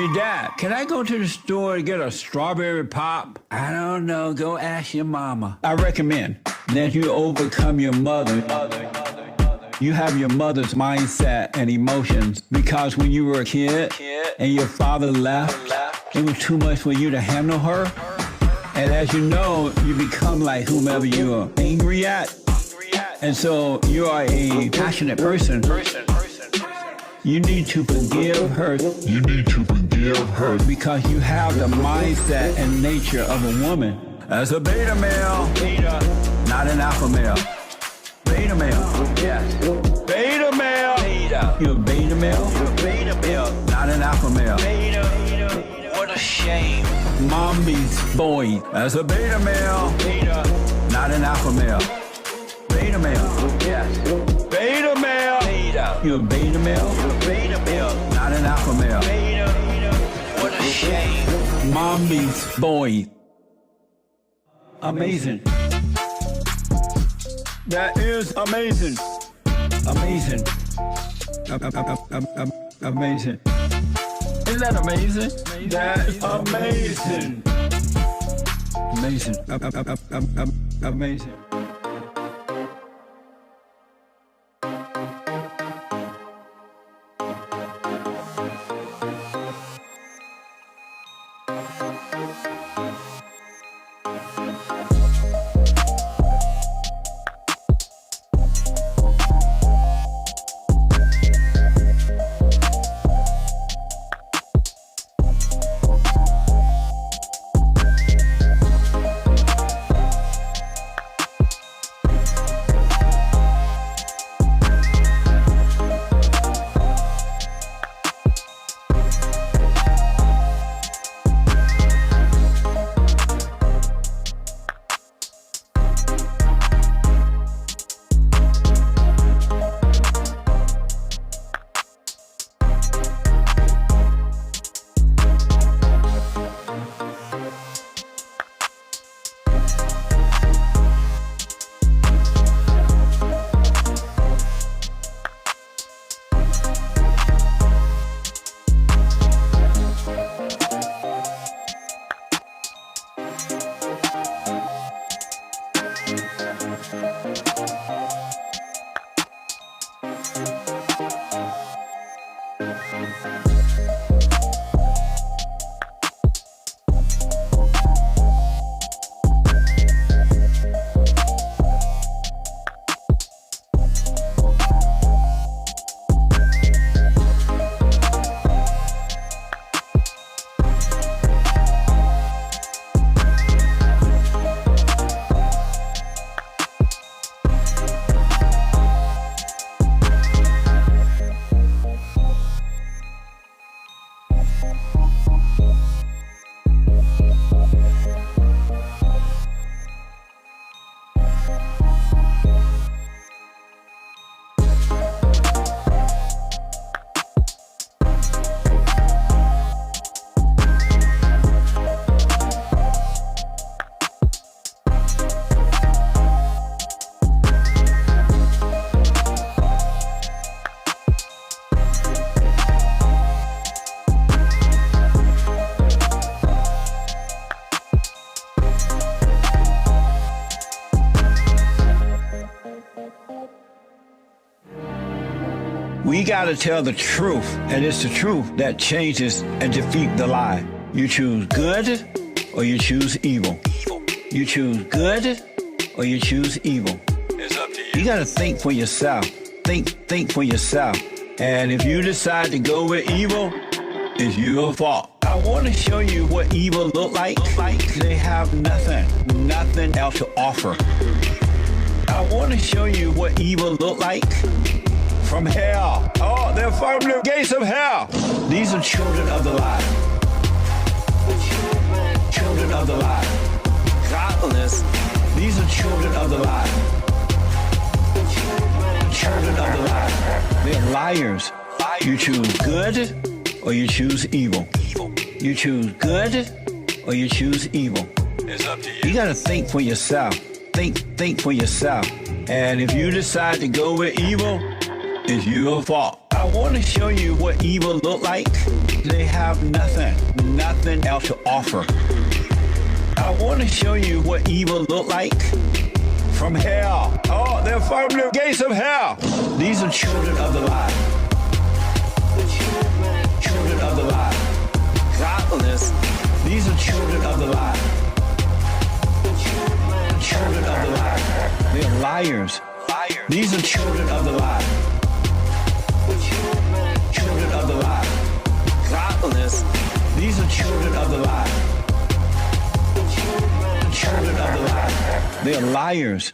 Hey, Dad, can I go to the store to get a strawberry pop? I don't know. Go ask your mama. I recommend that you overcome your mother. You have your mother's mindset and emotions because when you were a kid and your father left, it was too much for you to handle her. And as you know, you become like whomever you are angry at. And so you are a passionate person. You need to forgive her. You need to forgive her because you have the mindset and nature of a woman. As a beta male, not an alpha male. Beta male, yes. Beta male. Beta. You're a beta male? You're a beta male. Not an alpha male. Beta. What a shame. Mommy's boy. As a beta male, not an alpha male. Beta male, yes. Beta male. Beta. You're a beta male? You're a beta male. Not an alpha male. Beta. What a shame. Mommy's boy. Amazing. That is amazing. Amazing. Amazing. Isn't that amazing? That's amazing. Amazing. Amazing. We gotta tell the truth, and it's the truth that changes and defeats the lie. You choose good or you choose evil. You choose good or you choose evil. It's up to you. You gotta think for yourself. Think for yourself. And if you decide to go with evil, it's your fault. I want to show you what evil look like. They have nothing else to offer. I want to show you what evil look like. From hell. Oh, they're from the gates of hell. These are children of the light. Children of the light. Godless. These are children of the light. Children of the light. They're liars. You choose good or you choose evil. You choose good or you choose evil. It's up to you. You gotta think for yourself. Think for yourself. And if you decide to go with evil, it's your fault. I I want to show you what evil look like. They have nothing else to offer. I want to show you what evil look like from hell. Oh, they're from the gates of hell. These are children of the light. Children of the light. Godless. These are children of the light. Children of the light. They're liars. These are children of the light. Children of the light. Godless. These are children of the light. Children of the light. They are liars.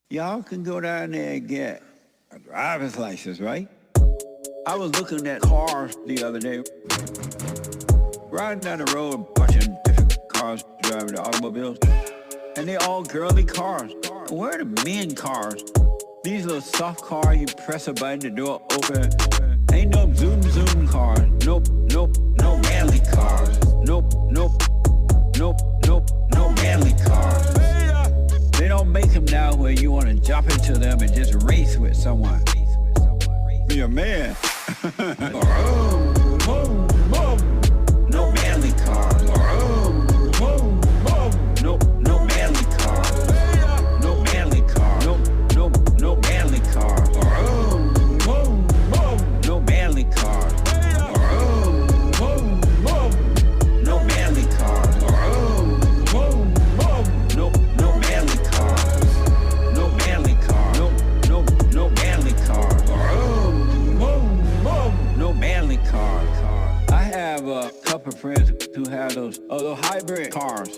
Y'all can go down there and get a driver's license, right? I was looking at cars the other day. Riding down the road, a bunch of different cars driving the automobiles. And they all girly cars. Where are the men cars? These little soft cars, you press a button, the door open. Ain't no zoom cars. Nope, no manly cars. Nope, no manly cars. They don't make them now where you want to jump into them and just race with someone. Be a man. No manly cars. No manly cars. No manly cars. No manly cars. No manly cars. No manly cars. I have a couple of friends who have those hybrid cars.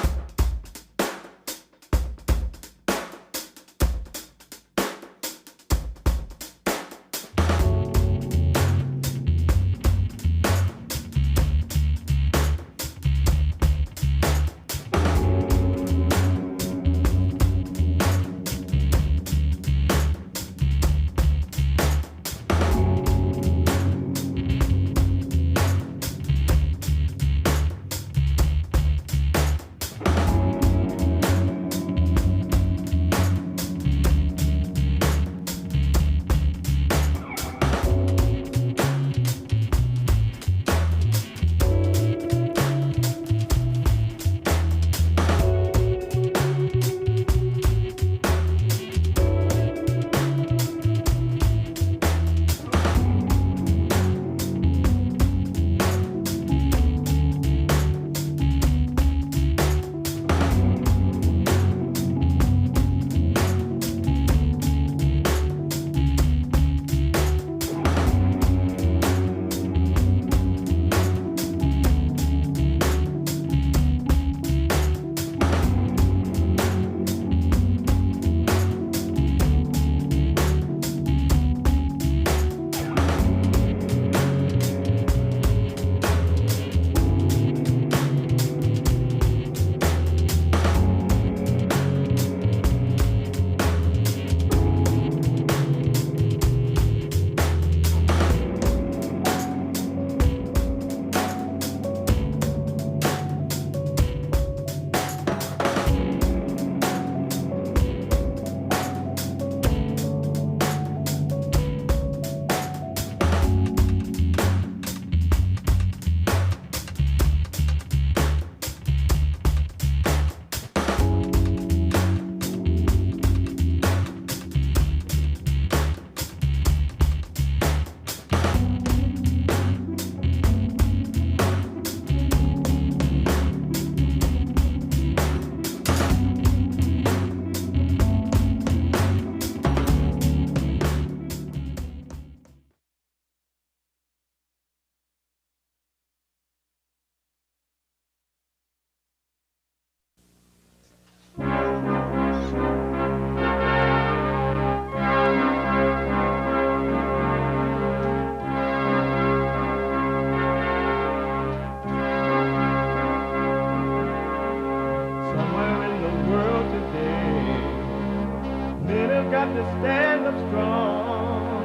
got to stand up strong.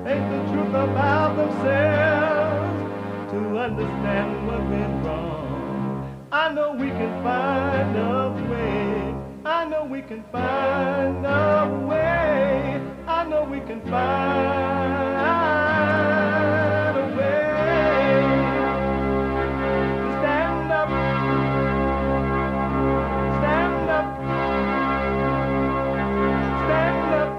Think the truth about themselves to understand what went wrong. I know we can find a way. I know we can find a way. I know we can find a way to stand up, stand up, stand up,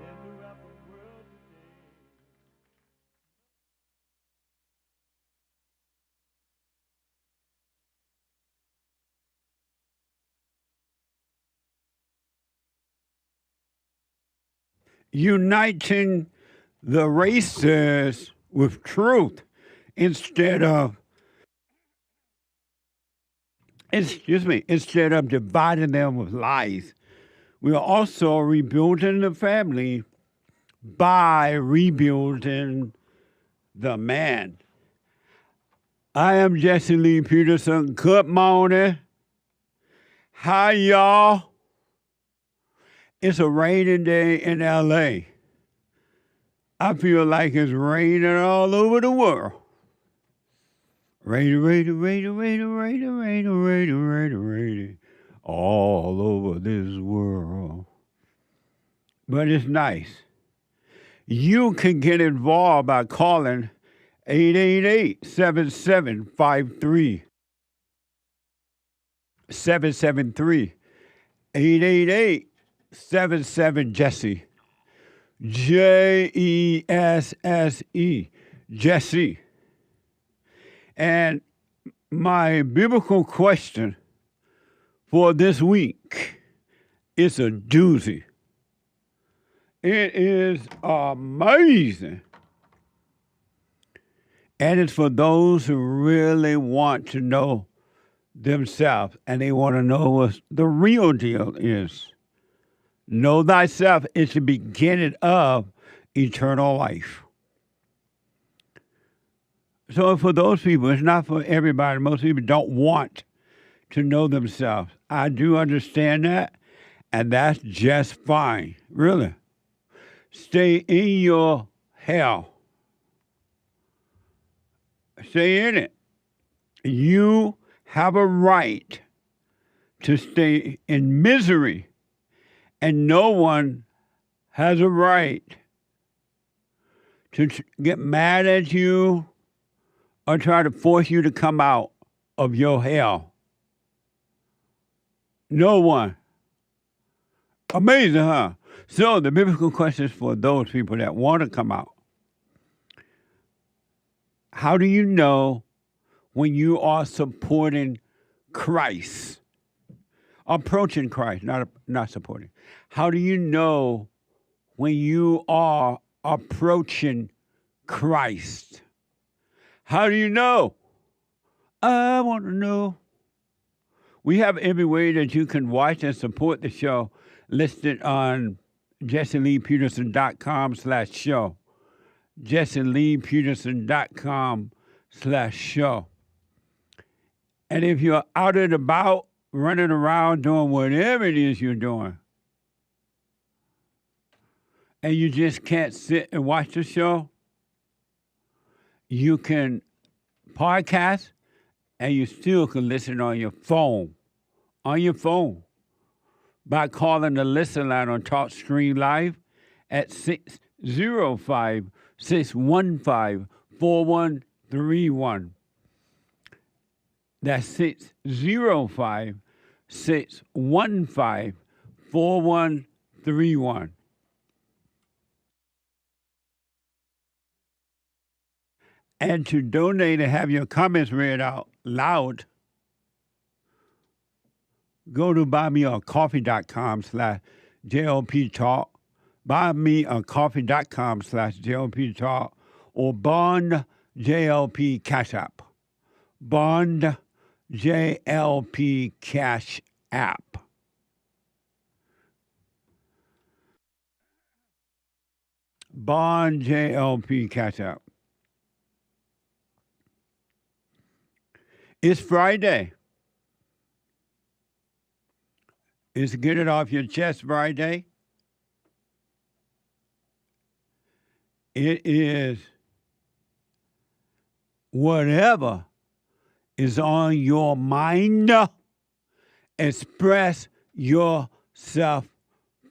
and throughout the world today. Uniting the races with truth instead of dividing them with lies. We are also rebuilding the family by rebuilding the man. I am Jesse Lee Peterson. Good morning. Hi, y'all. It's a rainy day in LA. I feel like it's raining all over the world. Rainy all over this world. But it's nice. You can get involved by calling 888-7753. 773. 888-77-JESSE. Jesse. Jesse. And my biblical question for this week is a doozy. It is amazing. And it's for those who really want to know themselves and they want to know what the real deal is. Know thyself is the beginning of eternal life. So for those people, it's not for everybody. Most people don't want to know themselves. I do understand that, and that's just fine, really. Stay in your hell. Stay in it. You have a right to stay in misery, and no one has a right to get mad at you or try to force you to come out of your hell. No one. Amazing, huh? So the biblical question is for those people that want to come out. How do you know when you are supporting Christ? Approaching Christ, not supporting. How do you know when you are approaching Christ? How do you know? I want to know. We have every way that you can watch and support the show listed on jesseleepeterson.com/show. jesseleepeterson.com/show. And if you're out and about, running around doing whatever it is you're doing, and you just can't sit and watch the show, you can podcast and you still can listen on your phone. By calling the listen line on TalkStream Live at 605-615-4131. That's 605-615-4131. And to donate and have your comments read out loud, go to buymeacoffee.com/JLP Talk, buymeacoffee.com/JLP Talk, or Bond JLP Cash App. Bond JLP Cash App. Bond JLP Cash App. It's Friday. It's Get It Off Your Chest Friday. It is whatever is on your mind. Express yourself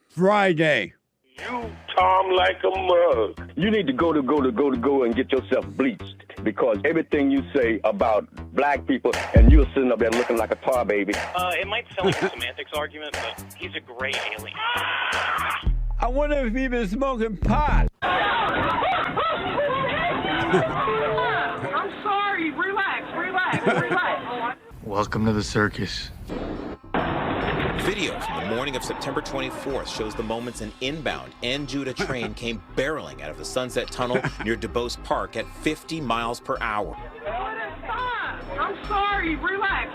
Friday. You Tom like a mug. You need to go and get yourself bleached because everything you say about black people and you're sitting up there looking like a tar baby. It might sound like a semantics argument, but he's a gray alien. I wonder if he's been smoking pot. I'm sorry. Relax. Welcome to the circus. Video from the morning of September 24th shows the moments an inbound N-Judah train came barreling out of the Sunset Tunnel near DuBose Park at 50 miles per hour. I'm sorry. Relax.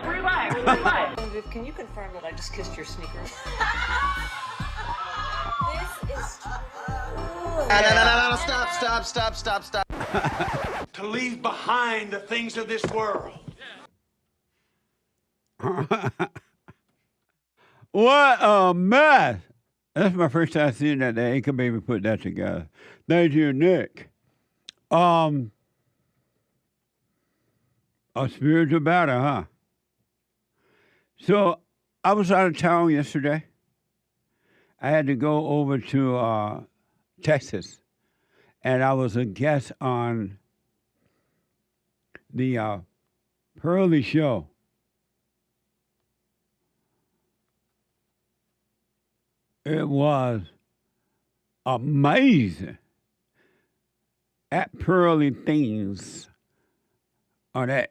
Can you confirm that I just kissed your sneakers? This is true. No, stop. To leave behind the things of this world. What a mess. That's my first time seeing that. They ain't gonna be able to put that together. Thank you, Nick. A spiritual battle, huh? So I was out of town yesterday. I had to go over to Texas, and I was a guest on the Pearly Show. It was amazing. At Pearly Things on X.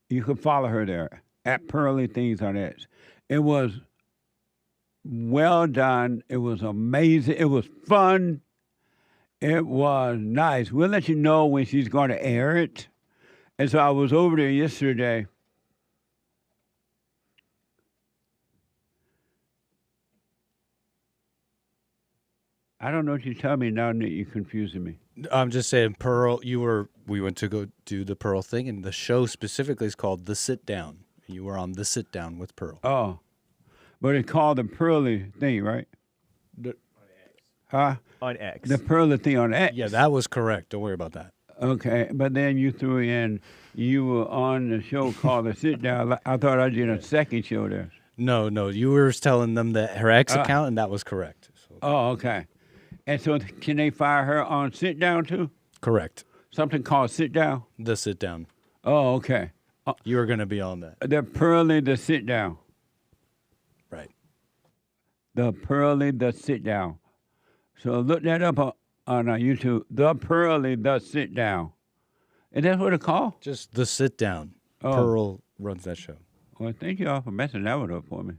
You can follow her there. At Pearly Things on X. It was well done. It was amazing. It was fun. It was nice. We'll let you know when she's going to air it. And so I was over there yesterday. I don't know what you tell me now that you're confusing me. I'm just saying, Pearl, we went to go do the Pearl thing, and the show specifically is called The Sit Down. You were on The Sit Down with Pearl. Oh. But it's called the Pearly thing, right? On X. Huh? On X. The Pearly thing on X. Yeah, that was correct. Don't worry about that. Okay, but then you threw in, you were on the show called The Sit Down. I thought I did a second show there. No, you were telling them that her X account, and that was correct. So. Oh, okay. And so can they fire her on Sit Down too? Correct. Something called Sit Down? The Sit Down. Oh, okay. You were going to be on that. The Pearly, the Sit Down. Right. The Pearly, the Sit Down. So look that up on YouTube. The Pearly, the Sit Down. Is that what it's called? Just The Sit Down. Oh. Pearl runs that show. Well, thank you all for messing that one up for me.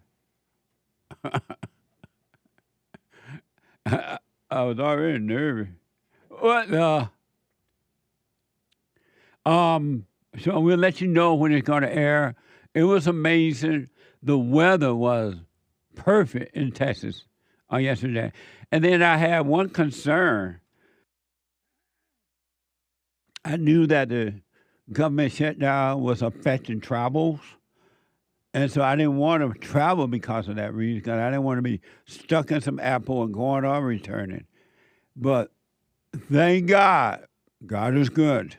I was already nervous. What the? So we'll let you know when it's going to air. It was amazing. The weather was perfect in Texas on yesterday. And then I had one concern. I knew that the government shutdown was affecting travels. And so I didn't want to travel because of that reason, because I didn't want to be stuck in some airport and going or returning. But thank God, God is good.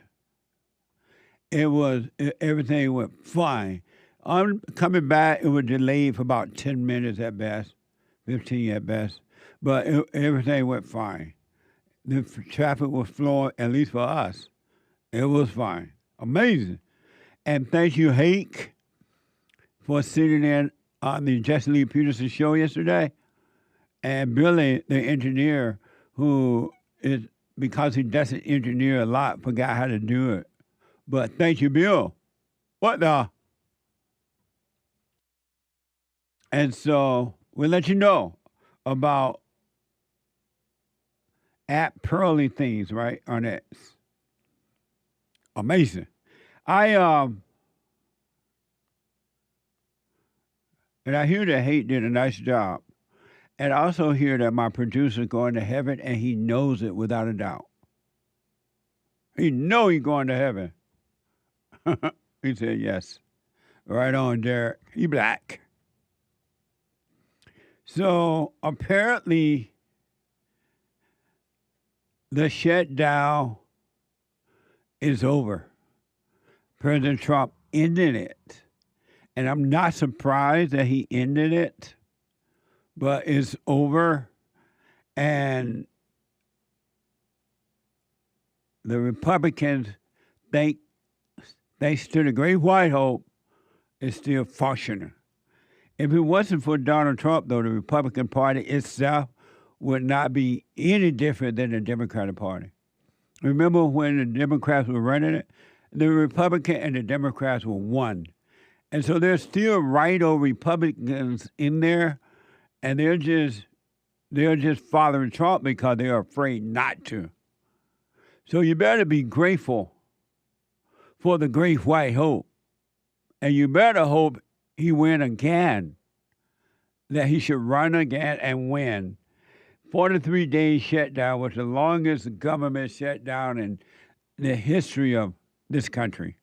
Everything went fine. I'm coming back, it was delayed for about 10 minutes at best, 15 at best. But everything went fine. The traffic was flowing, at least for us. It was fine. Amazing. And thank you, Hake, for sitting in on the JLP Peterson show yesterday. And Billy, the engineer, who is, because he doesn't engineer a lot, forgot how to do it. But thank you, Bill. What the? And so we'll let you know about at Pearly Things, right, on X. Amazing. And I hear that Hake did a nice job. And I also hear that my producer's going to heaven, and he knows it without a doubt. He knows he's going to heaven. He said yes. Right on, Derek. He black. So apparently, the shutdown is over. President Trump ended it. And I'm not surprised that he ended it, but it's over. And the Republicans think, thanks to the Great White Hope, is still functioning. If it wasn't for Donald Trump, though, the Republican Party itself would not be any different than the Democratic Party. Remember when the Democrats were running it? The Republican and the Democrats were one. And so there's still right-o Republicans in there, and they're just following Trump because they're afraid not to. So you better be grateful for the Great White Hope. And you better hope he win again, that he should run again and win. 43 days shutdown was the longest government shutdown in the history of this country.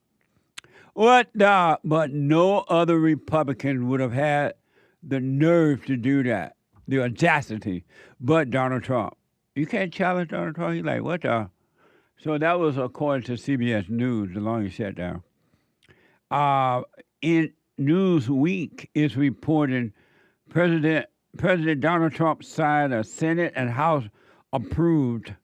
But no other Republican would have had the nerve to do that, the audacity, but Donald Trump. You can't challenge Donald Trump. He's like, what the? So that was according to CBS News, the longest shutdown. In Newsweek is reporting President Donald Trump signed a Senate and House approved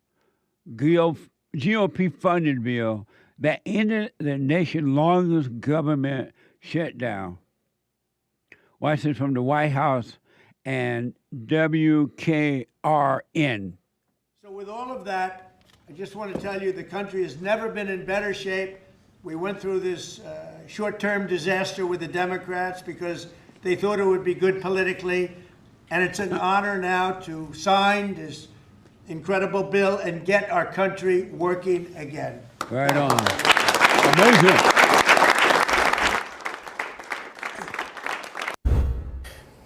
GOP funding bill that ended the nation's longest government shutdown. Watch this from the White House and WKRN. So with all of that, I just want to tell you the country has never been in better shape. We went through this short-term disaster with the Democrats because they thought it would be good politically. And it's an honor now to sign this incredible bill and get our country working again. Right on. Amazing.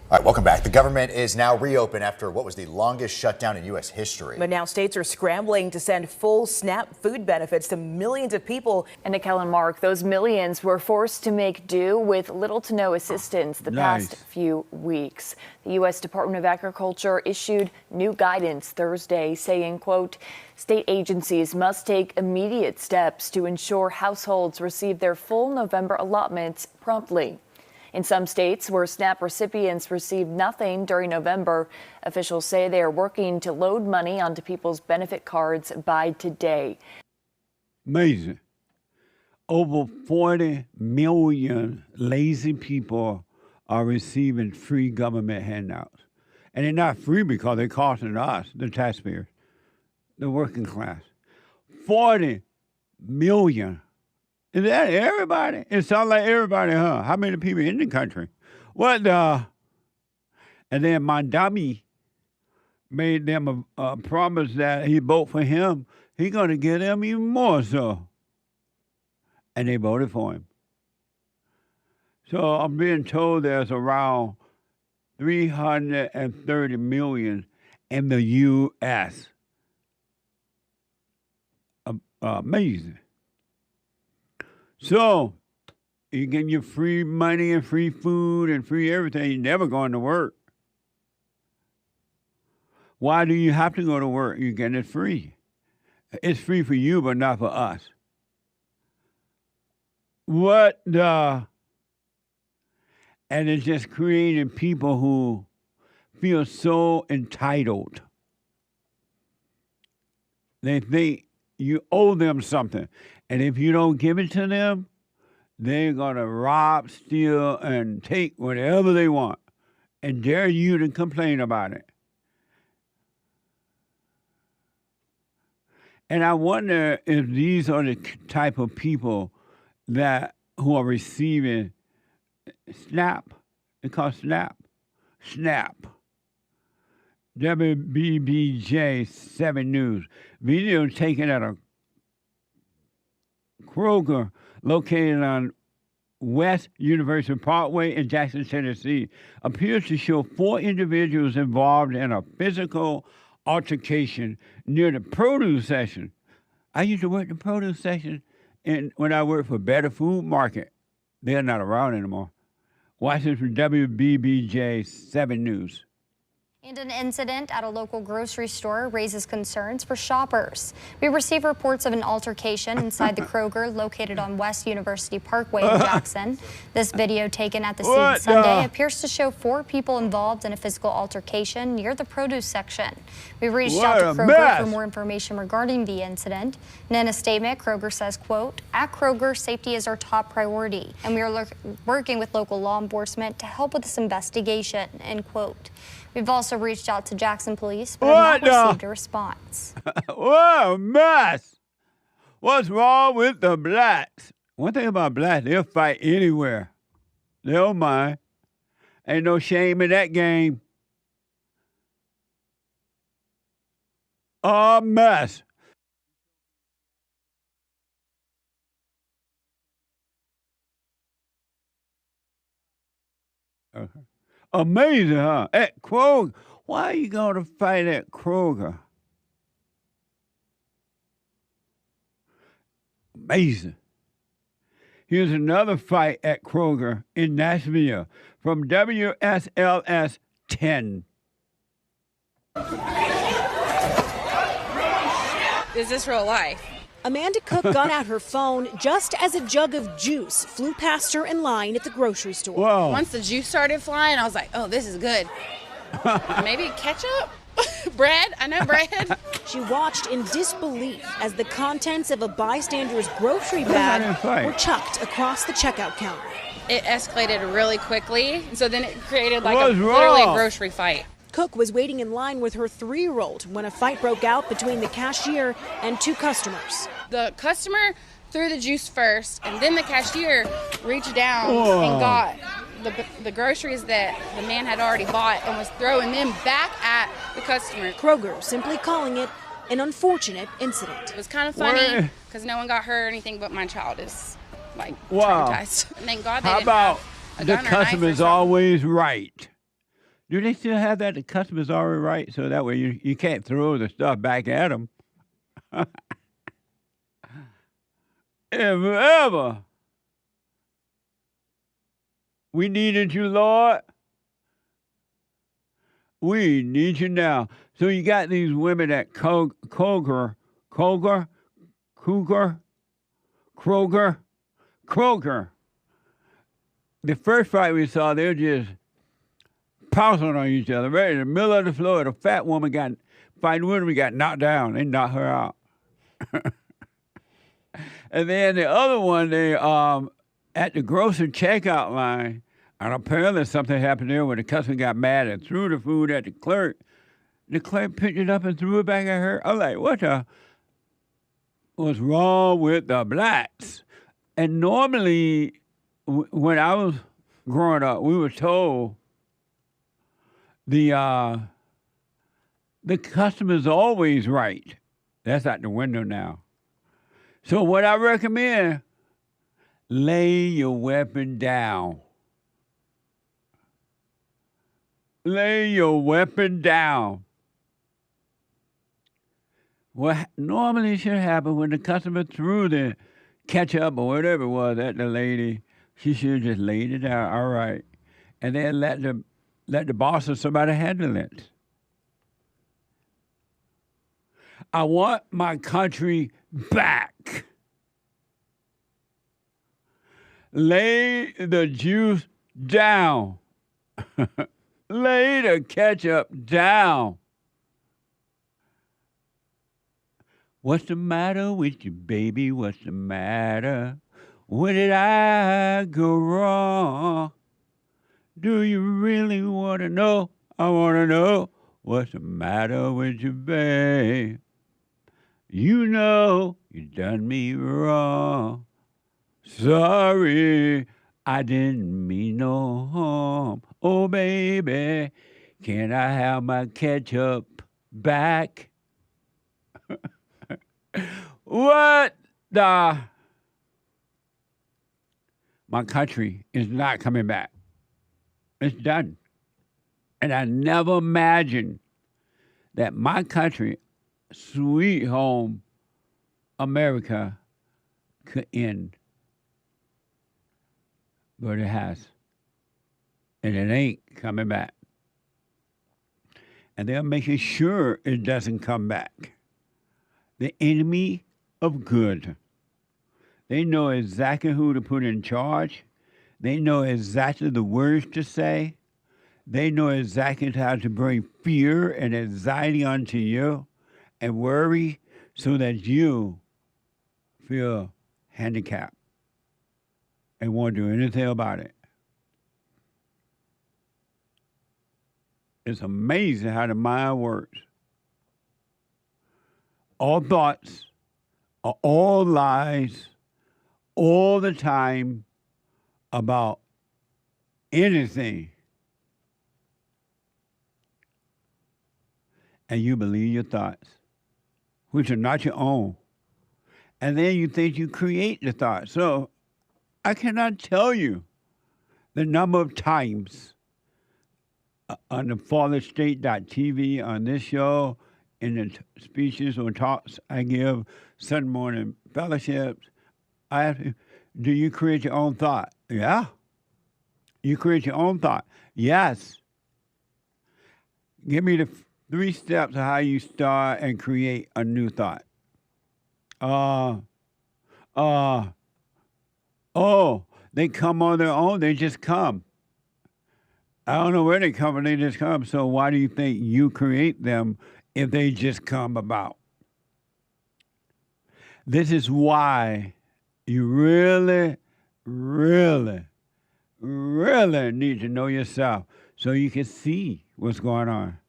All right, welcome back. The government is now reopened after what was the longest shutdown in U.S. history. But now states are scrambling to send full SNAP food benefits to millions of people. And to Kellen Mark, those millions were forced to make do with little to no assistance the past few weeks. The U.S. Department of Agriculture issued new guidance Thursday saying, quote, state agencies must take immediate steps to ensure households receive their full November allotments promptly. In some states where SNAP recipients received nothing during November, officials say they are working to load money onto people's benefit cards by today. Amazing. Over 40 million lazy people are receiving free government handouts. And they're not free because they're costing us, the taxpayers, the working class. 40 million. Is that everybody? It sounds like everybody, huh? How many people in the country? What the? And then Mondami made them a promise that he vote for him. He's going to get them even more so. And they voted for him. So I'm being told there's around 330 million in the U.S. Amazing. So, you get your free money and free food and free everything. You're never going to work. Why do you have to go to work? You're getting it free. It's free for you, but not for us. What the? And it's just creating people who feel so entitled. They think you owe them something. And if you don't give it to them, they're going to rob, steal, and take whatever they want and dare you to complain about it. And I wonder if these are the type of people who are receiving SNAP. It's called SNAP. SNAP. WBBJ 7 News. Video taken at a Kroger located on West University Parkway in Jackson, Tennessee, appears to show 4 individuals involved in a physical altercation near the produce section. I used to work the produce section when I worked for Better Food Market. They're not around anymore. Watch this from WBBJ 7 News. And an incident at a local grocery store raises concerns for shoppers. We receive reports of an altercation inside the Kroger located on West University Parkway in Jackson. This video taken at the scene Sunday appears to show 4 people involved in a physical altercation near the produce section. We reached out to Kroger for more information regarding the incident. And in a statement, Kroger says, quote, "At Kroger, safety is our top priority, and we are working with local law enforcement to help with this investigation," end quote. We've also reached out to Jackson Police, but have not received a response. What a mess! What's wrong with the blacks? One thing about blacks, they'll fight anywhere. They don't mind. Ain't no shame in that game. A mess. Amazing, huh? At Kroger. Why are you going to fight at Kroger? Amazing. Here's another fight at Kroger in Nashville from WSLS 10. Is this real life? Amanda Cook got out her phone just as a jug of juice flew past her in line at the grocery store. Whoa. Once the juice started flying, I was like, oh, this is good. Maybe ketchup? Bread? I know bread. She watched in disbelief as the contents of a bystander's grocery bag were chucked across the checkout counter. It escalated really quickly, so then it created like literally a grocery fight. Cook was waiting in line with her 3-year-old when a fight broke out between the cashier and 2 customers. The customer threw the juice first, and then the cashier reached down and got the groceries that the man had already bought and was throwing them back at the customer. Kroger simply calling it an unfortunate incident. It was kind of funny because no one got hurt or anything, but my child is like traumatized. And thank God they How didn't about have a the gun or a knife customer's or always right? Do they still have that? The customer's always right, so that way you can't throw the stuff back at them. If ever we needed you, Lord, we need you now. So you got these women at Kroger. The first fight we saw, they were just pouncing on each other, right in the middle of the floor. The fat woman got fighting with her, got knocked down. They knocked her out. And then the other one, they at the grocery checkout line, and apparently something happened there where the customer got mad and threw the food at the clerk. The clerk picked it up and threw it back at her. I'm like, what's wrong with the blacks? And normally, when I was growing up, we were told the customer's always right. That's out the window now. So what I recommend, lay your weapon down. Lay your weapon down. What normally should happen when the customer threw the ketchup or whatever it was at the lady, she should have just laid it down, all right, and then let the boss or somebody handle it. I want my country back. Lay the juice down. Lay the ketchup down. What's the matter with you, baby? What's the matter? Where did I go wrong? Do you really want to know? I want to know. What's the matter with you, babe? You know you done me wrong. Sorry, I didn't mean no harm. Oh, baby, can I have my ketchup back? What the? My country is not coming back. It's done. And I never imagined that my country, sweet home America, could end. But it has. And it ain't coming back. and they're making sure it doesn't come back. The enemy of good. They know exactly who to put in charge. They know exactly the words to say. They know exactly how to bring fear and anxiety onto you and worry so that you feel handicapped and won't do anything about it. It's amazing how the mind works. All thoughts are all lies all the time about anything. And you believe your thoughts, which are not your own. And then you think you create the thoughts. So I cannot tell you the number of times on the fatherstate.tv, on this show, in the speeches or talks I give, Sunday morning fellowships, I ask you, do you create your own thought? Yeah. You create your own thought? Yes. Give me the 3 steps of how you start and create a new thought. They come on their own. They just come. I don't know where they come, but they just come. So why do you think you create them if they just come about? This is why you really, really, really need to know yourself so you can see what's going on.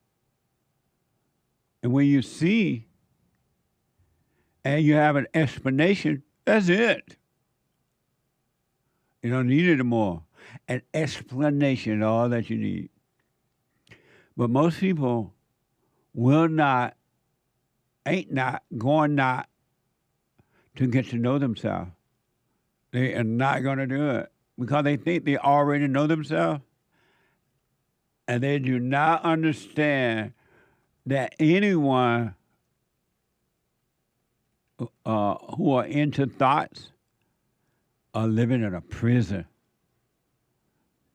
And when you see and you have an explanation, that's it. You don't need it anymore. An explanation, all that you need. But most people will not, ain't not, going not to get to know themselves. They are not going to do it because they think they already know themselves. And they do not understand that anyone who are into thoughts are living in a prison.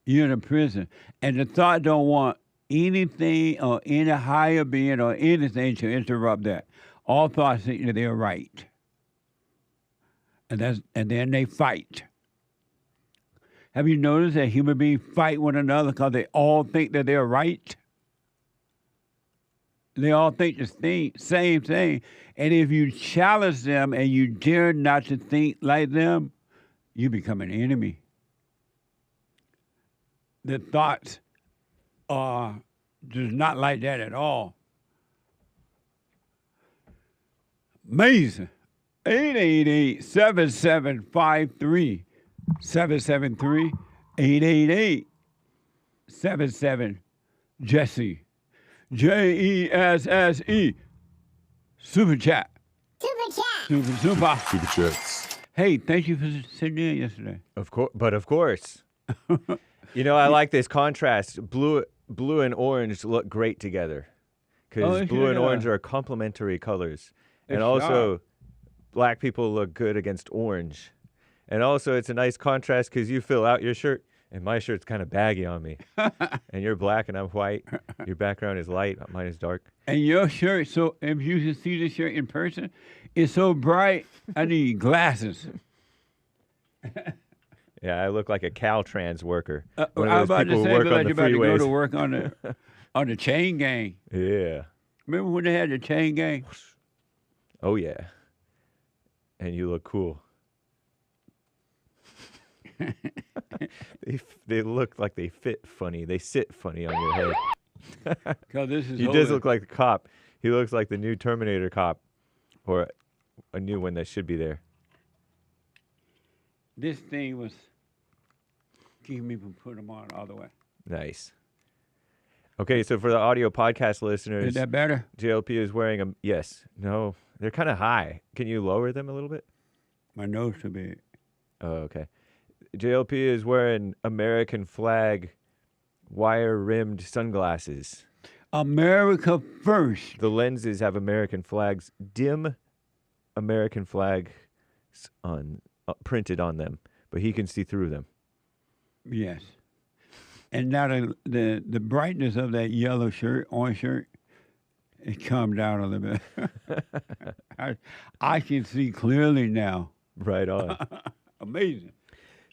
You're in a prison. And the thought don't want anything or any higher being or anything to interrupt that. All thoughts think that they're right. And then they fight. Have you noticed that human beings fight one another because they all think that they're right? They all think the same thing. And if you challenge them and you dare not to think like them, you become an enemy. The thoughts are just not like that at all. Amazing. 888-7753. 773-888-77-JESSE. JESSE. Super chat. Super chat. Super. Super chats. Hey, thank you for sitting in yesterday. Of course. You know, I like this contrast. Blue and orange look great together because blue and orange are complementary colors. And also, black people look good against orange. And also, it's a nice contrast because you fill out your shirt, and my shirt's kind of baggy on me. And you're black and I'm white. Your background is light. Mine is dark. And your shirt, so if you can see the shirt in person, it's so bright, I need glasses. Yeah, I look like a Caltrans worker. I was about to say, like you're about to go to work on the chain gang. Yeah. Remember when they had the chain gang? Oh, yeah. And you look cool. They look like they fit funny. They sit funny on your head. He does look like the cop. He looks like the new Terminator cop, or a new one that should be there. This thing was keeping me from putting them on all the way. Nice. Okay, so for the audio podcast listeners, is that better? JLP is wearing a no, they're kind of high. Can you lower them a little bit? My nose should be. Oh, okay. JLP is wearing American flag wire-rimmed sunglasses. America first. The lenses have American flags, dim American flags printed on them, but he can see through them. Yes. And now the brightness of that yellow shirt, orange shirt, It calmed down a little bit. I can see clearly now. Right on. Amazing.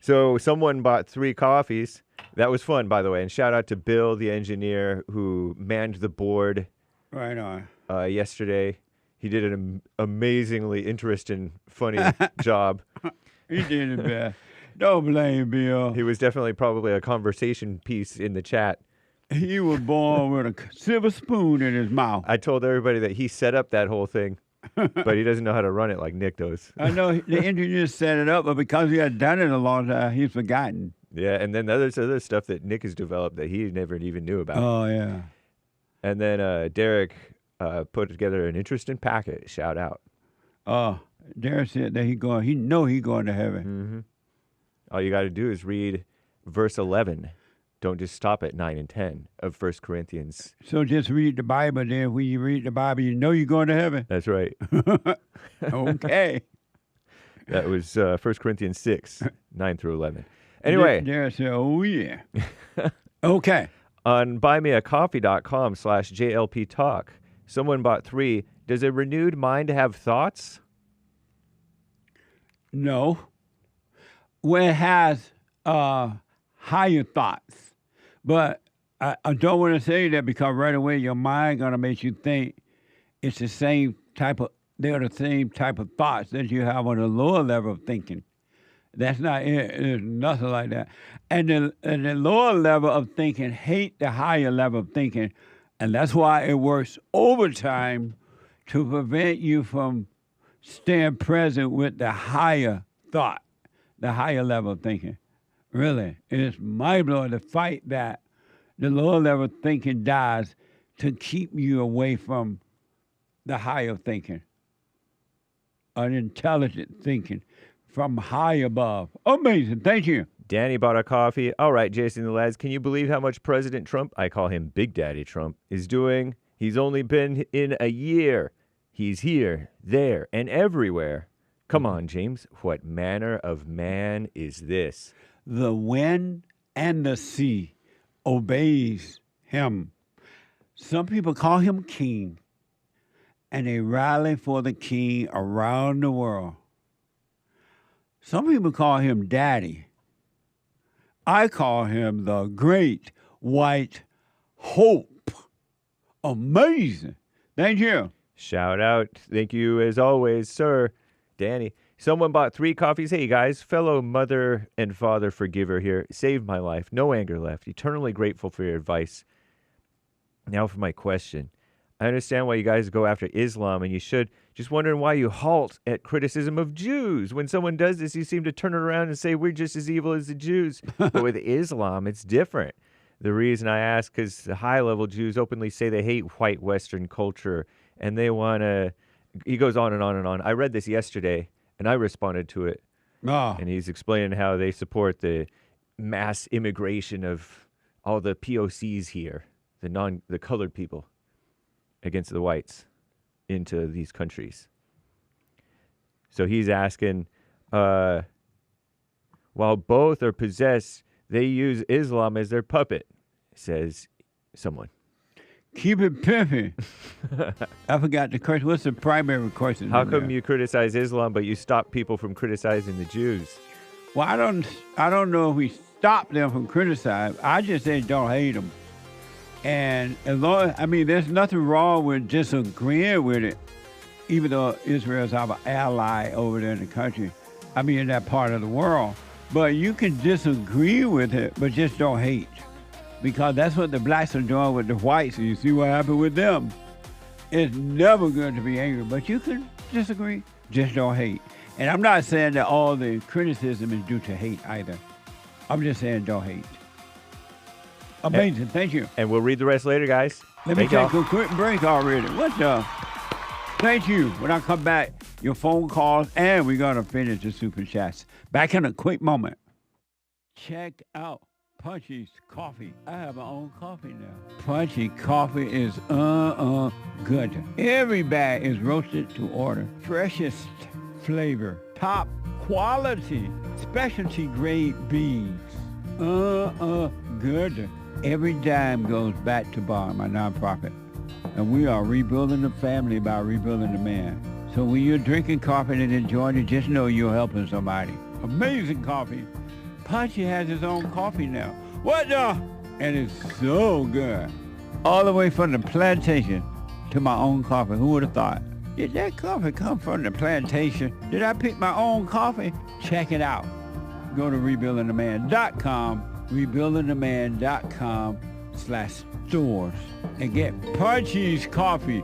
So someone bought 3 coffees. That was fun, by the way. And shout out to Bill, the engineer, who manned the board. Right on. Yesterday. He did an amazingly interesting, funny job. He did it best. Don't blame Bill. He was definitely probably a conversation piece in the chat. He was born with a silver spoon in his mouth. I told everybody that he set up that whole thing, but he doesn't know how to run it like Nick does. I know the engineer set it up, but because he had done it a long time, he's forgotten. Yeah, and then there's other stuff that Nick has developed that he never even knew about. Oh, yeah. And then Derek put together an interesting packet. Shout out. Oh, Derek said that he going to heaven. Mm-hmm. All you got to do is read verse 11. Don't just stop at 9 and 10 of 1 Corinthians. So just read the Bible. Then when you read the Bible, you know you're going to heaven. That's right. Okay. That was 1 Corinthians 6, 9 through 11. Anyway. Derek said, oh, yeah. Okay. On buymeacoffee.com/JLP Talk, someone bought 3. Does a renewed mind have thoughts? No. Well, it has higher thoughts. But I don't want to say that because right away your mind going to make you think they're the same type of thoughts that you have on a lower level of thinking. That's not it. There's nothing like that. And the lower level of thinking hate the higher level of thinking. And that's why it works overtime to prevent you from staying present with the higher thought, the higher level of thinking. Really, it's mind-blowing to fight that the lower level thinking dies to keep you away from the higher thinking, an intelligent thinking from high above. Amazing. Thank you. Danny bought a coffee. All right, Jason and the lads, can you believe how much President Trump, I call him Big Daddy Trump, is doing? He's only been in a year. He's here, there, and everywhere. Come on, James. What manner of man is this? The wind and the sea obeys him. Some people call him king, and they rally for the king around the world. Some people call him daddy. I call him the great white hope. Amazing. Thank you. Shout out. Thank you as always, sir. Danny. Someone bought 3 coffees. Hey, guys, fellow mother and father forgiver here. Saved my life. No anger left. Eternally grateful for your advice. Now for my question. I understand why you guys go after Islam, and you should. Just wondering why you halt at criticism of Jews. When someone does this, you seem to turn it around and say, we're just as evil as the Jews. But with Islam, it's different. The reason I ask, because the high-level Jews openly say they hate white Western culture, and they want to... He goes on and on and on. I read this yesterday. And I responded to it. Oh. And he's explaining how they support the mass immigration of all the POCs here, the colored people, against the whites into these countries. So he's asking, while both are possessed, they use Islam as their puppet, says someone. Keep it pimping. I forgot the question. What's the primary question? How come you criticize Islam, but you stop people from criticizing the Jews? Well, I don't know if we stop them from criticizing. I just say don't hate them. And as long, there's nothing wrong with disagreeing with it, even though Israel's our ally over there in the country. In that part of the world. But you can disagree with it, but just don't hate. Because that's what the blacks are doing with the whites, and you see what happened with them. It's never good to be angry, but you can disagree, just don't hate. And I'm not saying that all the criticism is due to hate either. I'm just saying don't hate. Amazing, thank you. And we'll read the rest later, guys. Let me take a quick break already. What the? Thank you. When I come back, your phone calls, and we're going to finish the super chats. Back in a quick moment. Check out Punchy's coffee. I have my own coffee now. Punchy coffee is good. Every bag is roasted to order. Freshest flavor. Top quality. Specialty grade beans. Good. Every dime goes back to Bar, my nonprofit. And we are rebuilding the family by rebuilding the man. So when you're drinking coffee and enjoying it, just know you're helping somebody. Amazing coffee. Punchy has his own coffee now. What the? And it's so good. All the way from the plantation to my own coffee. Who would have thought? Did that coffee come from the plantation? Did I pick my own coffee? Check it out. Go to rebuildingtheman.com, rebuildingtheman.com/stores, and get Punchy's coffee.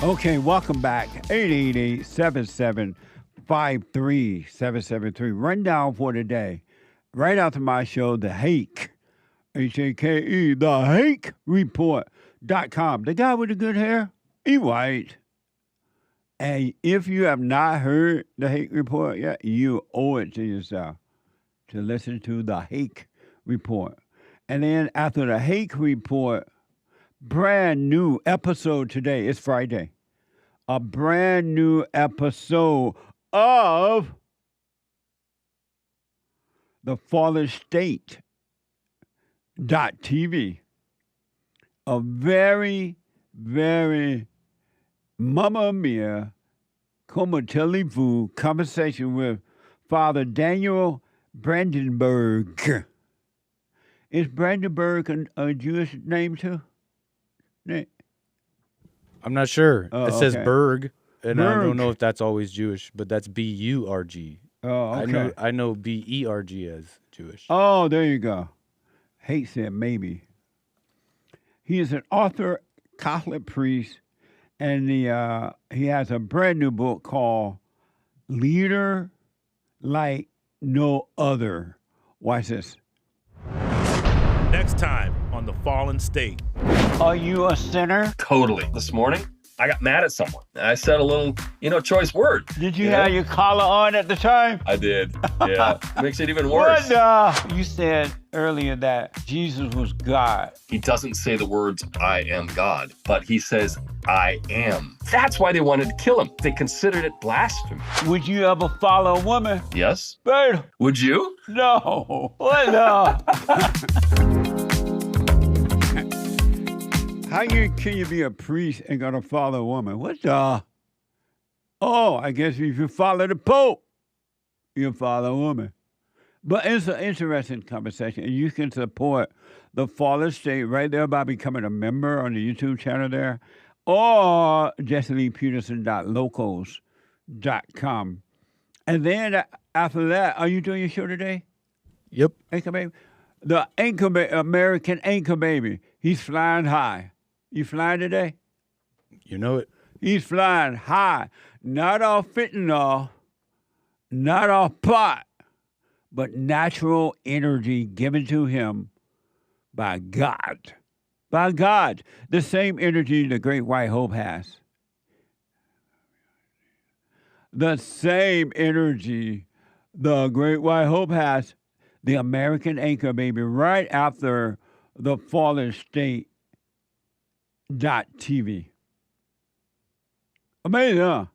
Okay, welcome back. 888-7753-773. Rundown for today. Right after my show, the Hake, H-A-K-E, the Hake Report.com. The guy with the good hair, he white. And if you have not heard the Hake Report yet, you owe it to yourself to listen to the Hake Report. And then after the Hake Report, brand new episode today. It's Friday. A brand new episode of the Fallen State.tv. A very, very Mamma Mia, como televu conversation with Father Daniel Brandenburg. Is Brandenburg a Jewish name too? I'm not sure. It says okay. Berg, and I Berg. don't know if that's always Jewish, but that's B-U-R-G. Oh, okay. I know B-E-R-G as Jewish. Oh, there you go. Hate said maybe. He is an author, Catholic priest, and he has a brand new book called Leader Like No Other. Watch this. Next time on The Fallen State. Are you a sinner? Totally. This morning, I got mad at someone. I said a little, choice word. Did you have your collar on at the time? I did. Yeah. Makes it even worse. What? You said earlier that Jesus was God. He doesn't say the words, I am God, but he says, I am. That's why they wanted to kill him. They considered it blasphemy. Would you ever follow a woman? Yes. Bird. Would you? No. What the? How can you be a priest and gonna follow a woman? What the? Oh, I guess if you follow the Pope, you follow a woman. But it's an interesting conversation, and you can support the Fallen State right there by becoming a member on the YouTube channel there, or jesseleepeterson.locals.com. And then after that, are you doing your show today? Yep. Anchor Baby? The American Anchor Baby. He's flying high. You flying today? You know it. He's flying high. Not off fentanyl, not off pot, but natural energy given to him by God. By God. The same energy the Great White Hope has. The same energy the Great White Hope has. The American Anchor Baby right after the Fallen State.tv. Amazing, huh?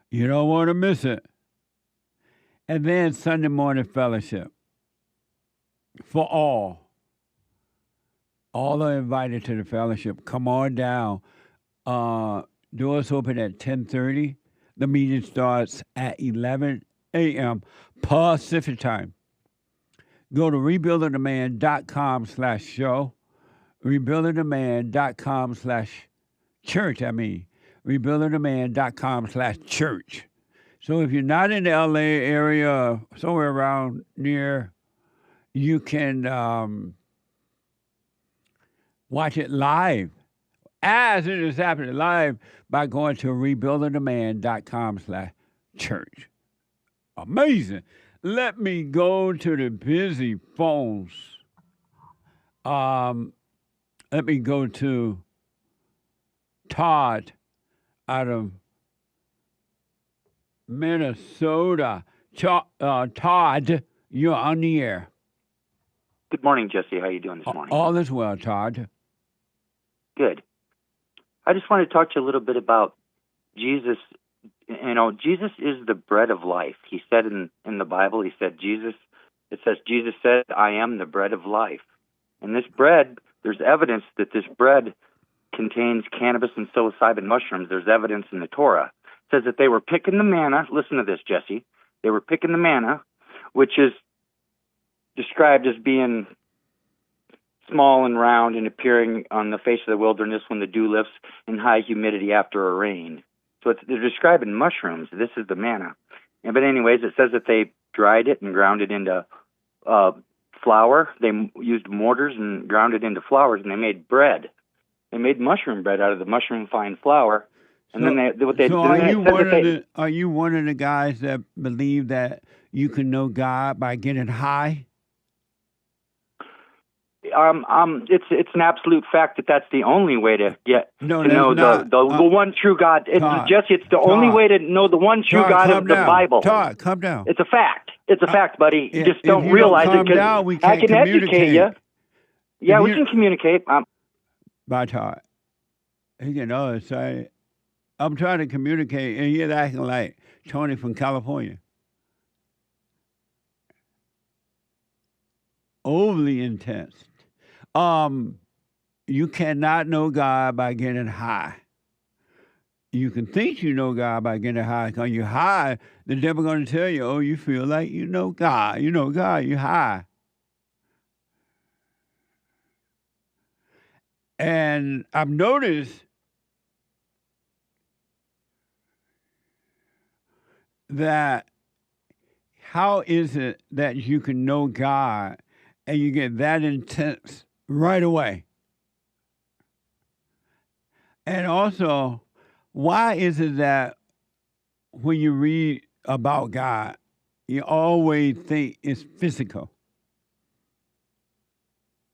You don't want to miss it. And then Sunday morning fellowship for all. All are invited to the fellowship. Come on down. Doors open at 10:30. The meeting starts at 11 a.m. Pacific time. Go to rebuildingtheman.com/show. rebuildingtheman.com/church, rebuildingtheman.com/church. So if you're not in the LA area, somewhere around near, you can watch it live, as it is happening live, by going to rebuildingtheman.com/church. Amazing. Let me go to the busy phones. Let me go to Todd out of Minnesota. Todd, you're on the air. Good morning, Jesse. How you doing this morning? All is well, Todd. Good. I just wanted to talk to you a little bit about Jesus. You know, Jesus is the bread of life. He said in the Bible, it says, Jesus said, I am the bread of life. And this bread, there's evidence that this bread contains cannabis and psilocybin mushrooms. There's evidence in the Torah. It says that they were picking the manna. Listen to this, Jesse. They were picking the manna, which is described as being small and round and appearing on the face of the wilderness when the dew lifts in high humidity after a rain. So they're describing mushrooms. This is the manna. But anyways, it says that they dried it and ground it into flour. They used mortars and ground it into flours, and they made bread. They made mushroom bread out of the mushroom fine flour. And then are you one of the guys that believe that you can know God by getting high? It's an absolute fact that that's the only way to get to know the one true God. Jesse, it's the only way to know the one true God of the Bible. Todd, come down. It's a fact. It's a fact, buddy. You just don't realize it because I can educate you. Yeah, we can communicate. Bye, Todd. He getting all excited. I'm trying to communicate, and he's acting like Tony from California. Overly intense. You cannot know God by getting high. You can think you know God by getting high. Because you're high, the devil going to tell you, oh, you feel like you know God. You know God, you're high. And I've noticed that how is it that you can know God and you get that intense right away? And also, why is it that when you read about God, you always think it's physical?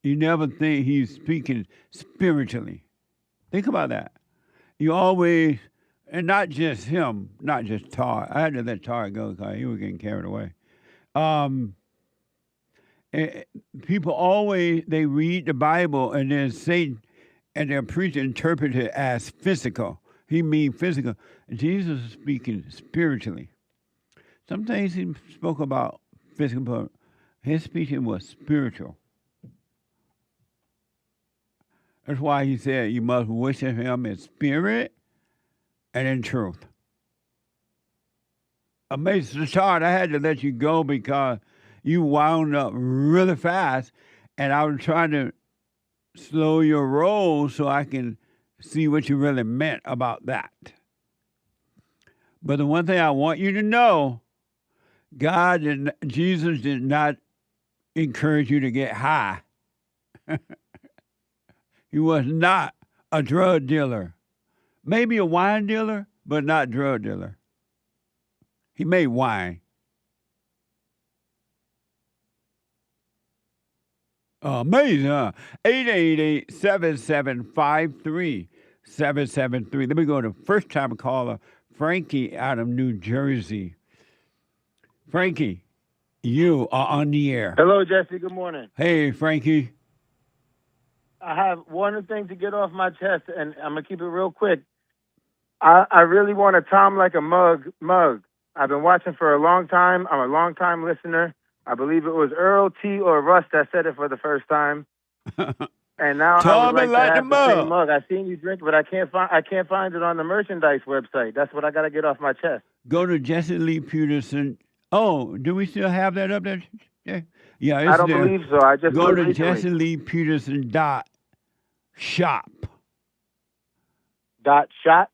You never think he's speaking spiritually. Think about that. You always, and not just him, not just Todd. I had to let Todd go because he was getting carried away. People always, they read the Bible and then Satan and their preacher interpret it as physical. He means physical. Jesus is speaking spiritually. Some things he spoke about physical, but his speaking was spiritual. That's why he said you must worship him in spirit and in truth. Amazing. Todd, I had to let you go because you wound up really fast, and I was trying to slow your roll so I can see what you really meant about that. But the one thing I want you to know, Jesus did not encourage you to get high. He was not a drug dealer. Maybe a wine dealer, but not a drug dealer. He made wine. Amazing, huh? 888-7753-773. Let me go to first-time caller, Frankie out of New Jersey. Frankie, you are on the air. Hello, Jesse. Good morning. Hey, Frankie. I have one thing to get off my chest, and I'm going to keep it real quick. I really want a Tom like a mug. I've been watching for a long time. I'm a long-time listener. I believe it was Earl T. or Russ that said it for the first time. And now I would like to have the same mug. I've seen you drink, but I can't find it on the merchandise website. That's what I got to get off my chest. Go to Jesse Lee Peterson. Oh, do we still have that up there? Yeah, it's I don't there. believe so. I just go to jesseleepeterson.shop. .shop?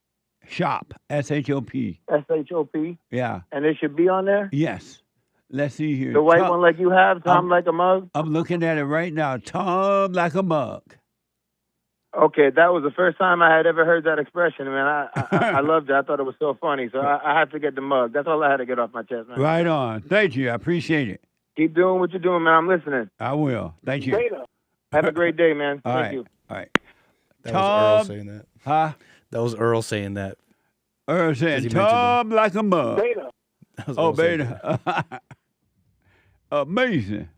Shop, S-H-O-P. S-H-O-P. Yeah. And it should be on there? Yes. Let's see here. The white one like you have, Tom like a mug? I'm looking at it right now. Tom like a mug. Okay, that was the first time I had ever heard that expression, man. I loved it. I thought it was so funny. So I had to get the mug. That's all I had to get off my chest, man. Right on. Thank you. I appreciate it. Keep doing what you're doing, man. I'm listening. I will. Thank you. Later. Have a great day, man. All Thank right. you. All right. That Tom, was Earl saying that. Huh? That was Earl saying that. Earl saying, Tom like a mug. Beta. Oh, beta. Amazing.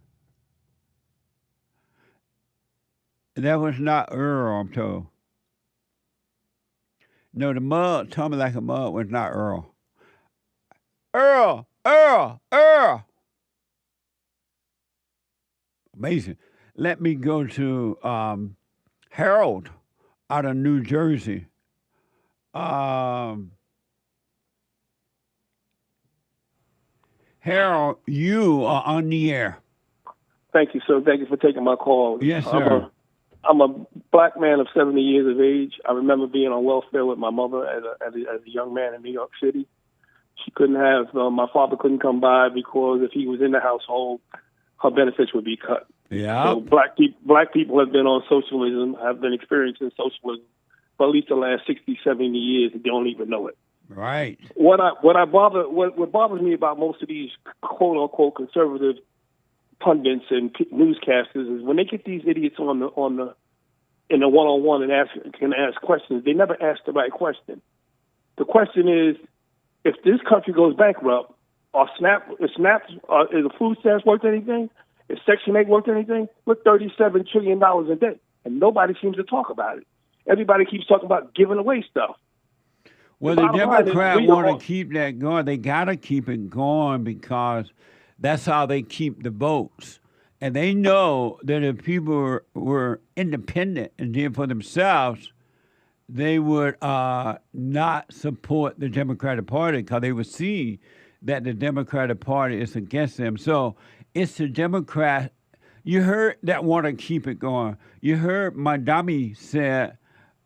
That was not Earl, I'm told. No, the mug, Tommy like a mug, was not Earl. Earl. Amazing. Let me go to Harold out of New Jersey. Harold, you are on the air. Thank you, sir. Thank you for taking my call. Yes, sir. I'm a black man of 70 years of age. I remember being on welfare with my mother as a young man in New York City. She couldn't have, my father couldn't come by because if he was in the household, her benefits would be cut. Yeah. So black people have been on socialism, have been experiencing socialism for at least the last 60, 70 years and don't even know it. Right. What bothers me about most of these quote unquote conservative pundits and newscasters is when they get these idiots in the one-on-one and can ask questions, they never ask the right question. The question is, if this country goes bankrupt, is the food stamps worth anything? Is Section 8 worth anything? We're $37 trillion a day, and nobody seems to talk about it. Everybody keeps talking about giving away stuff. Well, the Democrats want to keep that going. They got to keep it going because that's how they keep the votes. And they know that if people were independent and did for themselves, they would not support the Democratic Party because they would see that the Democratic Party is against them. So it's the Democrat. You heard that want to keep it going. You heard my dummy said,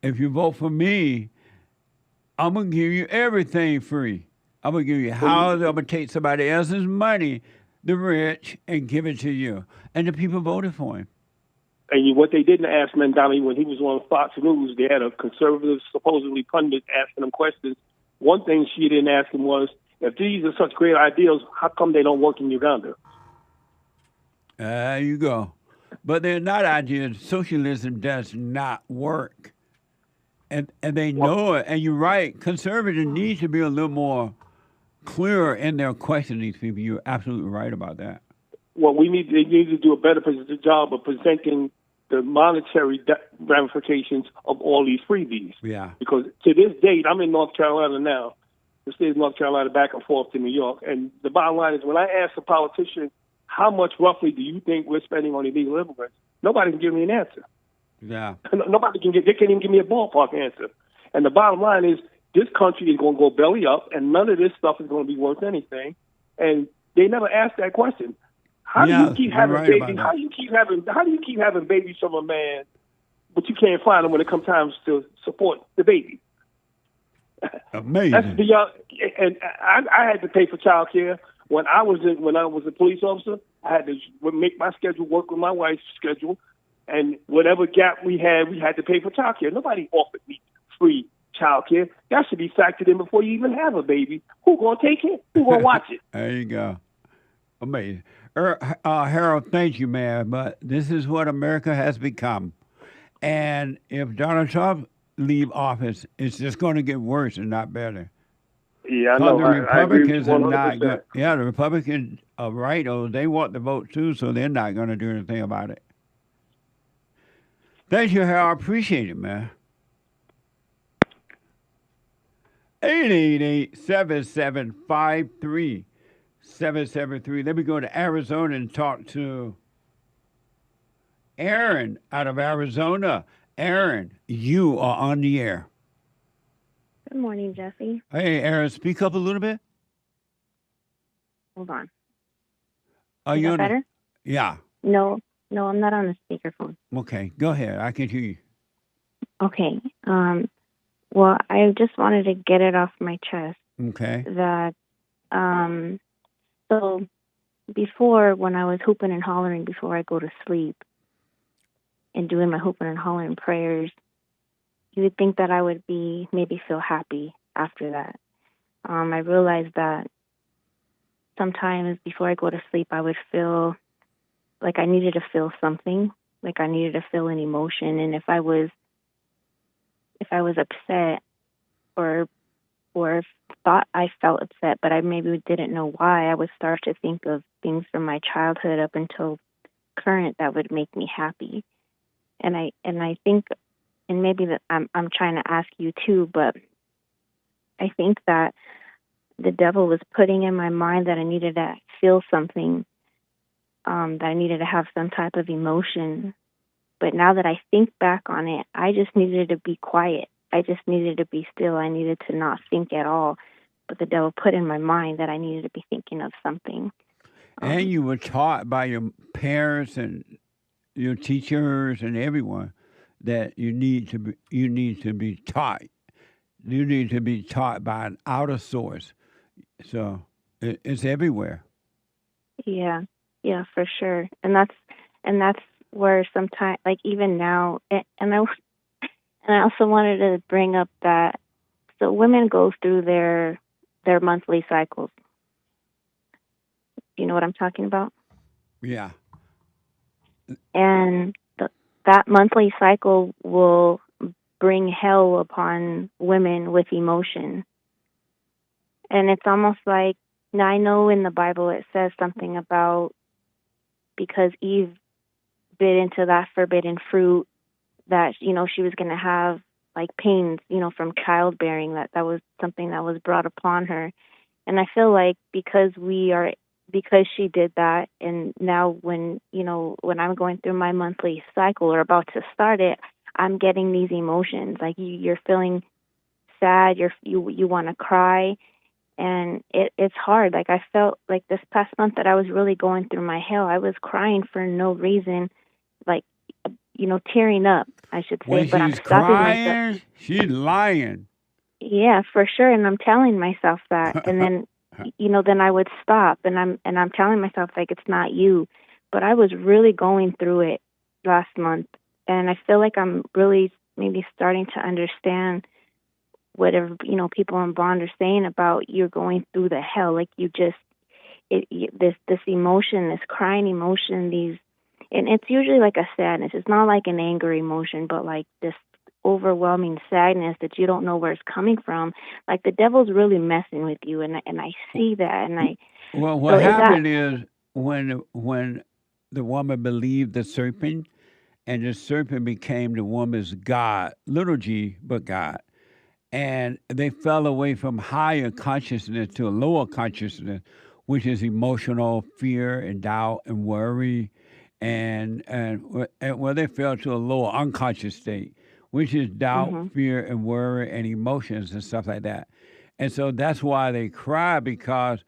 if you vote for me, I'm going to give you everything free. I'm going to give you houses. I'm going to take somebody else's money, the rich, and give it to you. And the people voted for him. And what they didn't ask Mandami when he was on Fox News, they had a conservative, supposedly pundit asking him questions. One thing she didn't ask him was, if these are such great ideals, how come they don't work in Uganda? There you go. But they're not ideas. Socialism does not work. And they know it. And you're right. Conservatives need to be a little more clearer in their questioning these people. You're absolutely right about that. Well, they need to do a better job of presenting the monetary ramifications of all these freebies. Yeah. Because to this date, I'm in North Carolina now. The state of North Carolina back and forth to New York. And the bottom line is when I ask a politician, how much roughly do you think we're spending on illegal immigrants? Nobody can give me an answer. Yeah. They can't even give me a ballpark answer. And the bottom line is this country is going to go belly up and none of this stuff is going to be worth anything. And they never asked that question. How do you keep having babies? How do you keep having babies from a man, but you can't find them when it comes time to support the baby? Amazing. That's beyond. And I had to pay for child care when I was a police officer. I had to make my schedule work with my wife's schedule, and whatever gap we had to pay for child care. Nobody offered me free child care. That should be factored in before you even have a baby. Who's gonna take it? Who's gonna watch it? There you go. Amazing. Harold, thank you, man. But this is what America has become. And if Donald Trump leave office, it's just going to get worse and not better. Yeah, I know. The Republicans I are agree not 100%. good. Yeah, the Republicans are right. Oh, they want the vote too, so they're not going to do anything about it. Thank you, Harold. I appreciate it, man. 888-7753-773. Let me go to Arizona and talk to ERIN out of Arizona. ERIN, you are on the air. Good morning, Jesse. Hey, ERIN, speak up a little bit. Hold on. Are Is you that on better? Yeah. No, I'm not on the speakerphone. Okay, go ahead. I can hear you. Okay. Well, I just wanted to get it off my chest Okay. that, so before, when I was hooping and hollering before I go to sleep and doing my hooping and hollering prayers, you would think that I would maybe feel happy after that. I realized that sometimes before I go to sleep, I would feel like I needed to feel something, like I needed to feel an emotion. And if I was upset or thought I felt upset, but I maybe didn't know why, I would start to think of things from my childhood up until current that would make me happy. And I think, and maybe that I'm trying to ask you too, but I think that the devil was putting in my mind that I needed to feel something, that I needed to have some type of emotion. But now that I think back on it, I just needed to be quiet. I just needed to be still. I needed to not think at all. But the devil put in my mind that I needed to be thinking of something. And you were taught by your parents and your teachers and everyone that you need to be taught. You need to be taught by an outer source. So it's everywhere. Yeah, for sure. And that's where sometimes, like even now, and I also wanted to bring up that so women go through their monthly cycles. Do you know what I'm talking about? Yeah. And that monthly cycle will bring hell upon women with emotion. And it's almost like, now I know in the Bible it says something about because Eve bit into that forbidden fruit that, she was going to have like pains, from childbearing, that was something that was brought upon her. And I feel like because she did that, and now when I'm going through my monthly cycle or about to start it, I'm getting these emotions. Like you're feeling sad, you want to cry, and it's hard. Like I felt like this past month that I was really going through my hell. I was crying for no reason, like tearing up, I should say. When but I'm she's stopping crying, myself. she's lying. Yeah, for sure. And I'm telling myself that, and then then I would stop, and I'm telling myself like it's not you. But I was really going through it last month, and I feel like I'm really maybe starting to understand whatever people in Bond are saying about you're going through the hell. Like this emotion, this crying emotion, and it's usually like a sadness. It's not like an anger emotion, but like this overwhelming sadness that you don't know where it's coming from. Like the devil's really messing with you, and I see that, and I. Well, what happened is when the woman believed the serpent, and the serpent became the woman's God, little g, but God. And they fell away from higher consciousness to a lower consciousness, which is emotional fear and doubt and worry. And they fell to a lower unconscious state, which is doubt, fear, and worry, and emotions and stuff like that. And so that's why they cry, because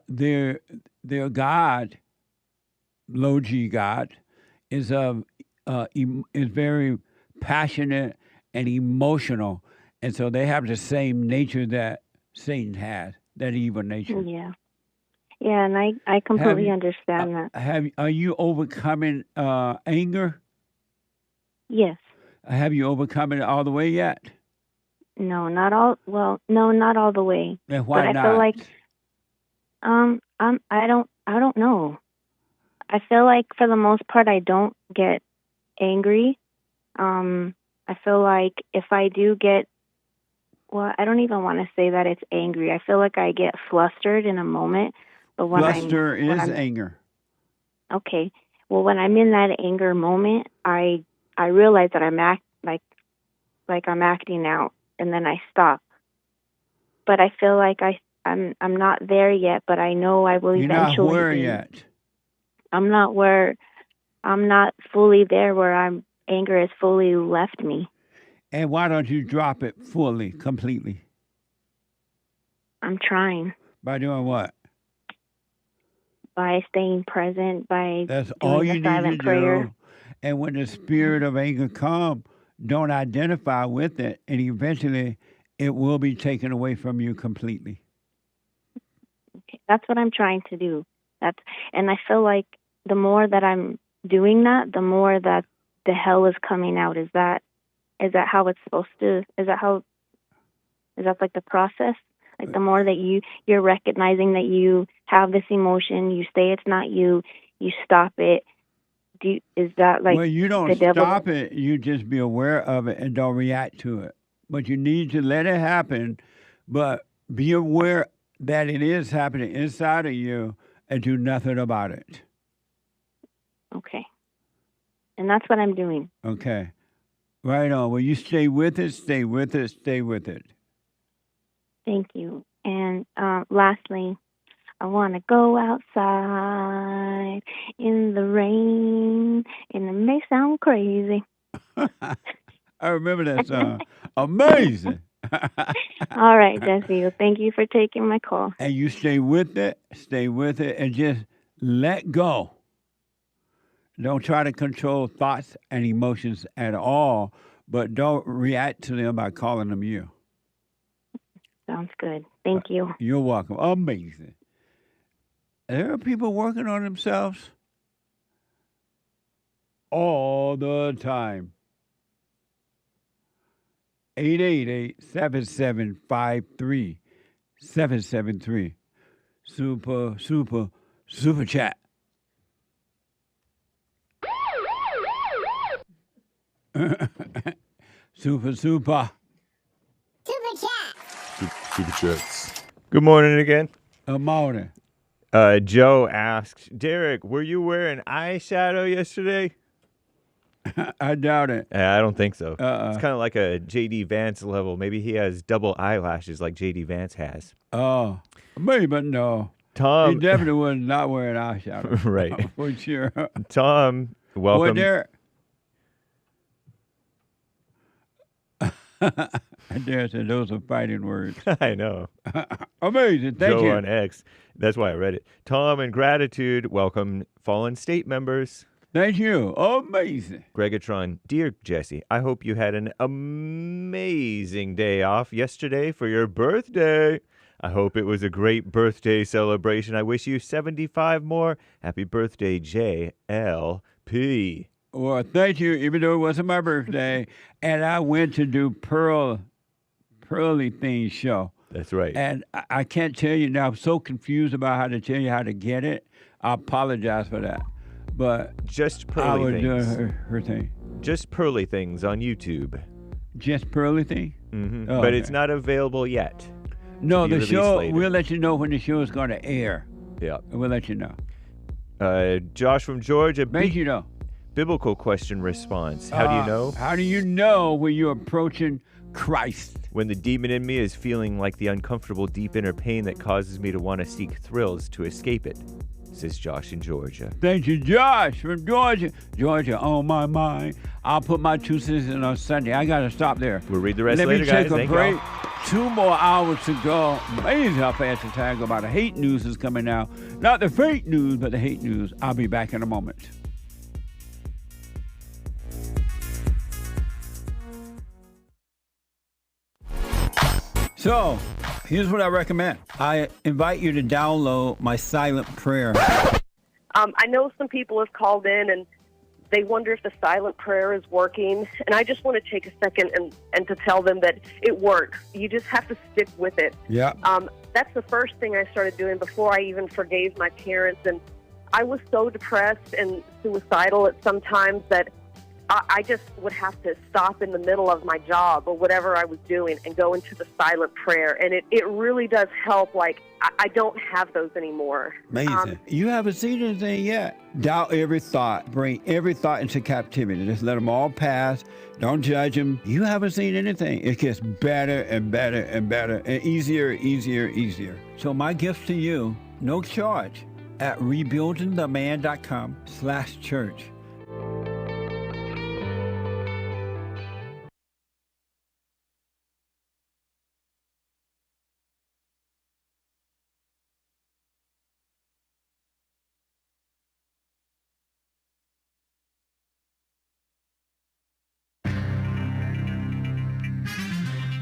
their God, low G God, is very passionate and emotional, and so they have the same nature that Satan has, that evil nature. Yeah, and I completely understand that. Are you overcoming anger? Yes. Have you overcome it all the way yet? No, not all. Well, no, not all the way. Then why but not? I feel like I don't know. I feel like for the most part I don't get angry. I feel like if I do get, well, I don't even want to say that it's angry. I feel like I get flustered in a moment. But when Fluster is anger. Okay. Well, when I'm in that anger moment, I realize that I'm I'm acting out, and then I stop. But I feel like I'm not there yet, but I know I will eventually. You're not where yet? I'm not fully there where anger has fully left me. And why don't you drop it fully, completely? I'm trying. By doing what? By staying present, by That's doing all the you need silent to prayer. do. And when the spirit of anger comes, don't identify with it, and eventually it will be taken away from you completely. That's what I'm trying to do. And I feel like the more that I'm doing that, the more that the hell is coming out. Is that how it's supposed to? Is that like the process? Like the more that you're recognizing that you have this emotion, you say it's not you, you stop it. Is that like well, you don't the devil? stop it. You just be aware of it and don't react to it. But you need to let it happen, but be aware that it is happening inside of you and do nothing about it. Okay. And that's what I'm doing. Okay. Right on. Well, you stay with it, stay with it, stay with it. Thank you. And lastly, I want to go outside in the rain, and it may sound crazy. I remember that song. Amazing. All right, Jesse. Well, thank you for taking my call. And you stay with it, and just let go. Don't try to control thoughts and emotions at all, but don't react to them by calling them you. Sounds good. Thank you. You're welcome. Amazing. There are people working on themselves all the time. 888-775-3773. Super chat. Super. Super chats. Good morning again. Good morning. Joe asked, Derek, were you wearing eyeshadow yesterday? I doubt it. I don't think so. It's kind of like a J.D. Vance level. Maybe he has double eyelashes like J.D. Vance has. Oh, maybe, but no. Tom. He definitely was not wearing eyeshadow. Right. For sure. Tom, welcome. Well, Derek. Derek said those are fighting words. I know. Amazing. Thank you. Joe on X. That's why I read it. Tom, in gratitude, welcome fallen state members. Thank you. Amazing. Gregatron, dear Jesse, I hope you had an amazing day off yesterday for your birthday. I hope it was a great birthday celebration. I wish you 75 more. Happy birthday, JLP. Well, thank you, even though it wasn't my birthday. And I went to do Pearly Things show. That's right. And I can't tell you now. I'm so confused about how to tell you how to get it. I apologize for that. But just Pearly I would Things. do her thing. Just Pearly Things on YouTube. Just Pearly Thing? Mm-hmm. Oh, but okay. It's not available yet. No, the show, later. We'll let you know when the show is going to air. Yeah. We'll let you know. Josh from Georgia. Thank you, know. Biblical question response. How do you know? How do you know when you're approaching Christ? When the demon in me is feeling like the uncomfortable deep inner pain that causes me to want to seek thrills to escape it, says Josh in Georgia. Thank you, Josh from Georgia. Georgia on my mind. I'll put my 2 cents in on Sunday. I got to stop there. We'll read the rest later, guys. Let me take a break. 2 more hours to go. Amazing how fast the time goes by. The hate news is coming out. Not the fake news, but the hate news. I'll be back in a moment. So, here's what I recommend. I invite you to download my silent prayer. I know some people have called in and they wonder if the silent prayer is working. And I just want to take a second and to tell them that it works. You just have to stick with it. Yeah. That's the first thing I started doing before I even forgave my parents. And I was so depressed and suicidal at some times that I just would have to stop in the middle of my job or whatever I was doing and go into the silent prayer. And it really does help. Like, I don't have those anymore. Amazing. You haven't seen anything yet. Doubt every thought. Bring every thought into captivity. Just let them all pass. Don't judge them. You haven't seen anything. It gets better and better and better and easier. So my gift to you, no charge, at rebuildingtheman.com/church.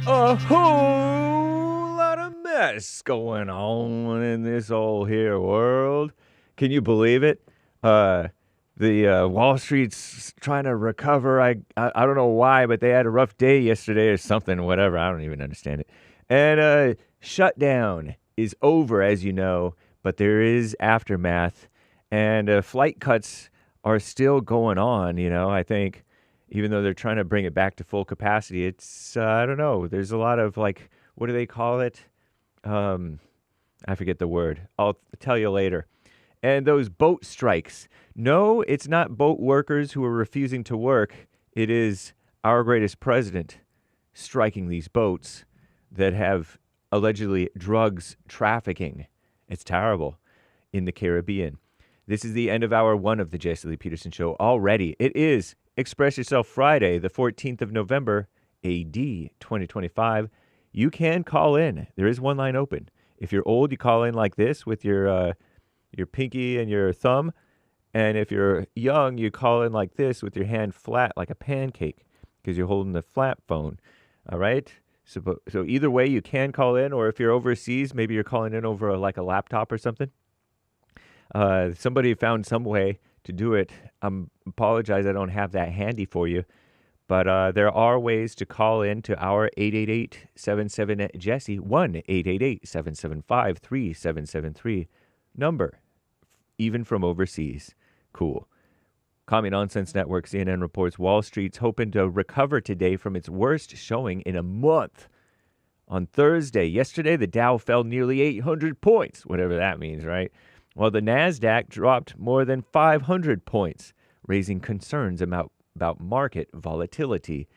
A whole lot of mess going on in this old here world. Can you believe it? The Wall Street's trying to recover. I don't know why, but they had a rough day yesterday or something, whatever. I don't even understand it. And shutdown is over, as you know, but there is aftermath. And flight cuts are still going on, you know. I think even though they're trying to bring it back to full capacity, it's, I don't know. There's a lot of, like, what do they call it? I forget the word. I'll tell you later. And those boat strikes. No, it's not boat workers who are refusing to work. It is our greatest president striking these boats that have allegedly drugs trafficking. It's terrible in the Caribbean. This is the end of hour 1 of the Jesse Lee Peterson Show already. It is Express Yourself Friday, the 14th of November, AD 2025. You can call in. There is one line open. If you're old, you call in like this with your pinky and your thumb. And if you're young, you call in like this with your hand flat like a pancake because you're holding the flat phone. All right? So either way, you can call in. Or if you're overseas, maybe you're calling in over like a laptop or something. Somebody found some way to do it. Apologize, I don't have that handy for you. But there are ways to call in to our 888-77-JESSE, 1-888-775-3773 number, even from overseas. Cool. Commie Nonsense Network, CNN reports Wall Street's hoping to recover today from its worst showing in a month. On Thursday, yesterday, the Dow fell nearly 800 points, whatever that means, right? While the NASDAQ dropped more than 500 points, raising concerns about market volatility.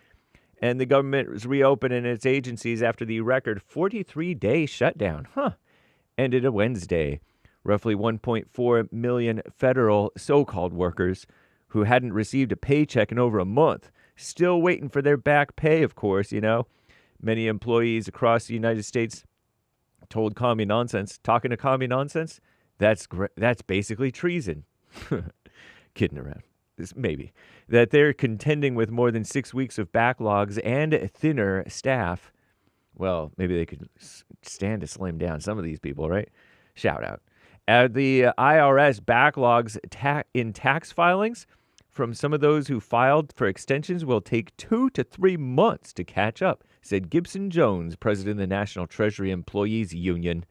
And the government is reopening its agencies after the record 43-day shutdown. Ended a Wednesday. Roughly 1.4 million federal so-called workers who hadn't received a paycheck in over a month. Still waiting for their back pay, of course, you know. Many employees across the United States told Commie Nonsense, talking to Commie Nonsense, that's basically treason. Kidding around. Maybe. That they're contending with more than 6 weeks of backlogs and thinner staff. Well, maybe they could stand to slim down some of these people, right? Shout out. The IRS backlogs in tax filings from some of those who filed for extensions will take 2 to 3 months to catch up, said Gibson Jones, president of the National Treasury Employees Union.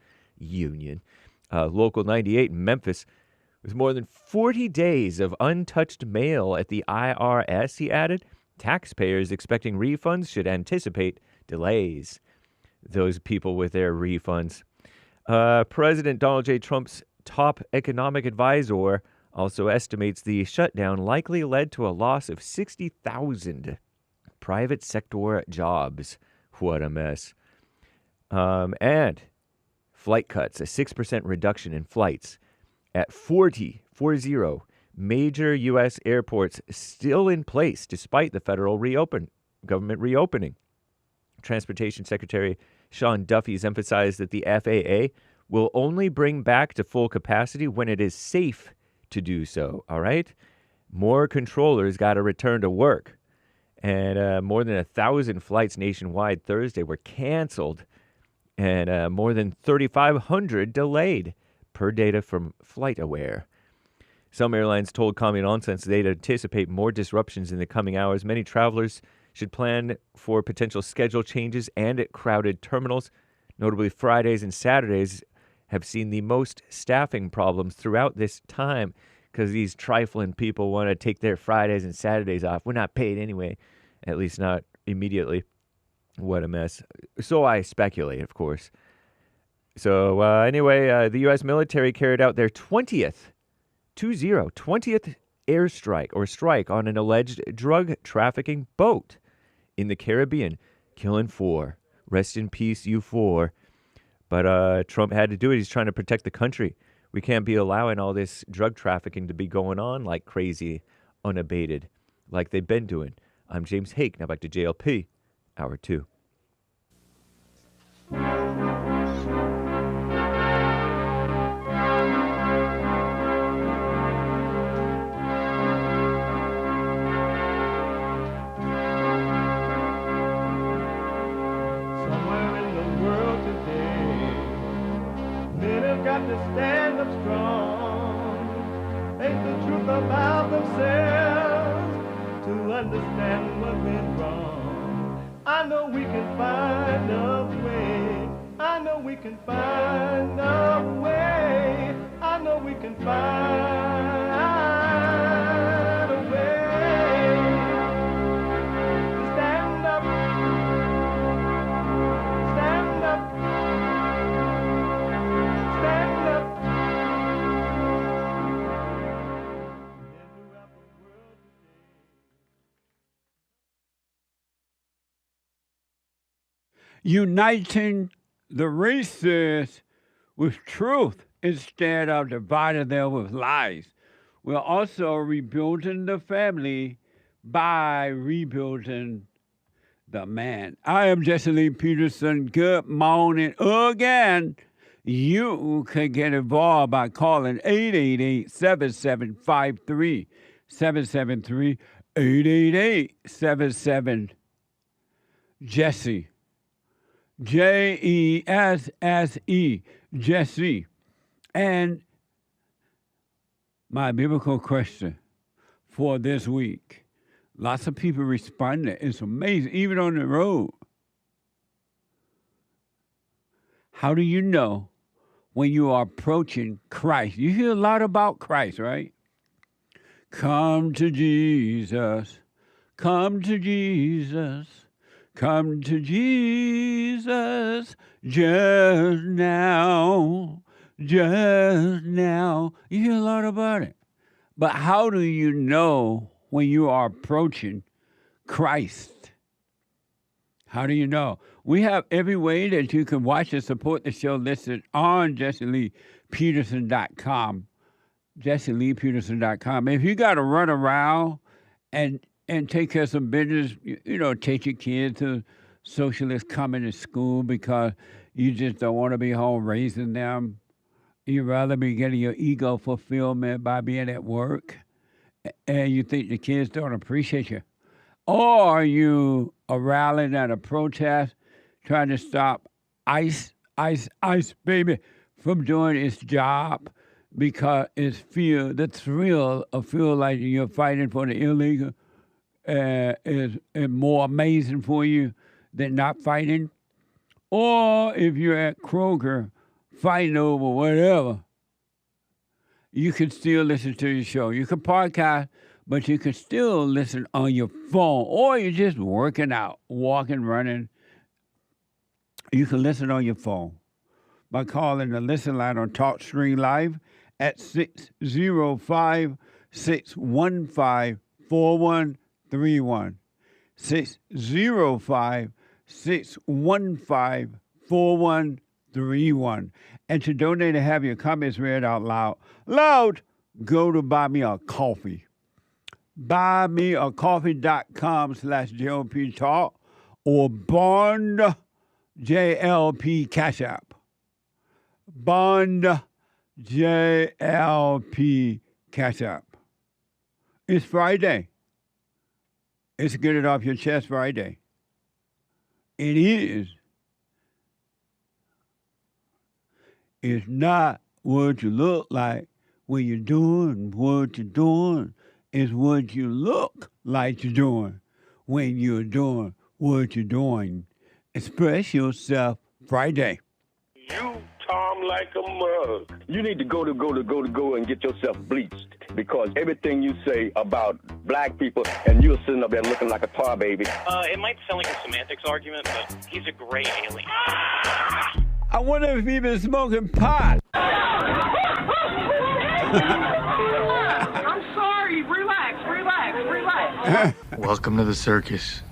Local 98 in Memphis. With more than 40 days of untouched mail at the IRS, he added, taxpayers expecting refunds should anticipate delays. Those people with their refunds. President Donald J. Trump's top economic advisor also estimates the shutdown likely led to a loss of 60,000 private sector jobs. What a mess. And flight cuts, a 6% reduction in flights. At 40 major U.S. airports still in place despite the federal government reopening. Transportation Secretary Sean Duffy has emphasized that the FAA will only bring back to full capacity when it is safe to do so, all right? More controllers got to return to work. And more than 1,000 flights nationwide Thursday were canceled and more than 3,500 delayed, per data from FlightAware. Some airlines told Commie Nonsense they'd anticipate more disruptions in the coming hours. Many travelers should plan for potential schedule changes and at crowded terminals. Notably, Fridays and Saturdays have seen the most staffing problems throughout this time because these trifling people want to take their Fridays and Saturdays off. We're not paid anyway, at least not immediately. What a mess. So I speculate, of course. So anyway, the U.S. military carried out their 20th airstrike or strike on an alleged drug trafficking boat in the Caribbean, killing 4. Rest in peace, you 4. But Trump had to do it. He's trying to protect the country. We can't be allowing all this drug trafficking to be going on like crazy, unabated, like they've been doing. I'm James Hake. Now back to JLP, Hour 2. Men have got to stand up strong, face the truth about themselves, to understand what went wrong. I know we can find a way. I know we can find a way. I know we can find a way to stand up, stand up, stand up. Uniting the races with truth instead of dividing them with lies. We're also rebuilding the family by rebuilding the man. I am JLP Peterson. Good morning again. You can get involved by calling 888-7753. 773 888-77 Jesse. Jesse, Jesse. And my biblical question for this week. Lots of people responded. It's amazing, even on the road. How do you know when you are approaching Christ? You hear a lot about Christ, right? Come to Jesus. Come to Jesus. Come to Jesus just now, just now. You hear a lot about it. But how do you know when you are approaching Christ? How do you know? We have every way that you can watch and support the show listed on jesseleepeterson.com. jesseleepeterson.com. If you got to run around and take care of some business, take your kids to socialist communist school because you just don't want to be home raising them. You'd rather be getting your ego fulfillment by being at work, and you think the kids don't appreciate you. Or you are rallying at a protest trying to stop ICE, baby, from doing its job because it's the thrill of feel like you're fighting for the illegal is more amazing for you than not fighting. Or if you're at Kroger fighting over whatever, you can still listen to your show. You can podcast, but you can still listen on your phone. Or you're just working out, walking, running. You can listen on your phone by calling the listen line on TalkStream Live at 605-615-4131. 605-615-4131. And to donate and have your comments read out loud, go to Buy Me a Coffee. buymeacoffee.com/JLP Talk or Bond JLP Cash App. Bond JLP Cash App. It's Friday. It's Get It Off Your Chest Friday. It is. It's not what you look like when you're doing what you're doing. It's what you look like you're doing when you're doing what you're doing. Express yourself Friday. You, Tom, like a mug. You need to go and get yourself bleached because everything you say about black people and you're sitting up there looking like a tar baby. It might sound like a semantics argument, but he's a gray alien. I wonder if he's been smoking pot. I'm sorry. Relax. Welcome to the circus.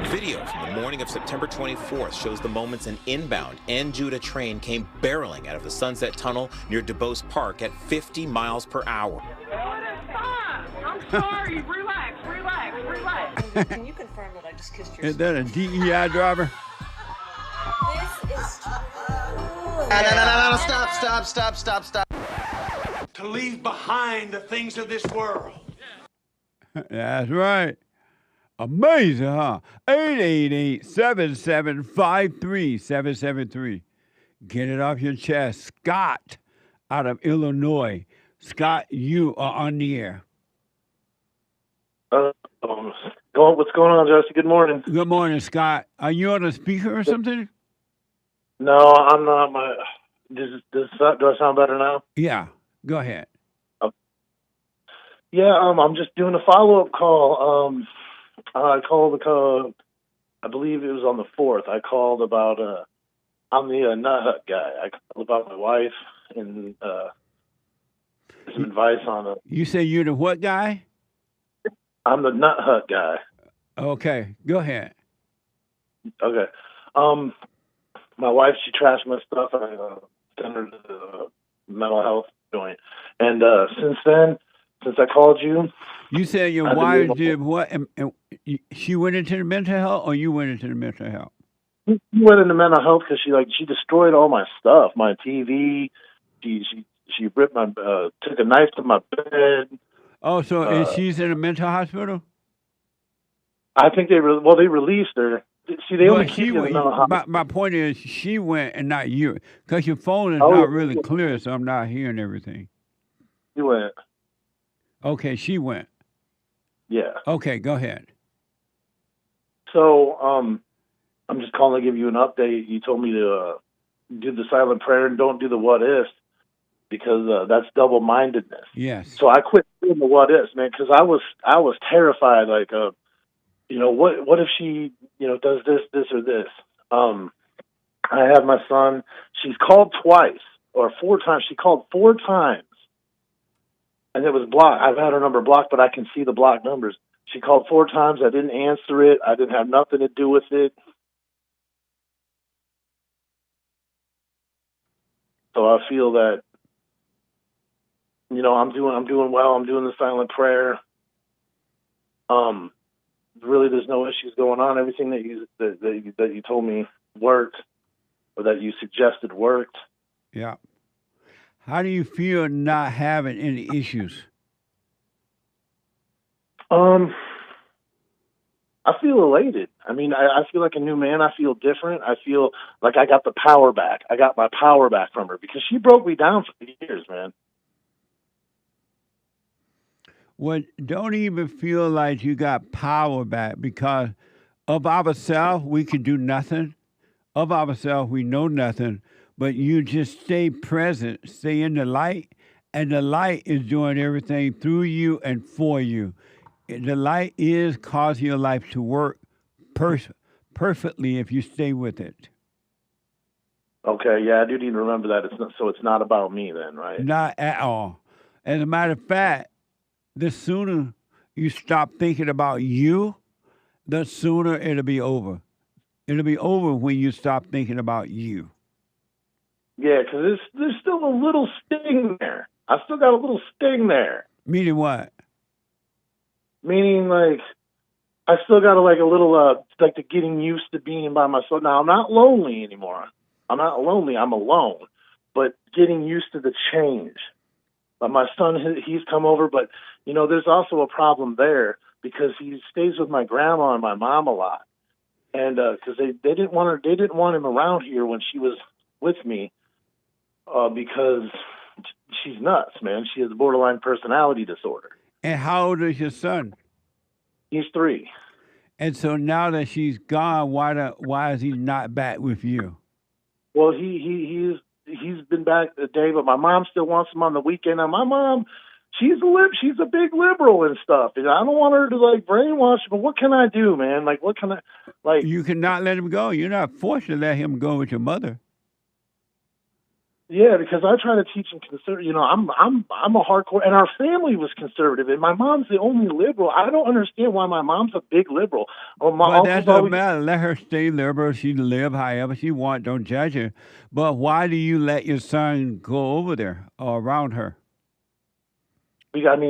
Video from the morning of September 24th shows the moments an inbound N-Judah train came barreling out of the Sunset Tunnel near DuBose Park at 50 miles per hour. I'm sorry. Relax. Can you confirm that I just kissed your Is that a DEI driver? This is true. No, stop. To leave behind the things of this world. That's right. Amazing, huh? 888-7753-773. Get it off your chest. Scott out of Illinois. Scott, you are on the air. What's going on, Jesse? Good morning. Good morning, Scott. Are you on a speaker or something? No, I'm not. Do I sound better now? Yeah, go ahead. Yeah, I'm just doing a follow-up call. I called I believe it was on the 4th. I called about, I'm the nut hut guy. I called about my wife and some advice on it. You say you're the what guy? I'm the nut hut guy. Okay, go ahead. Okay. My wife, she trashed my stuff. I sent her to the mental health joint. And since then, since I called you... You said your wife did what? And she went into the mental health, or you went into the mental health? She went into mental health because she destroyed all my stuff, my TV. She ripped my took a knife to my bed. Oh, so and she's in a mental hospital? I think they released her. See, they only keep you in mental hospital. My point is, she went and not you, because your phone is not really clear, so I'm not hearing everything. She went. Okay, she went. Yeah. Okay, go ahead. So, I'm just calling to give you an update. You told me to do the silent prayer and don't do the what ifs, because that's double-mindedness. Yes. So I quit doing the what ifs, man, because I was terrified. Like, what if she, does this or this? I have my son. She's called twice or 4 times. She called 4 times. And it was blocked. I've had her number blocked, but I can see the blocked numbers. She called 4 times. I didn't answer it. I didn't have nothing to do with it. So I feel that, I'm doing well. I'm doing the silent prayer. Really, there's no issues going on. Everything that you told me worked, or that you suggested worked. Yeah. How do you feel not having any issues? I feel elated. I mean, I feel like a new man. I feel different. I feel like I got the power back. I got my power back from her because she broke me down for years, man. Well, don't even feel like you got power back, because of ourselves, we can do nothing. Of ourselves, we know nothing. But you just stay present, stay in the light, and the light is doing everything through you and for you. The light is causing your life to work perfectly if you stay with it. Okay, yeah, I do need to remember that. It's not about me then, right? Not at all. As a matter of fact, the sooner you stop thinking about you, the sooner it'll be over. It'll be over when you stop thinking about you. Yeah, because there's still a little sting there. I still got a little sting there. Meaning what? Meaning, like, I still got a little, like, the getting used to being by myself. Now, I'm not lonely anymore. I'm not lonely. I'm alone. But getting used to the change. But my son, he's come over, but, there's also a problem there because he stays with my grandma and my mom a lot. And because they didn't want him around here when she was with me. Because she's nuts, man. She has a borderline personality disorder. And how old is your son? He's 3. And so now that she's gone, why is he not back with you? Well, he's been back today, but my mom still wants him on the weekend. Now, my mom, she's a big liberal and stuff. And I don't want her to brainwash. But what can I do, man? Like, what can I You cannot let him go. You're not forced to let him go with your mother. Yeah, because I try to teach him conservative. I'm a hardcore, and our family was conservative, and my mom's the only liberal. I don't understand why my mom's a big liberal. But that doesn't matter. Let her stay liberal. She live however she wants. Don't judge her. But why do you let your son go over there or around her? Because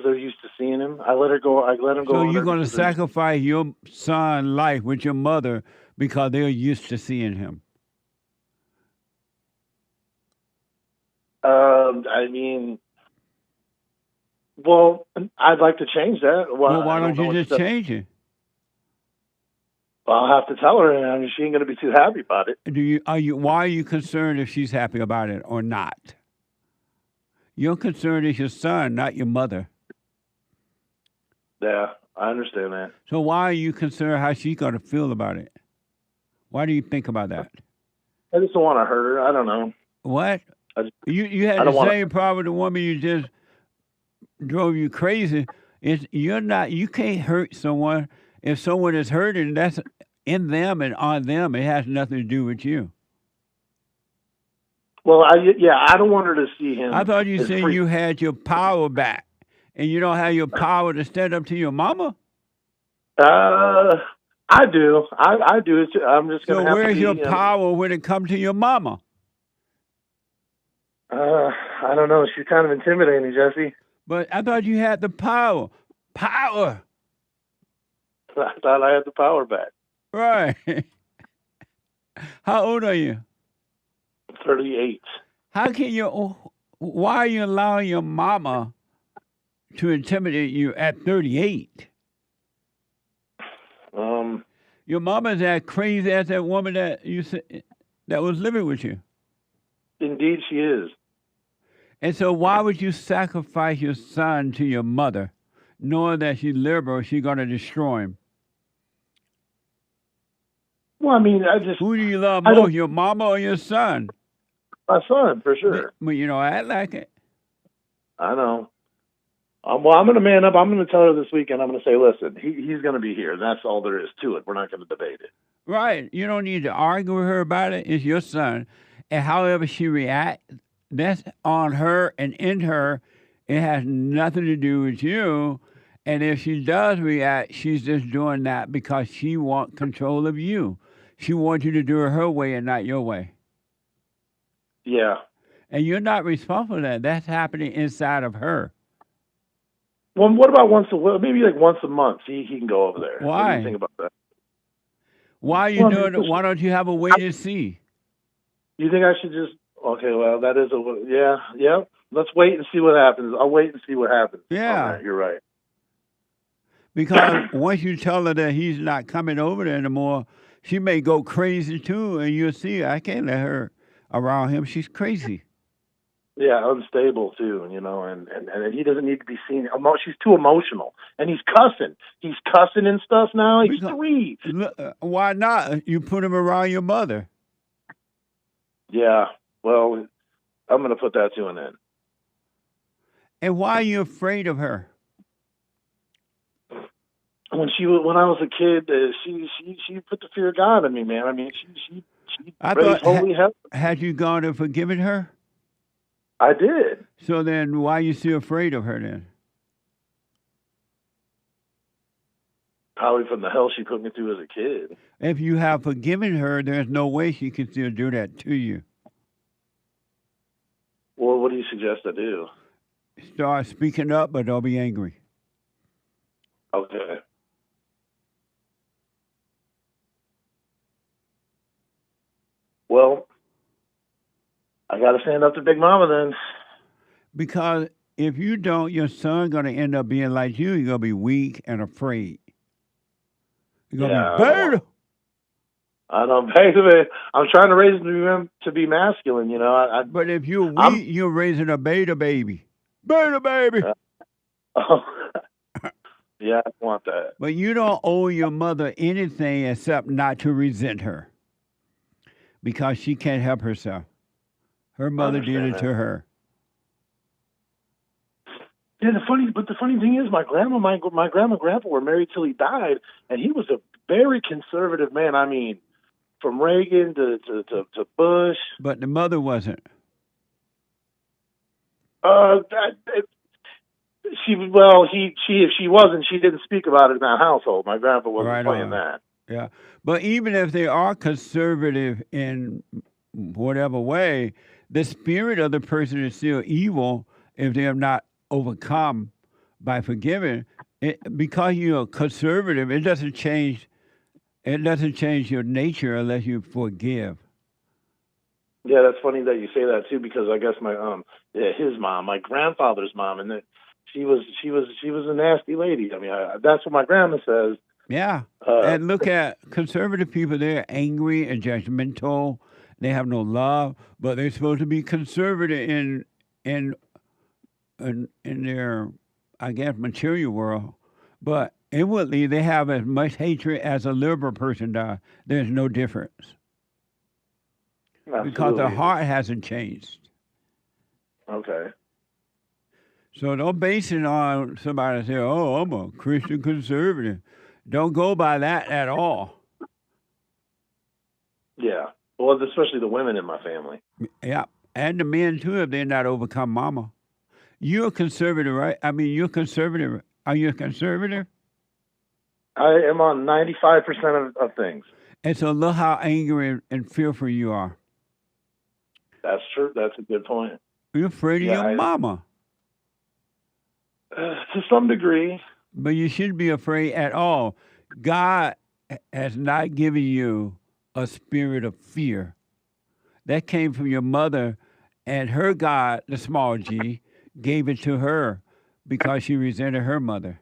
they're used to seeing him. I let him go. So you're going to sacrifice your son's life with your mother because they're used to seeing him? Well, I'd like to change that. Well, why don't you just change it? I'll have to tell her, and I mean, she ain't going to be too happy about it. Why are you concerned if she's happy about it or not? Your concern is your son, not your mother. Yeah, I understand that. So why are you concerned how she's going to feel about it? Why do you think about that? I just don't want to hurt her. I don't know. What? You had the same problem with the woman you just drove you crazy. You can't hurt someone. If someone is hurting, that's in them and on them. It has nothing to do with you. Well, I don't want her to see him. I thought you said you had your power back, and you don't have your power to stand up to your mama. I do. I do. I'm just going to have to. So where's your power when it comes to your mama? I don't know. She's kind of intimidating, Jesse. But I thought you had the power. Power. I thought I had the power back. Right. How old are you? 38. Why are you allowing your mama to intimidate you at 38? Your mama's that crazy as that woman that you said that was living with you. Indeed, she is. And so why would you sacrifice your son to your mother, knowing that she's liberal, she's going to destroy him? Well, I mean, Who do you love more, your mama or your son? My son, for sure. Well, you know, I like it. I know. Well, I'm going to man up. I'm going to tell her this weekend. I'm going to say, listen, he's going to be here. That's all there is to it. We're not going to debate it. Right. You don't need to argue with her about it. It's your son. And however she reacts, that's on her and in her. It has nothing to do with you. And if she does react, she's just doing that because she wants control of you. She wants you to do it her way and not your way. Yeah. And you're not responsible for that. That's happening inside of her. Well, what about maybe like once a month? He can go over there. Why? What do you think about that? Why are you doing it? Why don't you have a wait and see? You think I should just? Okay, well, that is yeah. Let's wait and see what happens. I'll wait and see what happens. Yeah, you're right. Because once you tell her that he's not coming over there anymore, she may go crazy too, and you'll see. I can't let her around him. She's crazy. Yeah, unstable too, and he doesn't need to be seen. She's too emotional, and he's cussing. He's cussing and stuff now. He's 3. Why not? You put him around your mother. Yeah, well, I'm going to put that to an end. And why are you afraid of her? When I was a kid, she put the fear of God in me, man. I mean, she raised holy hell. Had you gone and forgiven her? I did. So then why are you still afraid of her then? Probably from the hell she put me through as a kid. If you have forgiven her, there's no way she can still do that to you. Well, what do you suggest I do? Start speaking up, but don't be angry. Okay. Well, I got to stand up to Big Mama then. Because if you don't, your son's going to end up being like you. You're going to be weak and afraid. You're going to be better. I don't basically. I'm trying to raise him to be masculine, But if you're weak, you're raising a beta baby. Beta baby. Yeah, I want that. But you don't owe your mother anything except not to resent her. Because she can't help herself. Her mother did it to her. Yeah, the funny thing is, my grandma and grandpa were married till he died, and he was a very conservative man. I mean, from Reagan to Bush. But the mother wasn't. If she wasn't, she didn't speak about it in that household. My grandpa wasn't playing that. Yeah, but even if they are conservative in whatever way, the spirit of the person is still evil if they have not overcome by forgiving. Because you're conservative, it doesn't change. It doesn't change your nature unless you forgive. Yeah, that's funny that you say that too, because I guess his mom, my grandfather's mom, and she was a nasty lady. I mean, that's what my grandma says. Yeah. And look at conservative people. They're angry and judgmental. They have no love, but they're supposed to be conservative in their, I guess, material world. But inwardly, they have as much hatred as a liberal person does. There's no difference. Because their heart hasn't changed. Okay. So don't base it on somebody say, oh, I'm a Christian conservative. Don't go by that at all. Yeah. Well, especially the women in my family. Yeah. And the men, too, if they're not overcome mama. You're a conservative, right? I mean, you're conservative. Are you a conservative? I am on 95% of things. And so look how angry and fearful you are. That's true. That's a good point. You're afraid of your mama. To some degree. But you shouldn't be afraid at all. God has not given you a spirit of fear. That came from your mother, and her God, the small g, gave it to her because she resented her mother.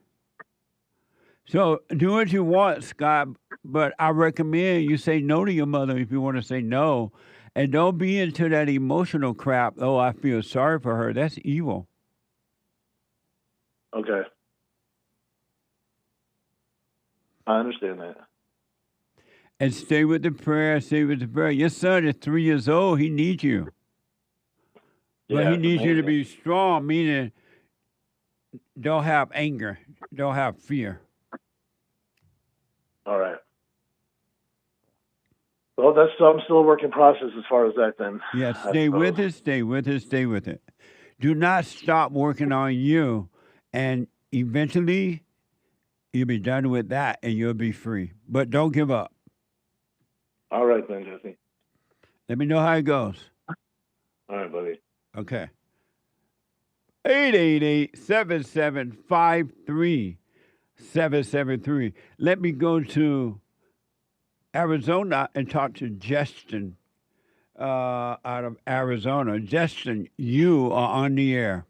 So do what you want, Scott, but I recommend you say no to your mother if you want to say no. And don't be into that emotional crap. Oh, I feel sorry for her. That's evil. Okay. I understand that. And stay with the prayer, stay with the prayer. Your son is 3 years old. He needs you. But he needs you to be strong, meaning don't have anger, don't have fear. All right. Well, I'm still a work in process as far as that then. Yeah, stay with it, stay with it, stay with it. Do not stop working on you, and eventually you'll be done with that and you'll be free. But don't give up. All right then, Jesse. Let me know how it goes. All right, buddy. Okay. 888-7753-773. Let me go to Arizona and talk to Justin out of Arizona. Justin, you are on the air.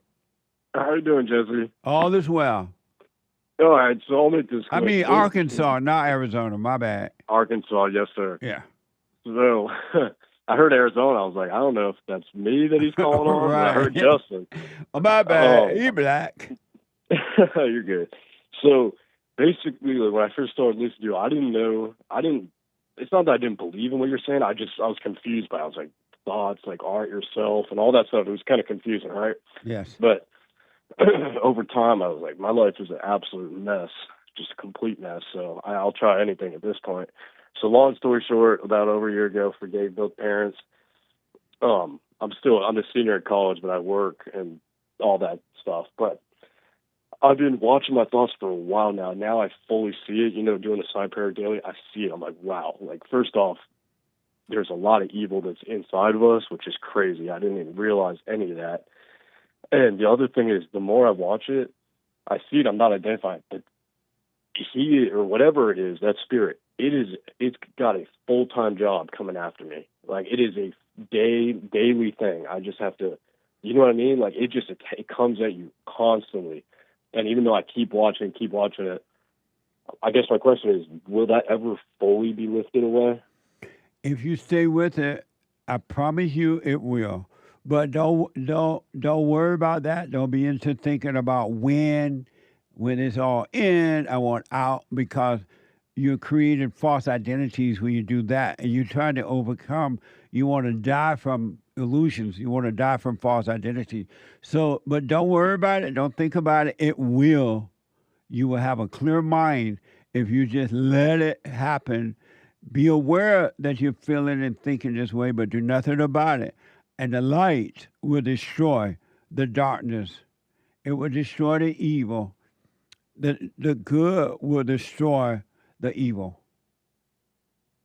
How you doing, Jesse? All is well. All right, so I'll make this quick. I mean Arkansas, not Arizona. My bad. Arkansas, yes, sir. Yeah. So I heard Arizona. I was like, I don't know if that's me that he's calling on. Right. I heard Justin. Oh, my bad. He black. You're good. So basically, like, when I first started listening to you, I didn't know. It's not that I didn't believe in what you're saying. I was confused by it. I was like, thoughts, like art yourself and all that stuff. It was kind of confusing, right? Yes. But over time, I was like, my life is an absolute mess, just a complete mess. So I'll try anything at this point. So long story short, about over a year ago, forgave both parents. I'm a senior at college, but I work and all that stuff. But I've been watching my thoughts for a while now. Now I fully see it, doing the side prayer daily. I see it. I'm like, wow. Like, first off, there's a lot of evil that's inside of us, which is crazy. I didn't even realize any of that. And the other thing is, the more I watch it, I see it. I'm not identifying, but he or whatever it is, that spirit, it's got a full-time job coming after me. Like, it is a daily thing. I just have to, you know what I mean? Like, it comes at you constantly. And even though I keep watching it, I guess my question is, will that ever fully be lifted away? If you stay with it, I promise you it will. But don't worry about that. Don't be into thinking about when it's all in, I want out, because you're creating false identities when you do that. And you're trying to overcome, you want to die from illusions. You want to die from false identity. So, but don't worry about it. Don't think about it. It will. You will have a clear mind if you just let it happen. Be aware that you're feeling and thinking this way, but do nothing about it. And the light will destroy the darkness. It will destroy the evil. The good will destroy the evil.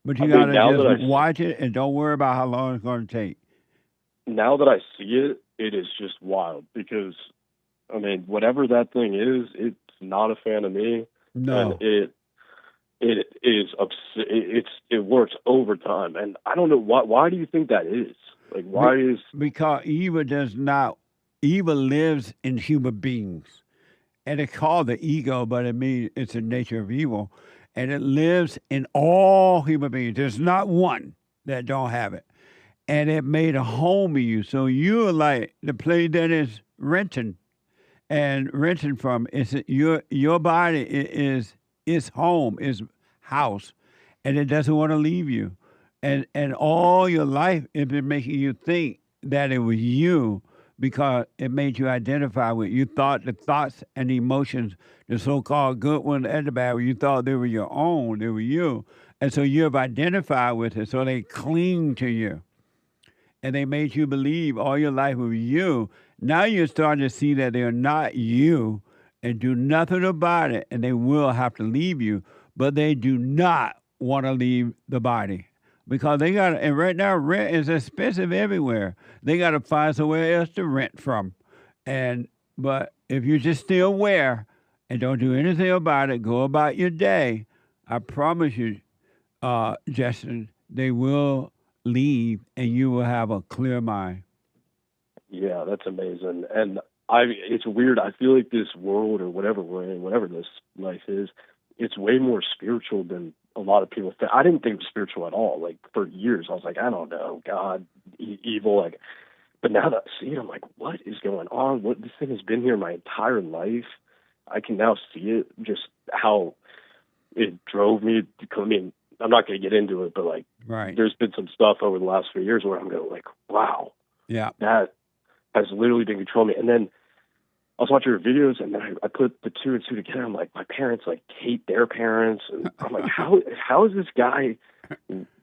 But you got to just watch it and don't worry about how long it's going to take. Now that I see it, it is just wild because, I mean, whatever that thing is, it's not a fan of me. No. And it is it works overtime. And I don't know, why do you think that is? Like, why is... Because evil lives in human beings. And it's called the ego, but it means it's the nature of evil. and it lives in all human beings. There's not one that don't have it. And it made a home in you. So you're like the place that is renting from. It's your body is home, is house, and it doesn't want to leave you. And all your life it's been making you think that it was you because it made you identify with. You thought the thoughts and the emotions, the so-called good ones and the bad ones, you thought they were your own, they were you. And so you have identified with it, so they cling to you. And they made you believe all your life was you. Now you're starting to see that they're not you and do nothing about it, and they will have to leave you, but they do not want to leave the body because they got, and right now rent is expensive everywhere. They got to find somewhere else to rent from. But if you just stay aware and don't do anything about it, go about your day, I promise you, Justin, they will leave and you will have a clear mind. Yeah, that's amazing. And it's weird. I feel like this world or whatever we're in, whatever this life is, it's way more spiritual than a lot of people think. I didn't think it was spiritual at all. Like for years, I was like, I don't know, God, evil. Like, but now that I see it, I'm like, what is going on? This thing has been here my entire life. I can now see it, just how it drove me to come in. I'm not going to get into it, but like, there's been some stuff over the last few years where I'm going like, wow, that has literally been controlling me. And then I was watching your videos, and then I put the two and two together. I'm like, my parents like hate their parents, and I'm like, how does this guy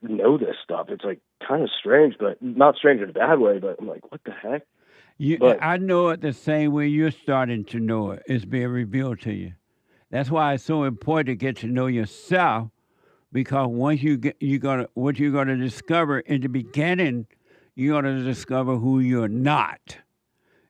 know this stuff? It's like kind of strange, but not strange in a bad way. But I'm like, what the heck? I know it the same way you're starting to know it. It's being revealed to you. That's why it's so important to get to know yourself. Because once what you're gonna discover in the beginning, you're gonna discover who you're not.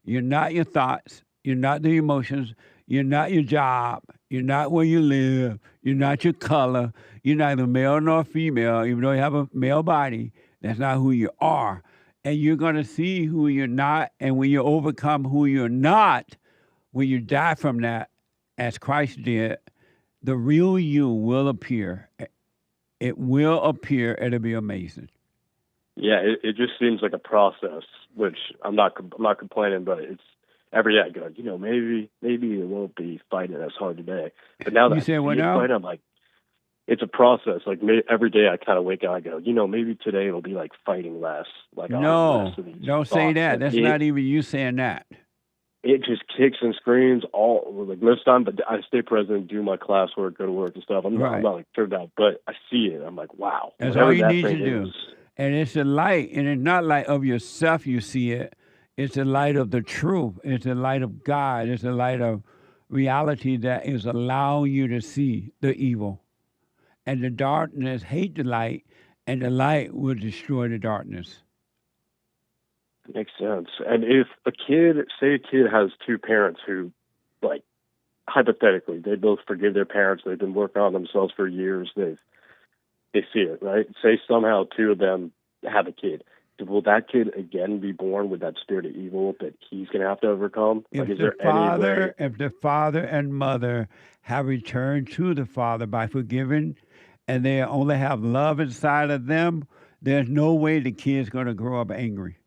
You're not your thoughts. You're not the emotions. You're not your job. You're not where you live. You're not your color. You're neither male nor female. Even though you have a male body, that's not who you are. And you're gonna see who you're not. And when you overcome who you're not, when you die from that, as Christ did, the real you will appear. It will appear, and it'll be amazing. Yeah, it just seems like a process, which I'm not complaining, but it's every day I go, maybe it won't be fighting as hard today. But now that I see it fight, I'm like, it's a process. Like every day I kind of wake up, I go, maybe today it'll be like fighting less. Like no, don't say that. That's not even you saying that. It just kicks and screams like most of the time, but I stay present, do my classwork, go to work and stuff. I'm not like turned out, but I see it. I'm like, wow. That's all you need to do. And it's a light, and it's not light of yourself you see it. It's the light of the truth. It's the light of God. It's the light of reality that is allowing you to see the evil. And the darkness hate the light, and the light will destroy the darkness. Makes sense. And if a kid has two parents who, like, hypothetically, they both forgive their parents, they've been working on themselves for years, they see it, right? Say somehow two of them have a kid. Will that kid again be born with that spirit of evil that he's going to have to overcome? If the father and mother have returned to the father by forgiving, and they only have love inside of them, there's no way the kid's going to grow up angry.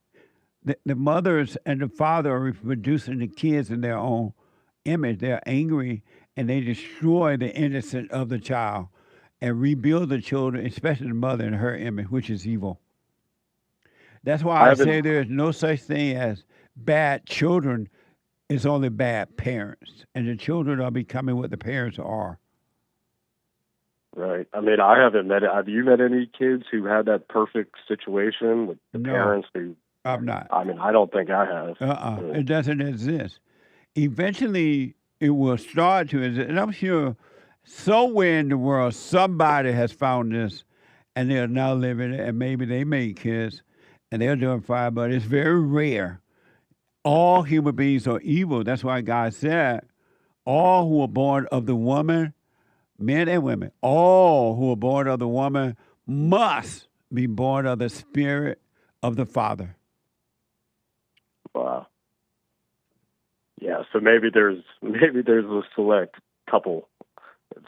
The mothers and the father are reproducing the kids in their own image. They're angry, and they destroy the innocence of the child and rebuild the children, especially the mother in her image, which is evil. That's why I say there is no such thing as bad children. It's only bad parents, and the children are becoming what the parents are. Right. I mean, I haven't met it. Have you met any kids who had that perfect situation with the parents who... I'm not. I mean, I don't think I have. It doesn't exist. Eventually, it will start to exist. And I'm sure somewhere in the world, somebody has found this, and they're now living it, and maybe they made kids, and they're doing fine, but it's very rare. All human beings are evil. That's why God said, all who are born of the woman, men and women, all who are born of the woman must be born of the spirit of the Father. Wow. Yeah, so maybe there's a select couple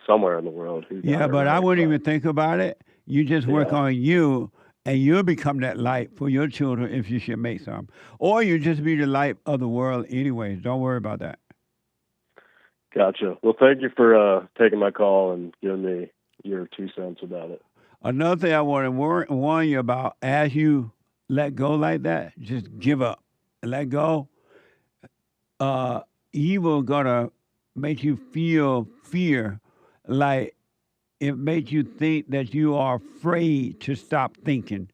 somewhere in the world. Who got Yeah, it but I right, wouldn't even think about it. You just work Yeah. on you, and you'll become that light for your children if you should make some. Or you just be the light of the world anyways. Don't worry about that. Gotcha. Well, thank you for taking my call and giving me your 2 cents about it. Another thing I want to warn you about, as you let go like that, just give up. Let go. Evil gonna make you feel fear, like it makes you think that you are afraid to stop thinking.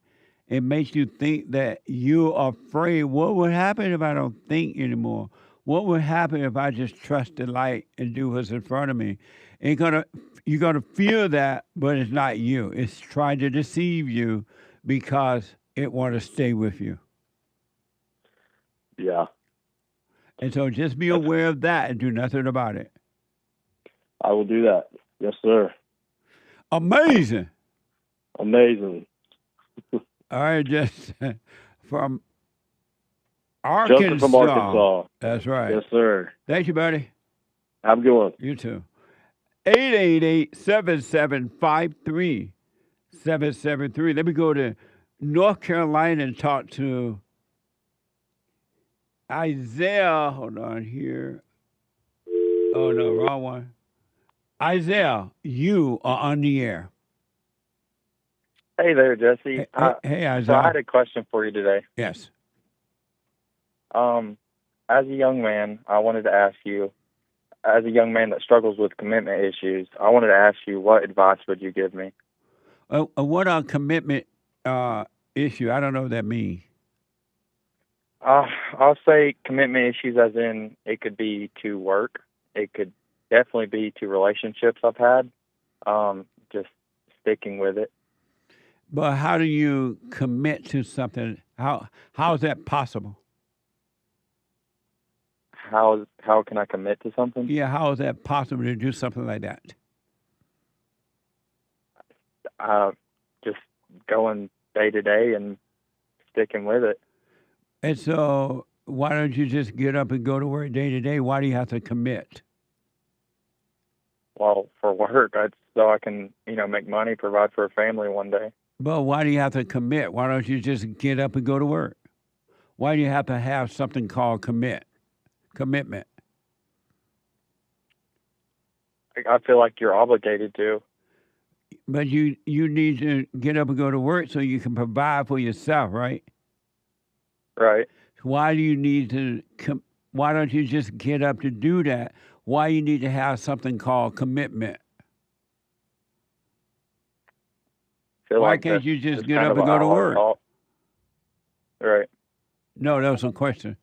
It makes you think that you are afraid. What would happen if I don't think anymore? What would happen if I just trust the light and do what's in front of me? You're gonna feel that, but it's not you. It's trying to deceive you because it want to stay with you. Yeah. And so just be aware of that and do nothing about it. I will do that. Yes, sir. Amazing. Amazing. All right, just from Arkansas. Justin from Arkansas. That's right. Yes, sir. Thank you, buddy. Have a good one. You too. 888-7753-773. Let me go to North Carolina and talk to Isaiah. Hold on here. Oh, no, wrong one. Isaiah, you are on the air. Hey there, Jesse. Hey, Isaiah. So I had a question for you today. Yes. As a young man, I wanted to ask you, as a young man that struggles with commitment issues, I wanted to ask you, what advice would you give me? What are commitment issue? I don't know what that means. I'll say commitment issues as in it could be to work. It could definitely be to relationships I've had. Just sticking with it. But how do you commit to something? How is that possible? How can I commit to something? Yeah, how is that possible to do something like that? Just going day to day and sticking with it. And so why don't you just get up and go to work day to day? Why do you have to commit? Well, for work, so I can, make money, provide for a family one day. But why do you have to commit? Why don't you just get up and go to work? Why do you have to have something called commitment? I feel like you're obligated to. But you need to get up and go to work so you can provide for yourself, right? Right. Why do you need to? Why don't you just get up to do that? Why you need to have something called commitment? Why can't you just get up and go to work? Right. No, that was a question.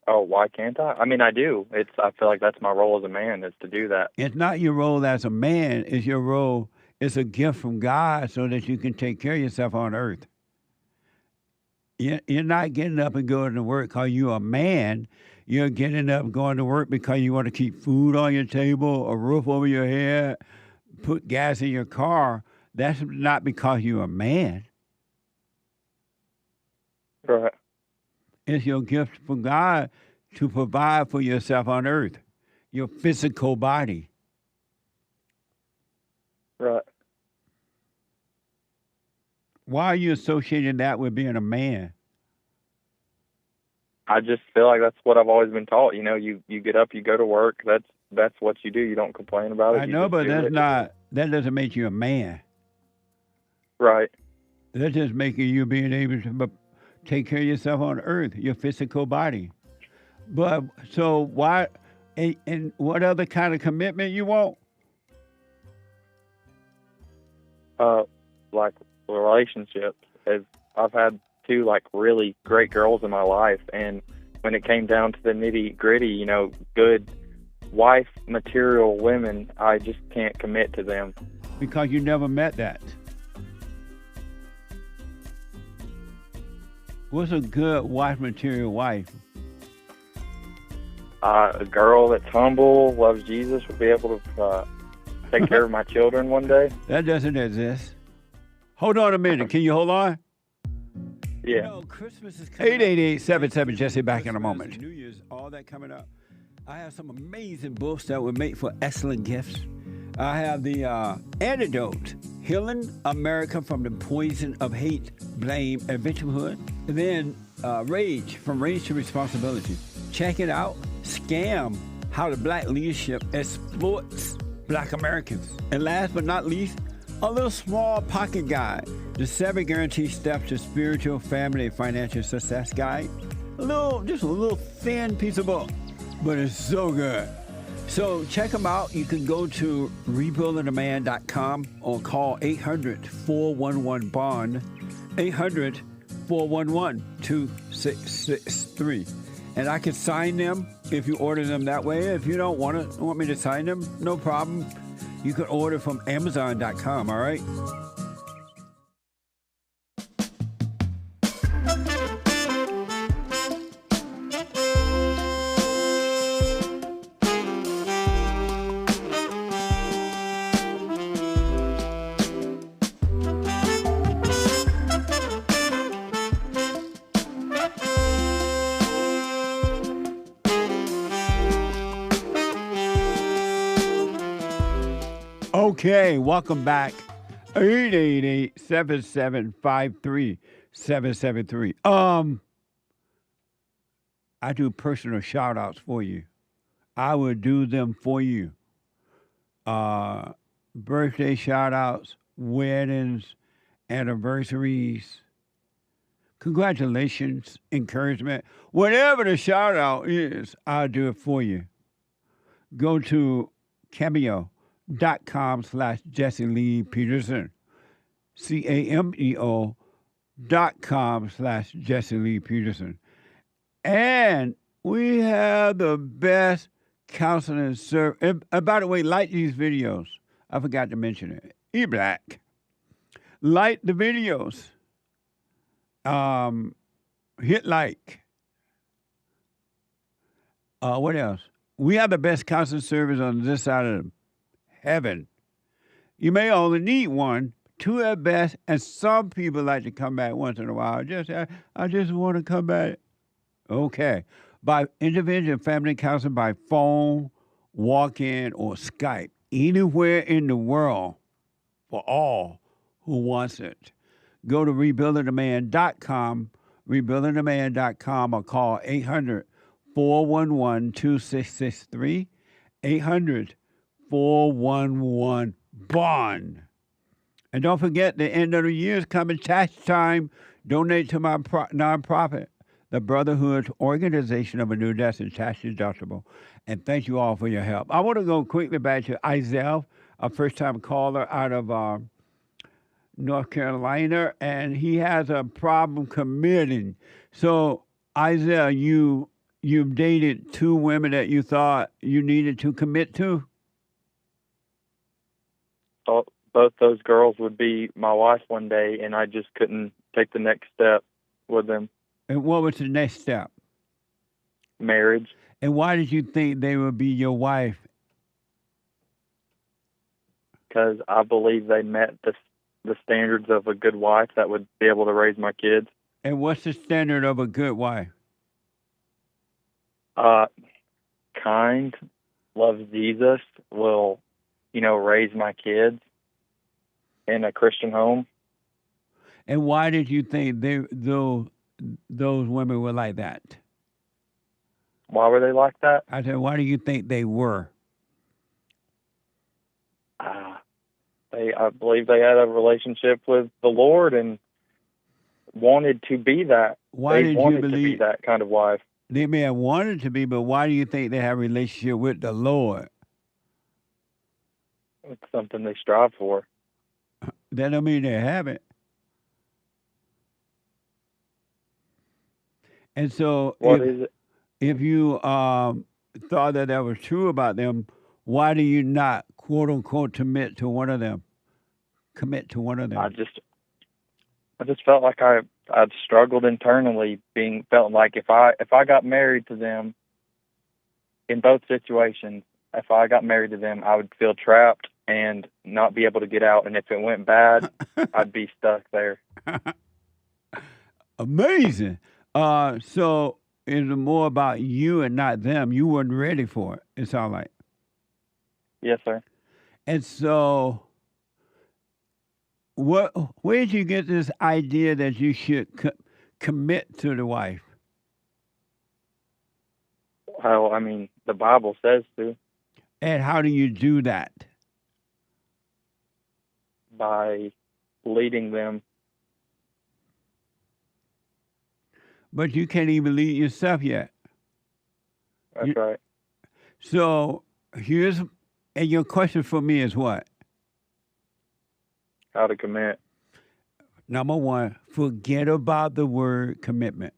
Oh, why can't I? I mean, I do. I feel like that's my role as a man, is to do that. It's not your role as a man. It's your role. It's a gift from God so that you can take care of yourself on earth. You're not getting up and going to work because you're a man. You're getting up and going to work because you want to keep food on your table, a roof over your head, put gas in your car. That's not because you're a man. Right. It's your gift from God to provide for yourself on earth, your physical body. Right. Why are you associating that with being a man? I just feel like that's what I've always been taught. You get up, you go to work. That's what you do. You don't complain about it. I know, but that doesn't make you a man. Right. That's just making you being able to take care of yourself on earth, your physical body. But so why, and what other kind of commitment you want? Like relationships. I've had two really great girls in my life, and when it came down to the nitty gritty, good wife material women, I just can't commit to them. Because you never met that. What's a good wife material wife? A girl that's humble, loves Jesus, will be able to take care of my children one day. That doesn't exist. Hold on a minute. Can you hold on? Yeah. Christmas is coming 888-77 Jesse, back in a moment. New Year's, all that coming up. I have some amazing books that would make for excellent gifts. I have the Antidote, Healing America from the Poison of Hate, Blame, and Victimhood. And then Rage, From Rage to Responsibility. Check it out. Scam, How the Black Leadership Exploits Black Americans. And last but not least, a little small pocket guide, the 7 Guaranteed Steps to Spiritual, Family, and Financial Success Guide. Just a little thin piece of book, but it's so good. So check them out. You can go to rebuildingaman.com or call 800-411-BOND, 800-411-2663. And I can sign them if you order them that way. If you don't want me to sign them, no problem. You can order from Amazon.com, all right? Okay, welcome back. 888-7753-773. I do personal shout-outs for you. I will do them for you. Birthday shout-outs, weddings, anniversaries, congratulations, encouragement. Whatever the shout-out is, I'll do it for you. Go to Cameo.com/JesseleePeterson. Cameo.com/JesseleePeterson. And we have the best counseling service. And by the way, like these videos. I forgot to mention it. E-Black. Like the videos. Hit like. What else? We have the best counseling service on this side of heaven. You may only need one, 2 at best, and some people like to come back once in a while. I just want to come back. Okay. By individual family counseling by phone, walk-in, or Skype, anywhere in the world for all who wants it. Go to rebuildingaman.com, rebuildingaman.com, or call 800-411-2663, 800-411-BOND. And don't forget, the end of the year is coming, tax time. Donate to my nonprofit, the Brotherhood Organization of a New Destiny, tax deductible. And thank you all for your help. I want to go quickly back to Isel, a first-time caller out of North Carolina, and he has a problem committing. So, Isel, you've dated 2 women that you thought you needed to commit to? Both those girls would be my wife one day, and I just couldn't take the next step with them. And what was the next step? Marriage. And why did you think they would be your wife? Because I believe they met the standards of a good wife that would be able to raise my kids. And what's the standard of a good wife? Kind, loves Jesus, will, raise my kids in a Christian home. And why did you think those women were like that? Why were they like that? I said, why do you think they were? I believe they had a relationship with the Lord and wanted to be that. Why did you believe to be that kind of wife? They may have wanted to be, but why do you think they have a relationship with the Lord? It's something they strive for. That don't mean they have it. And so, if you thought that was true about them, why do you not, quote unquote, commit to one of them? I just felt like I'd struggled internally, felt like if I got married to them, in both situations, if I got married to them, I would feel trapped and not be able to get out. And if it went bad, I'd be stuck there. Amazing. So is more about you and not them. You weren't ready for it. It sounds like. Yes, sir. And so, where did you get this idea that you should commit to the wife? Well, I mean, the Bible says to. And how do you do that? By leading them. But you can't even lead yourself yet. That's right. So and your question for me is what? How to commit. Number one, forget about the word commitment.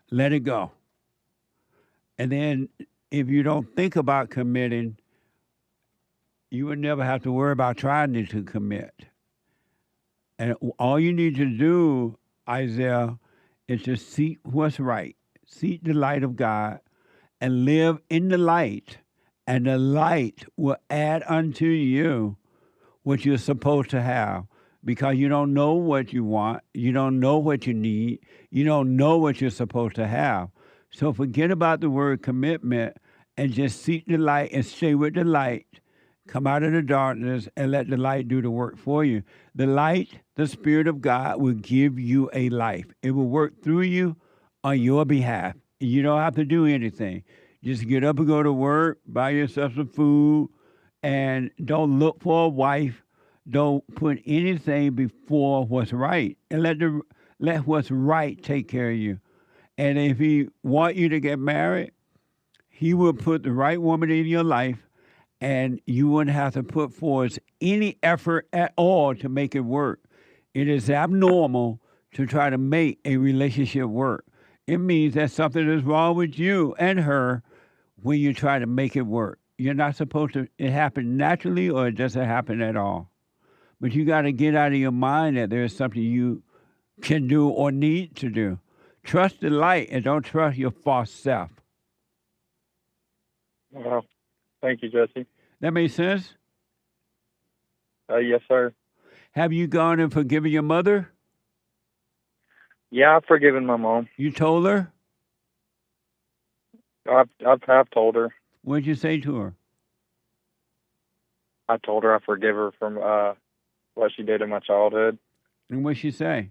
Let it go. And then if you don't think about committing, you would never have to worry about trying to commit. And all you need to do, Isaiah, is to seek what's right. Seek the light of God and live in the light. And the light will add unto you what you're supposed to have. Because you don't know what you want. You don't know what you need. You don't know what you're supposed to have. So forget about the word commitment and just seek the light and stay with the light. Come out of the darkness and let the light do the work for you. The light, the Spirit of God, will give you a life. It will work through you on your behalf. You don't have to do anything. Just get up and go to work, buy yourself some food, and don't look for a wife. Don't put anything before what's right. And let what's right take care of you. And if he want you to get married, he will put the right woman in your life, and you wouldn't have to put forth any effort at all to make it work. It is abnormal to try to make a relationship work. It means that something is wrong with you and her when you try to make it work. You're not supposed to, it happen naturally or it doesn't happen at all. But you got to get out of your mind that there's something you can do or need to do. Trust the light and don't trust your false self. Wow. Thank you, Jesse. That makes sense? Yes, sir. Have you gone and forgiven your mother? Yeah, I've forgiven my mom. You told her? I've told her. What did you say to her? I told her I forgive her from what she did in my childhood. And what did she say?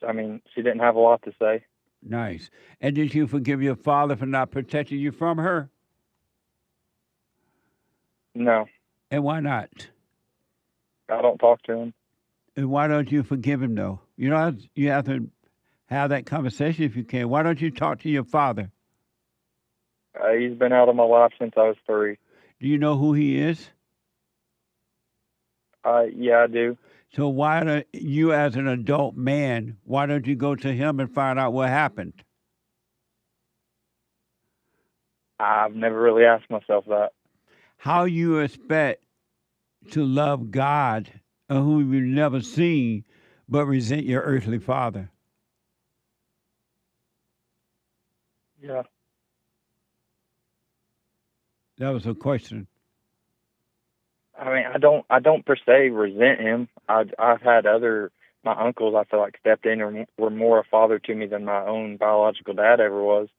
I mean, she didn't have a lot to say. Nice. And did you forgive your father for not protecting you from her? No. And why not? I don't talk to him. And why don't you forgive him, though? You have to have that conversation if you can. Why don't you talk to your father? He's been out of my life since I was 3. Do you know who he is? Yeah, I do. So why don't you, as an adult man, why don't you go to him and find out what happened? I've never really asked myself that. How you expect to love God, whom you've never seen, but resent your earthly father? Yeah. That was a question. I mean, I don't per se resent him. I've had my uncles, I feel like, stepped in and were more a father to me than my own biological dad ever was.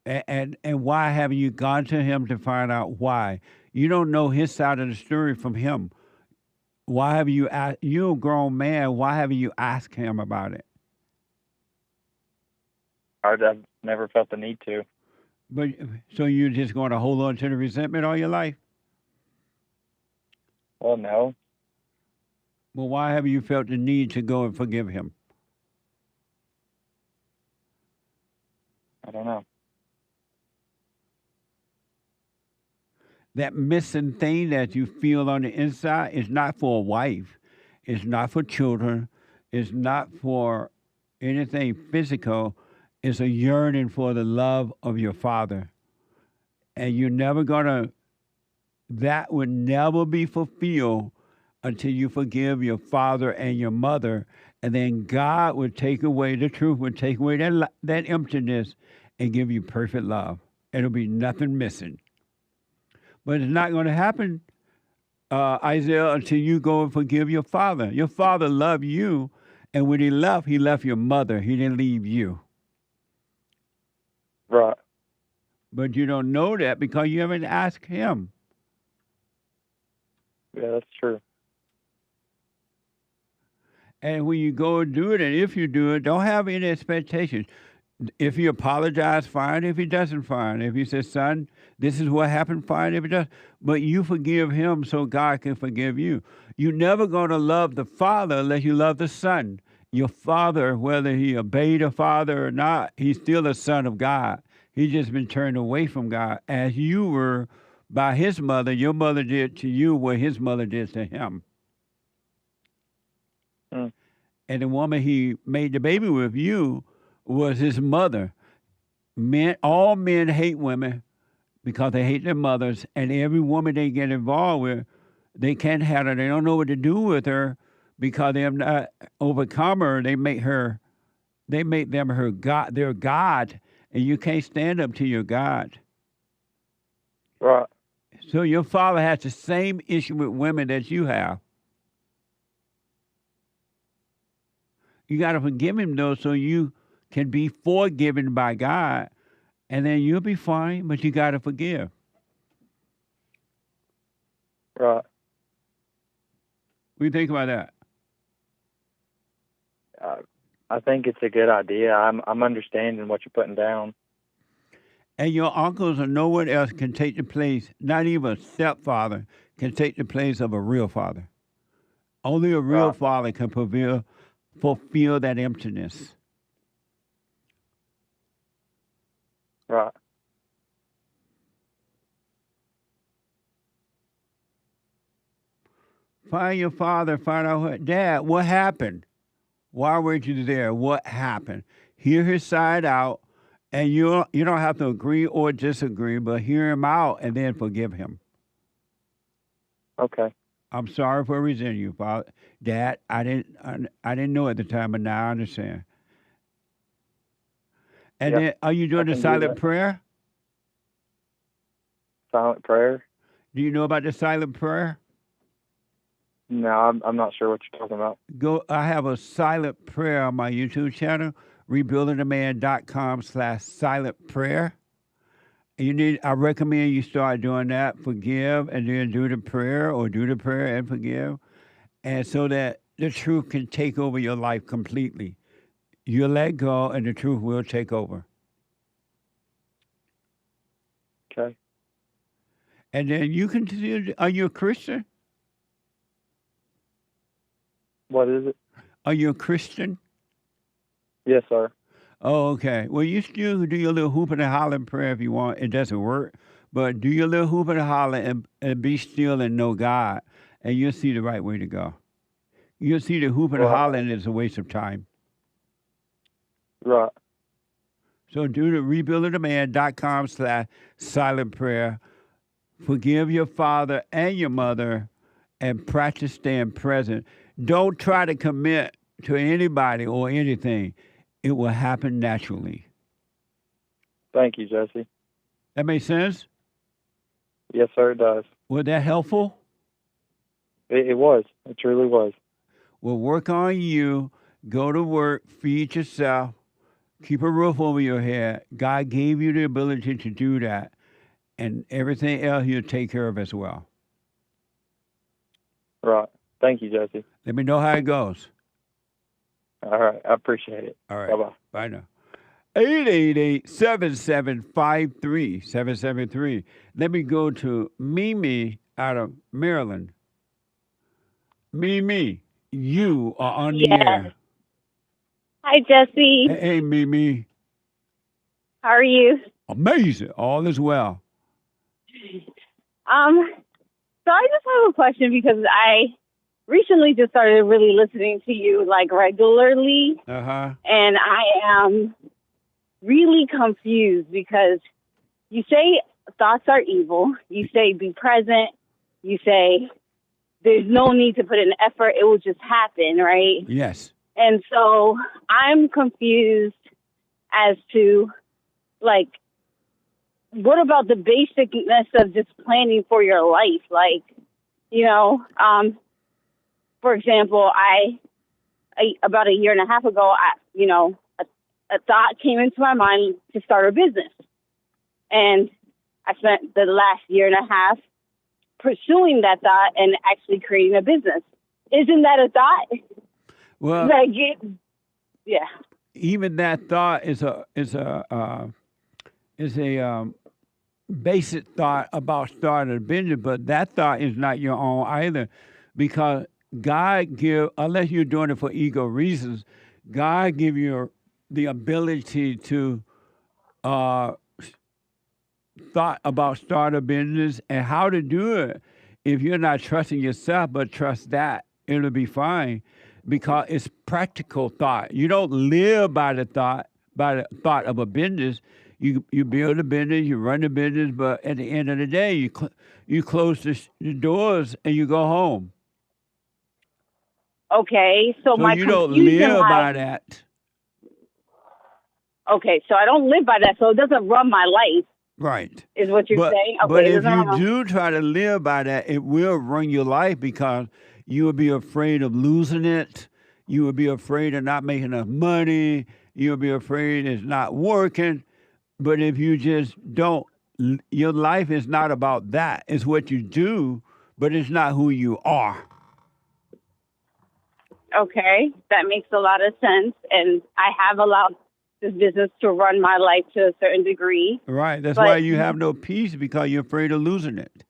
And why haven't you gone to him to find out why? You don't know his side of the story from him. Why have you asked, you're a grown man, why haven't you asked him about it? I've never felt the need to. But so you're just going to hold on to the resentment all your life? Well, no. Well, why have you felt the need to go and forgive him? I don't know. That missing thing that you feel on the inside is not for a wife. It's not for children. It's not for anything physical. It's a yearning for the love of your father. And you're never going to, that would never be fulfilled until you forgive your father and your mother. And then God would take away, the truth would take away that emptiness and give you perfect love. It'll be nothing missing. But it's not going to happen, Isaiah, until you go and forgive your father. Your father loved you, And when he left your mother. He didn't leave you. Right. But you don't know that because you haven't asked him. Yeah, that's true. And when you go and do it, and if you do it, don't have any expectations. If he apologizes, fine. If he doesn't, fine. If he says, son, this is what happened, fine. If he does, but you forgive him so God can forgive you. You're never going to love the Father unless you love the Son. Your father, whether he obeyed a father or not, he's still a son of God. He's just been turned away from God, as you were by his mother. Your mother did to you what his mother did to him. Mm. And the woman he made the baby with, you, was his mother. All men hate women because they hate their mothers, and every woman they get involved with, they can't have her. They don't know what to do with her because they have not overcome her. They make them her God, their God, and you can't stand up to your God. Right. So your father has the same issue with women that you have. You got to forgive him, though, so you can be forgiven by God, and then you'll be fine, but you got to forgive. Right. What do you think about that? I think it's a good idea. I'm understanding what you're putting down. And your uncles or no one else can take the place, not even a stepfather can take the place of a real father. Only a real father can fulfill that emptiness. Right. Find your father, find out Dad, what happened? Why weren't you there? What happened? Hear his side out, and you don't have to agree or disagree, but hear him out and then forgive him. Okay. I'm sorry for resenting you, Father. Dad, I didn't know at the time, but now I understand. And then, are you doing the silent prayer? Silent prayer? Do you know about the silent prayer? No, I'm not sure what you're talking about. I have a silent prayer on my YouTube channel, rebuildingtheman.com/silent prayer. I recommend you start doing that. Forgive and then do the prayer, or do the prayer and forgive. And so that the truth can take over your life completely. You let go and the truth will take over. Okay. And then you continue. Are you a Christian? What is it? Are you a Christian? Yes, sir. Oh, okay. Well, you still do your little hooping and hollering prayer if you want. It doesn't work. But do your little hooping and hollering and be still and know God, and you'll see the right way to go. You'll see the hooping and hollering is a waste of time. Right. So do the rebuildingtheman.com/silent prayer. Forgive your father and your mother and practice staying present. Don't try to commit to anybody or anything. It will happen naturally. Thank you, Jesse. That makes sense? Yes, sir, it does. Was that helpful? It was. It truly was. Well, work on you. Go to work. Feed yourself. Keep a roof over your head. God gave you the ability to do that. And everything else He'll take care of as well. Right. Thank you, Jesse. Let me know how it goes. All right. I appreciate it. All right. Bye-bye. Bye now. 888-7753-773. Let me go to Mimi out of Maryland. Mimi, you are on the air. Hi, Jesse. Hey, Mimi. How are you? Amazing. All is well. So I just have a question because I recently just started really listening to you like regularly. Uh-huh. And I am really confused because you say thoughts are evil. You say be present. You say there's no need to put in effort. It will just happen, right? Yes. And so I'm confused as to, like, what about the basicness of just planning for your life? Like, you know, for example, about a year and a half ago, a thought came into my mind to start a business. And I spent the last year and a half pursuing that thought and actually creating a business. Isn't that a thought? Well, yeah. Even that thought is a basic thought about starting a business, but that thought is not your own either, because God unless you're doing it for ego reasons, God give you the ability to thought about start a business and how to do it. If you're not trusting yourself, but trust that, it'll be fine, because it's practical thought. You don't live by the thought of a business. You build a business, you run a business, but at the end of the day, you close the doors and you go home. Okay, so my you don't confusion live by that. Okay, so I don't live by that, so it doesn't run my life. Right. Is what you're saying? Okay, but if you do try to live by that, it will run your life, because you will be afraid of losing it. You will be afraid of not making enough money. You'll be afraid it's not working. But if you just don't, your life is not about that. It's what you do, but it's not who you are. Okay, that makes a lot of sense. And I have allowed this business to run my life to a certain degree. Right. That's why you have no peace, because you're afraid of losing it.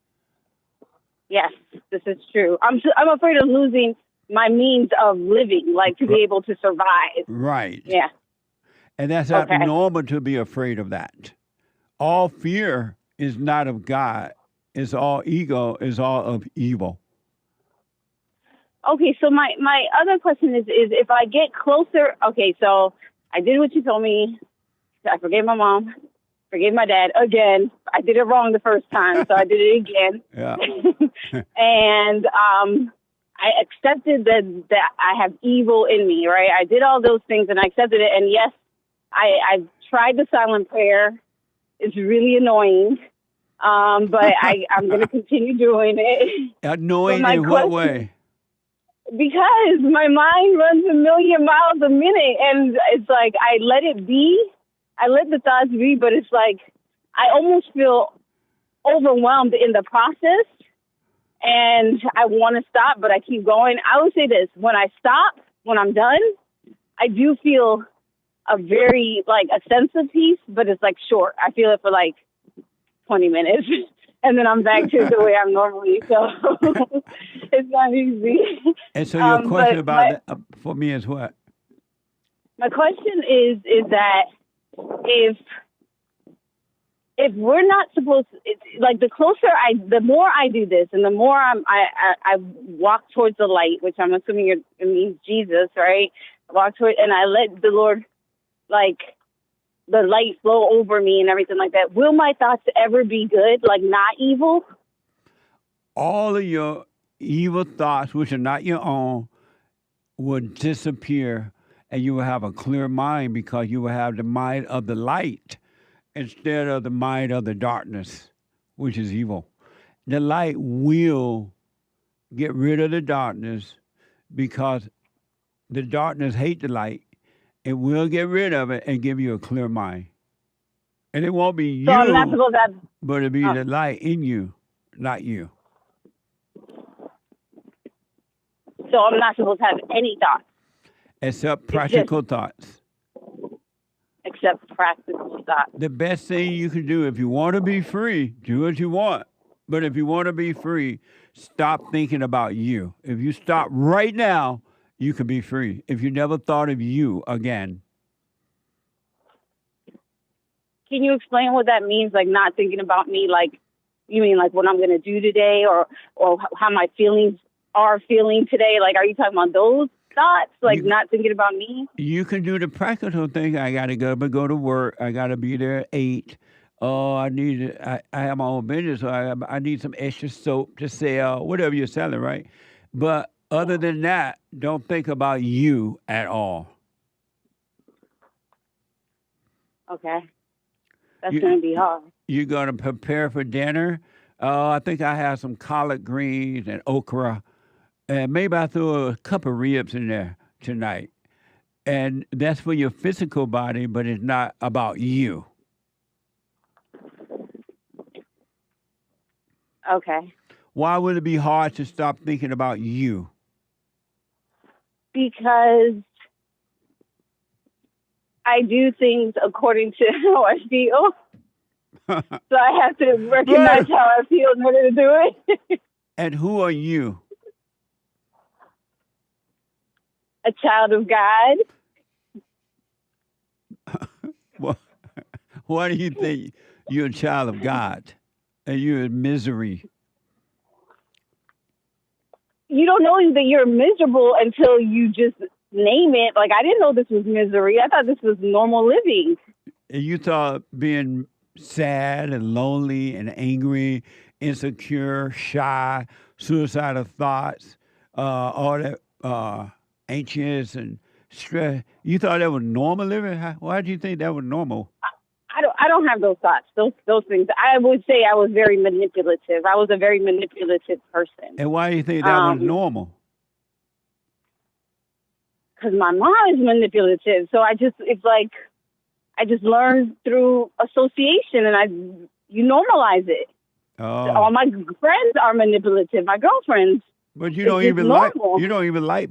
Yes, this is true. I'm afraid of losing my means of living, like to be able to survive. Right. Yeah. And that's abnormal to be afraid of that. All fear is not of God. It's all ego, is all of evil. Okay, so my other question is if I get closer, okay, so I did what you told me. I forgave my mom, forgave my dad again. I did it wrong the first time, so I did it again. Yeah. And I accepted that I have evil in me, right? I did all those things and I accepted it. And yes, I tried the silent prayer. It's really annoying, but I'm going to continue doing it. Annoying in what way? Because my mind runs a million miles a minute, and it's like I let it be. I let the thoughts be, but it's like I almost feel overwhelmed in the process, and I want to stop, but I keep going. I would say this: when I stop, when I'm done, I do feel a very, a sense of peace, but it's short. I feel it for 20 minutes. And then I'm back to the way I'm normally. So it's not easy. And so your question about that for me is what? My question is that if we're not supposed to, the more I do this, and the more I walk towards the light, which I'm assuming it means Jesus, right? I walk toward, and I let the Lord, the light flow over me and everything like that. Will my thoughts ever be good, not evil? All of your evil thoughts, which are not your own, will disappear, and you will have a clear mind, because you will have the mind of the light instead of the mind of the darkness, which is evil. The light will get rid of the darkness, because the darkness hates the light. It will get rid of it and give you a clear mind. And it won't be you, I'm not supposed to have, but it'll be the light in you, not you. So I'm not supposed to have any thoughts? Except practical thoughts. Except practical thoughts. The best thing you can do, if you want to be free, do what you want. But if you want to be free, stop thinking about you. If you stop right now, you can be free. If you never thought of you again. Can you explain what that means? Not thinking about me, you mean what I'm going to do today, or how my feelings are feeling today? Are you talking about those thoughts? Not thinking about me? You can do the practical thing. I got to go to work. I got to be there at 8. Oh, I have my own business, so I need some extra soap to sell, whatever you're selling, right? But other than that, don't think about you at all. Okay. That's going to be hard. You're going to prepare for dinner. I think I have some collard greens and okra. And maybe I throw a couple of ribs in there. tonight. And that's for your physical body, but it's not about you. Okay. Why would it be hard to stop thinking about you? Because I do things according to how I feel. So I have to recognize how I feel in order to do it. And who are you? A child of God. Why do you think you're a child of God and you're in misery? You don't know that you're miserable until you just name it. Like, I didn't know this was misery. I thought this was normal living. And you thought being sad and lonely and angry, insecure, shy, suicidal thoughts, all that anxious and stress, you thought that was normal living? Why did you think that was normal? I don't have those thoughts. Those things. I would say I was very manipulative. I was a very manipulative person. And why do you think that was normal? Because my mom is manipulative. So it's like I just learned through association, and you normalize it. Oh. All my friends are manipulative. My girlfriends. But you don't even like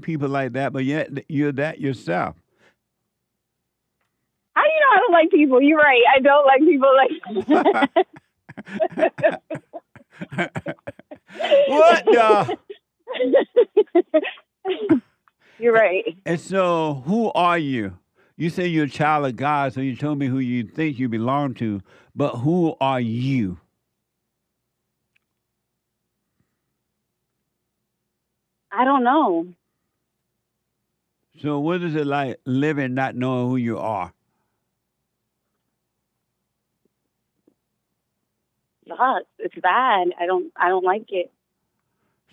people like that. But yet you're that yourself. How do you know I don't like people? You're right. I don't like people like. What the? You're right. And so, who are you? You say you're a child of God, so you told me who you think you belong to. But who are you? I don't know. So, what is it like living not knowing who you are? It's bad. I don't like it.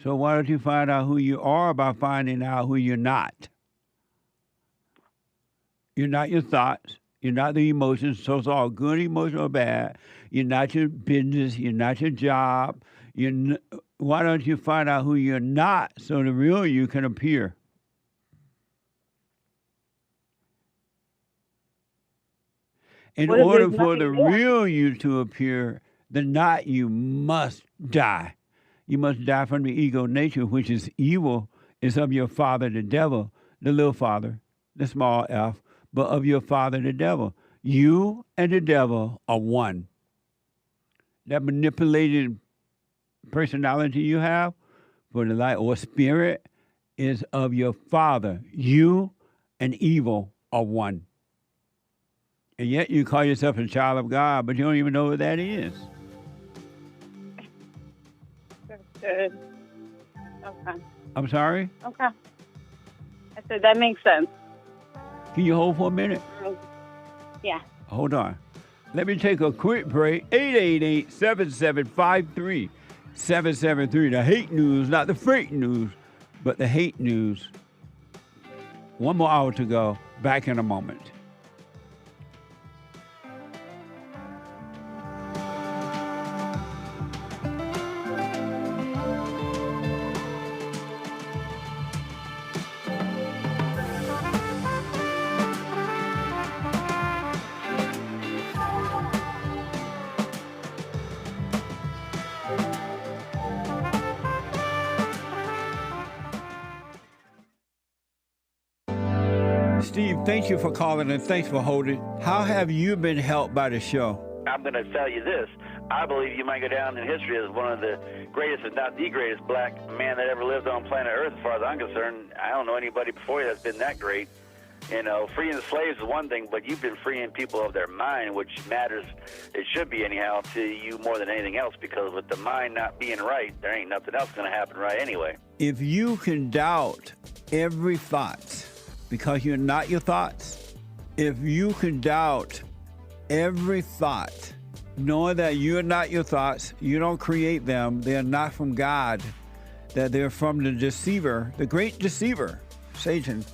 So why don't you find out who you are by finding out who you're not? You're not your thoughts. You're not the emotions. So it's all good emotion or bad. You're not your business. You're not your job. Why don't you find out who you're not so the real you can appear? In order for the real you to appear, the not you must die. You must die from the ego nature, which is evil, is of your father, the devil, the little father, the small f, but of your father, the devil. You and the devil are one. That manipulated personality you have for the light or spirit is of your father. You and evil are one. And yet you call yourself a child of God, but you don't even know what that is. Good. Okay. I'm sorry? Okay. I said that makes sense. Can you hold for a minute? Yeah. Hold on. Let me take a quick break. 888-7753-773. The hate news, not the fake news, but the hate news. One more hour to go. Back in a moment. Steve, thank you for calling and thanks for holding. How have you been helped by the show? I'm going to tell you this. I believe you might go down in history as one of the greatest, if not the greatest, black man that ever lived on planet Earth, as far as I'm concerned. I don't know anybody before you that's been that great. You know, freeing the slaves is one thing, but you've been freeing people of their mind, which matters, it should be anyhow, to you more than anything else, because with the mind not being right, there ain't nothing else going to happen right anyway. If you can doubt every thought, because you're not your thoughts, if you can doubt every thought, knowing that you're not your thoughts, you don't create them, they're not from God, that they're from the deceiver, the great deceiver, Satan.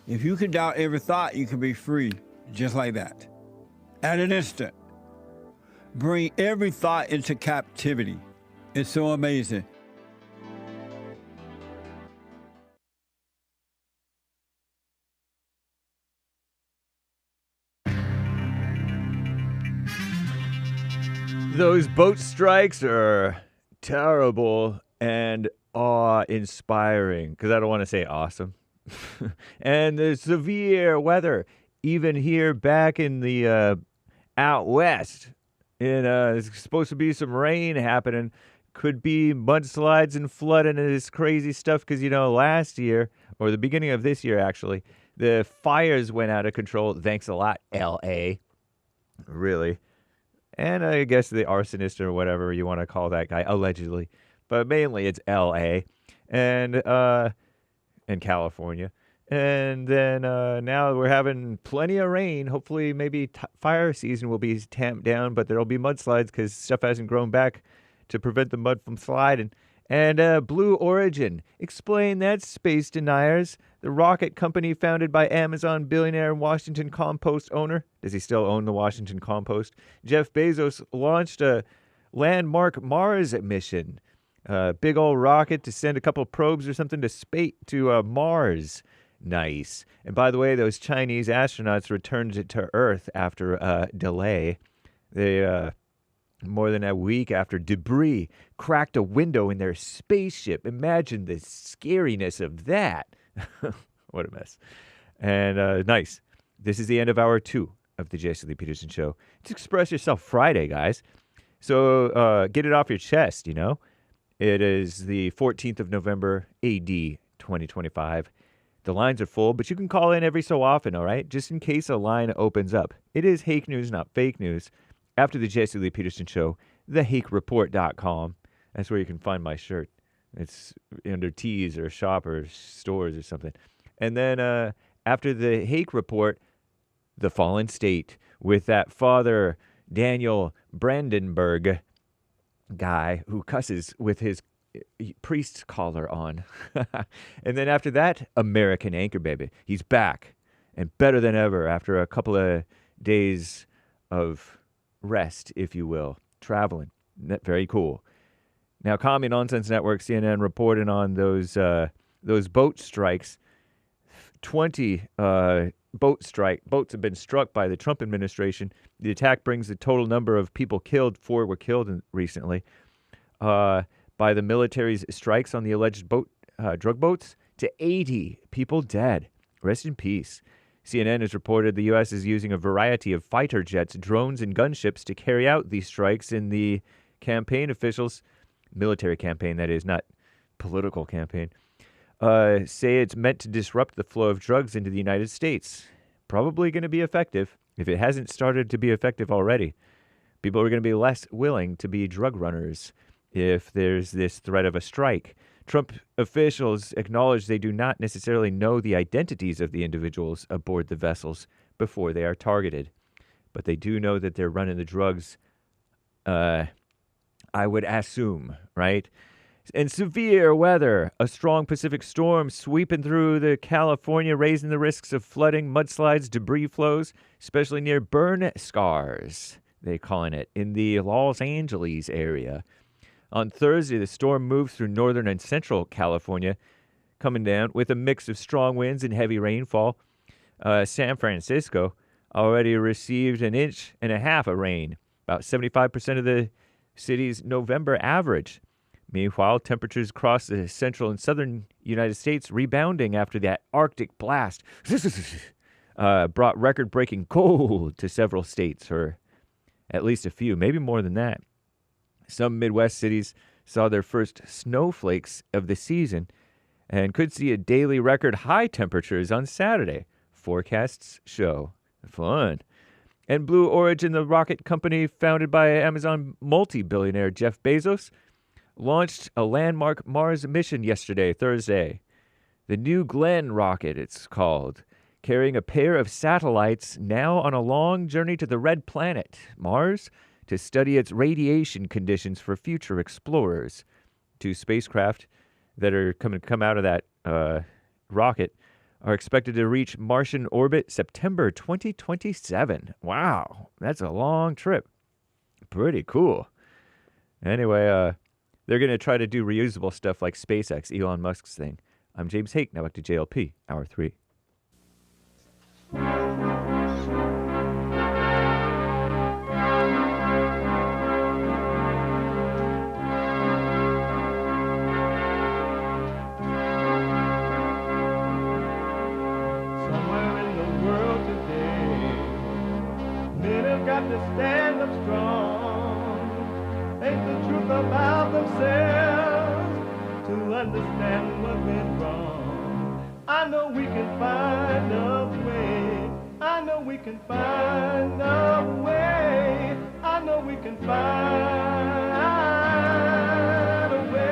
If you can doubt every thought, you can be free, just like that. At an instant. Bring every thought into captivity. It's so amazing. Those boat strikes are terrible and awe-inspiring, because I don't want to say awesome. And the severe weather, even here back in the out west, there's supposed to be some rain happening. Could be mudslides and flooding and this crazy stuff because, last year, or the beginning of this year, actually, the fires went out of control. Thanks a lot, L.A. Really. And I guess the arsonist or whatever you want to call that guy, allegedly. But mainly it's L.A. and California. And then now we're having plenty of rain. Hopefully maybe fire season will be tamped down, but there'll be mudslides because stuff hasn't grown back to prevent the mud from sliding. And Blue Origin, explain that, space deniers. The rocket company founded by Amazon billionaire and Washington Compost owner. Does he still own the Washington Compost? Jeff Bezos launched a landmark Mars mission. Big old rocket to send a couple probes or something to Mars. Nice. And by the way, those Chinese astronauts returned to Earth after a delay. They more than a week after debris cracked a window in their spaceship. Imagine the scariness of that. What a mess. And nice. This is the end of hour 2 of the Jesse Lee Peterson Show. It's Express Yourself Friday, guys. So get it off your chest, It is the 14th of November, AD 2025. The lines are full, but you can call in every so often, all right? Just in case a line opens up. It is Hake News, not fake news. After the Jesse Lee Peterson Show, thehakereport.com. That's where you can find my shirt. It's under tees or shop or stores or something. And then after the Hake Report, The Fallen State, with that Father Daniel Brandenburg guy who cusses with his priest's collar on. And then after that, American Anchor Baby. He's back and better than ever after a couple of days of rest, if you will, traveling. Very cool. Now, Commie Nonsense Network, CNN, reported on those boat strikes. 20 boats have been struck by the Trump administration. The attack brings the total number of people killed. 4 were killed recently by the military's strikes on the alleged drug boats to 80 people dead. Rest in peace. CNN has reported the U.S. is using a variety of fighter jets, drones, and gunships to carry out these strikes in the campaign officials, military campaign that is, not political campaign, say it's meant to disrupt the flow of drugs into the United States. Probably going to be effective if it hasn't started to be effective already. People are going to be less willing to be drug runners if there's this threat of a strike. Trump officials acknowledge they do not necessarily know the identities of the individuals aboard the vessels before they are targeted. But they do know that they're running the drugs, I would assume, right? And severe weather, a strong Pacific storm sweeping through the California, raising the risks of flooding, mudslides, debris flows, especially near burn scars, they're calling it, in the Los Angeles area. On Thursday, the storm moved through northern and central California, coming down with a mix of strong winds and heavy rainfall. San Francisco already received 1.5 inches of rain, about 75% of the city's November average. Meanwhile, temperatures across the central and southern United States rebounding after that Arctic blast brought record-breaking cold to several states, or at least a few, maybe more than that. Some Midwest cities saw their first snowflakes of the season and could see a daily record high temperatures on Saturday. Forecasts show. Fun. And Blue Origin, the rocket company founded by Amazon multi-billionaire Jeff Bezos, launched a landmark Mars mission yesterday, Thursday. The New Glenn rocket, it's called, carrying a pair of satellites now on a long journey to the red planet, Mars, to study its radiation conditions for future explorers. 2 spacecraft that are come out of that rocket are expected to reach Martian orbit September 2027. Wow, that's a long trip. Pretty cool. Anyway, they're going to try to do reusable stuff like SpaceX, Elon Musk's thing. I'm James Hake. Now back to JLP, Hour 3. got to stand up strong. Ain't the truth about themselves to understand what went wrong. I know we can find a way. I know we can find a way. I know we can find a way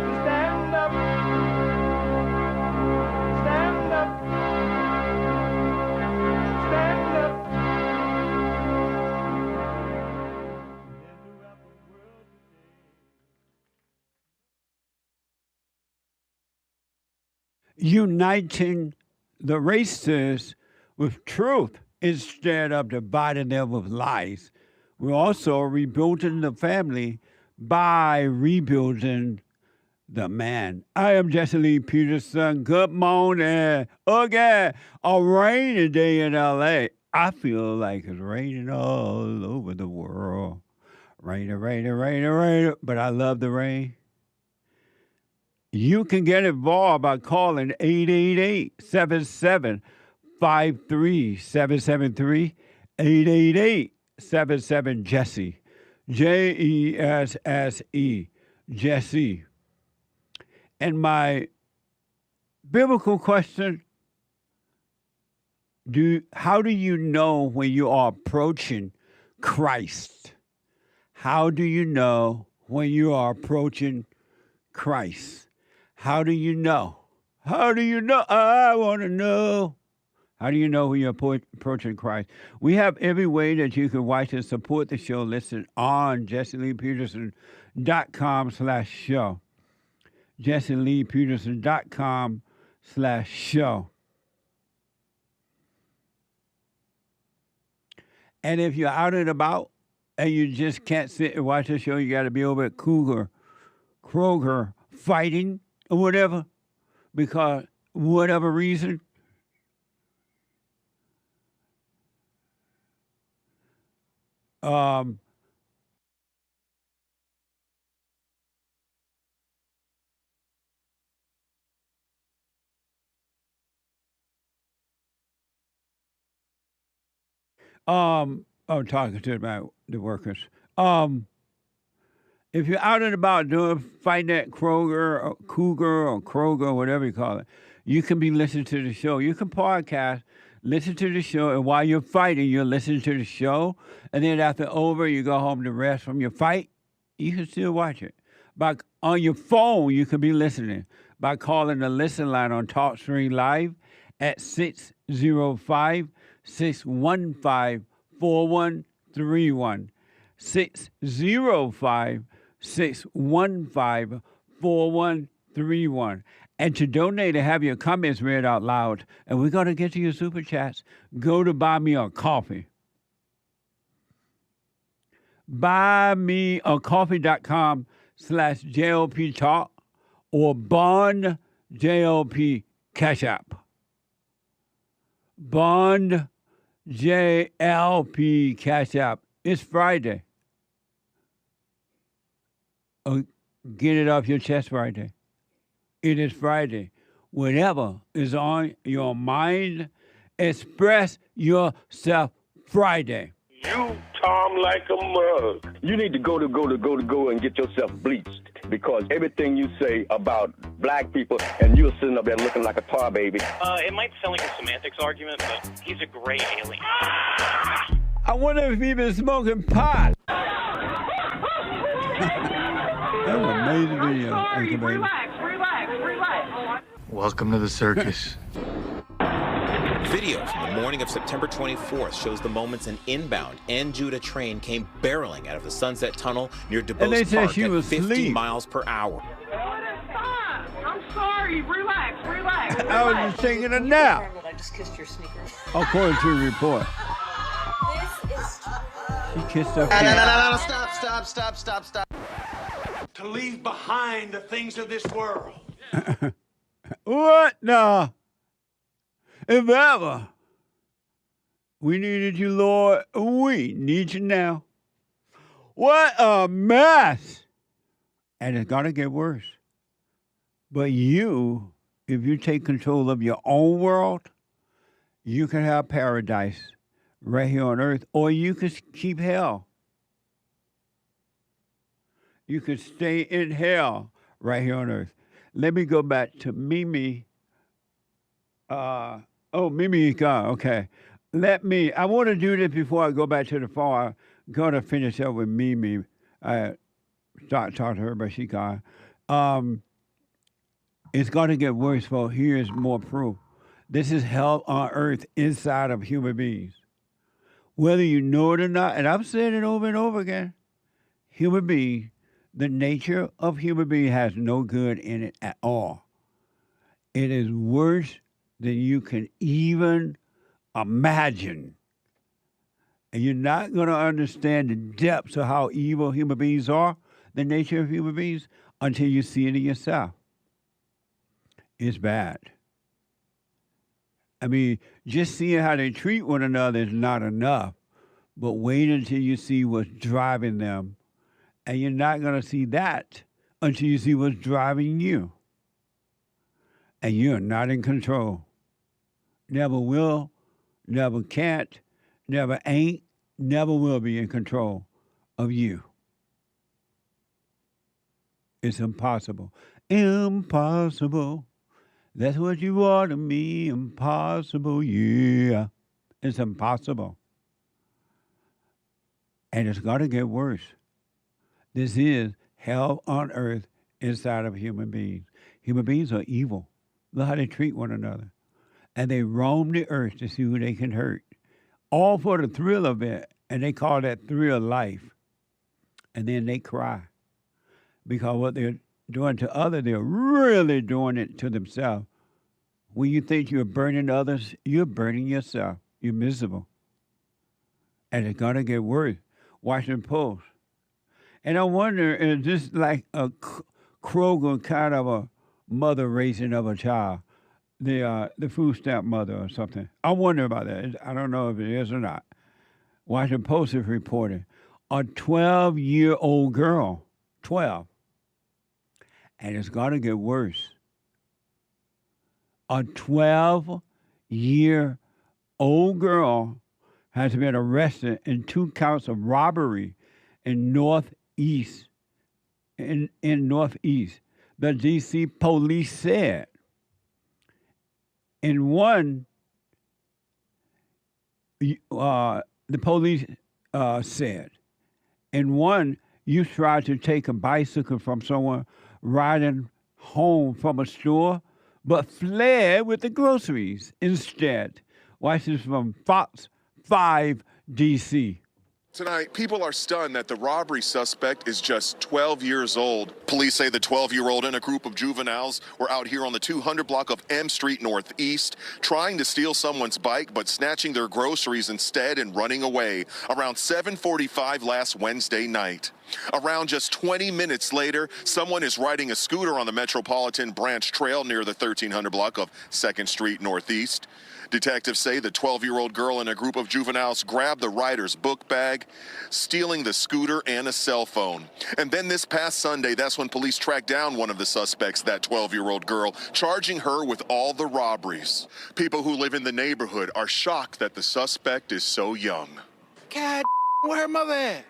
to stand up, stand up, stand up. Uniting the races with truth instead of dividing them with lies. We're also rebuilding the family by rebuilding the man. I am Jesse Peterson. Good morning. Okay, a rainy day in LA. I feel like it's raining all over the world. Rain. But I love the rain. You can get involved by calling 888-7753-773, 888-77-JESSE, Jesse, Jesse. And my biblical question, how do you know when you are approaching Christ? How do you know when you are approaching Christ? How do you know? How do you know? I want to know. How do you know when you're approaching Christ? We have every way that you can watch and support the show listed on jesseleepeterson.com/show. jesseleepeterson.com/show. And if you're out and about and you just can't sit and watch the show, you got to be over at Kroger fighting or whatever, because whatever reason. I'm talking to about the workers. If you're out and about fighting at Kroger or Cougar or Kroger, whatever you call it, you can be listening to the show. You can podcast, listen to the show, and while you're fighting, you're listening to the show. And then after over, you go home to rest from your fight. You can still watch it. But on your phone, you can be listening by calling the listen line on TalkStream Live at 605-615-4131. 605-615-4131. And to donate and have your comments read out loud, and we're going to get to your super chats, go to Buy Me a Coffee. buymeacoffee.com/JLP Talk or Bond JLP Cash App. Bond JLP Cash App. It's Friday. Get it off your chest Friday. It is Friday. Whatever is on your mind, express yourself Friday. You, Tom, like a mug. You need to go and get yourself bleached, because everything you say about black people, and you're sitting up there looking like a tar baby. It might sound like a semantics argument, but he's a great alien. I wonder if he's been smoking pot. That was an amazing video. Sorry, relax. Welcome to the circus. Video from the morning of September 24th shows the moments an inbound Judah train came barreling out of the Sunset Tunnel near DuBose Park at 50 miles per hour. I'm sorry. Relax. I was just taking a nap. I just kissed your sneakers. According to the report. She kissed her feet. No, stop. To leave behind the things of this world. What? No. If ever we needed you, Lord, we need you now. What a mess. And it's going to get worse. But if you take control of your own world, you can have paradise right here on earth, or you could keep hell. You could stay in hell right here on earth. Let me go back to Mimi. Mimi is gone. Okay. I want to do this before I go back to the phone. I'm going to finish up with Mimi. I start talking to her, but she gone. It's going to get worse, folks. Here's more proof. This is hell on earth inside of human beings. Whether you know it or not, and I've said it over and over again, human beings, the nature of human being has no good in it at all. It is worse than you can even imagine. And you're not going to understand the depths of how evil human beings are, the nature of human beings, until you see it in yourself. It's bad. I mean, just seeing how they treat one another is not enough. But wait until you see what's driving them. And you're not going to see that until you see what's driving you. And you're not in control. Never will, never can't, never ain't, never will be in control of you. It's impossible. Impossible. That's what you are to me. Impossible, yeah. It's impossible. And it's going to get worse. This is hell on earth inside of human beings. Human beings are evil. Look how they treat one another. And they roam the earth to see who they can hurt. All for the thrill of it. And they call that thrill life. And then they cry. Because what they're doing to others, they're really doing it to themselves. When you think you're burning others, you're burning yourself. You're miserable. And it's going to get worse. Washington Post. And I wonder, is this like a Kroger kind of a mother raising of a child? The food stamp mother or something. I wonder about that. I don't know if it is or not. Washington Post is reporting a 12-year-old girl, 12, and it's going to get worse. A 12-year-old girl has been arrested in 2 counts of robbery in Northeast. In Northeast, the D.C. police said. In one, the police said, in one, you tried to take a bicycle from someone riding home from a store, but fled with the groceries instead. Watch this from Fox 5 D.C. Tonight, people are stunned that the robbery suspect is just 12 years old. Police say the 12-year-old and a group of juveniles were out here on the 200 block of M Street Northeast trying to steal someone's bike, but snatching their groceries instead and running away around 7:45 last Wednesday night. Around just 20 minutes later, someone is riding a scooter on the Metropolitan Branch Trail near the 1300 block of 2nd Street Northeast. Detectives say the 12-year-old girl and a group of juveniles grabbed the rider's book bag, stealing the scooter and a cell phone. And then this past Sunday, that's when police tracked down one of the suspects, that 12-year-old girl, charging her with all the robberies. People who live in the neighborhood are shocked that the suspect is so young. God, where her mother at?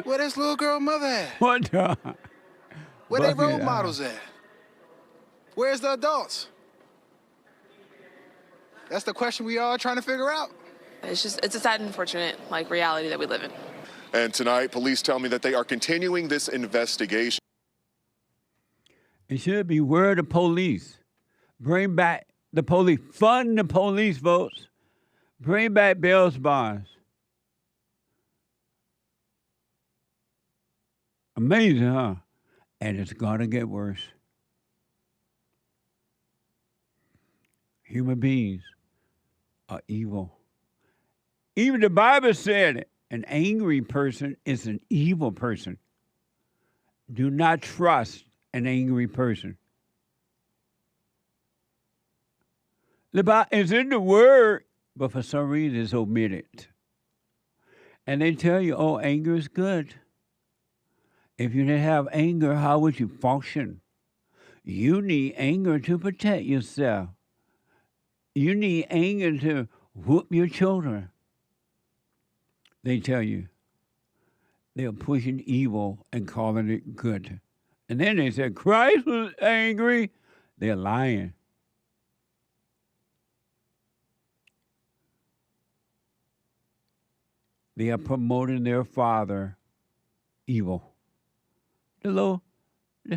Where this little girl mother at? What the? Where they role models at? Where's the adults? That's the question we all trying to figure out. It's a sad and unfortunate reality that we live in. And tonight, police tell me that they are continuing this investigation. It should be where the police. Bring back the police. Fund the police, folks. Bring back bail bonds. Amazing, huh? And it's going to get worse. Human beings are evil. Even the Bible said it. An angry person is an evil person. Do not trust an angry person. The Bible is in the Word, but for some reason it's omitted. And they tell you, oh, anger is good. If you didn't have anger, how would you function? You need anger to protect yourself. You need anger to whoop your children. They tell you they're pushing evil and calling it good. And then they said Christ was angry. They're lying. They are promoting their father evil. The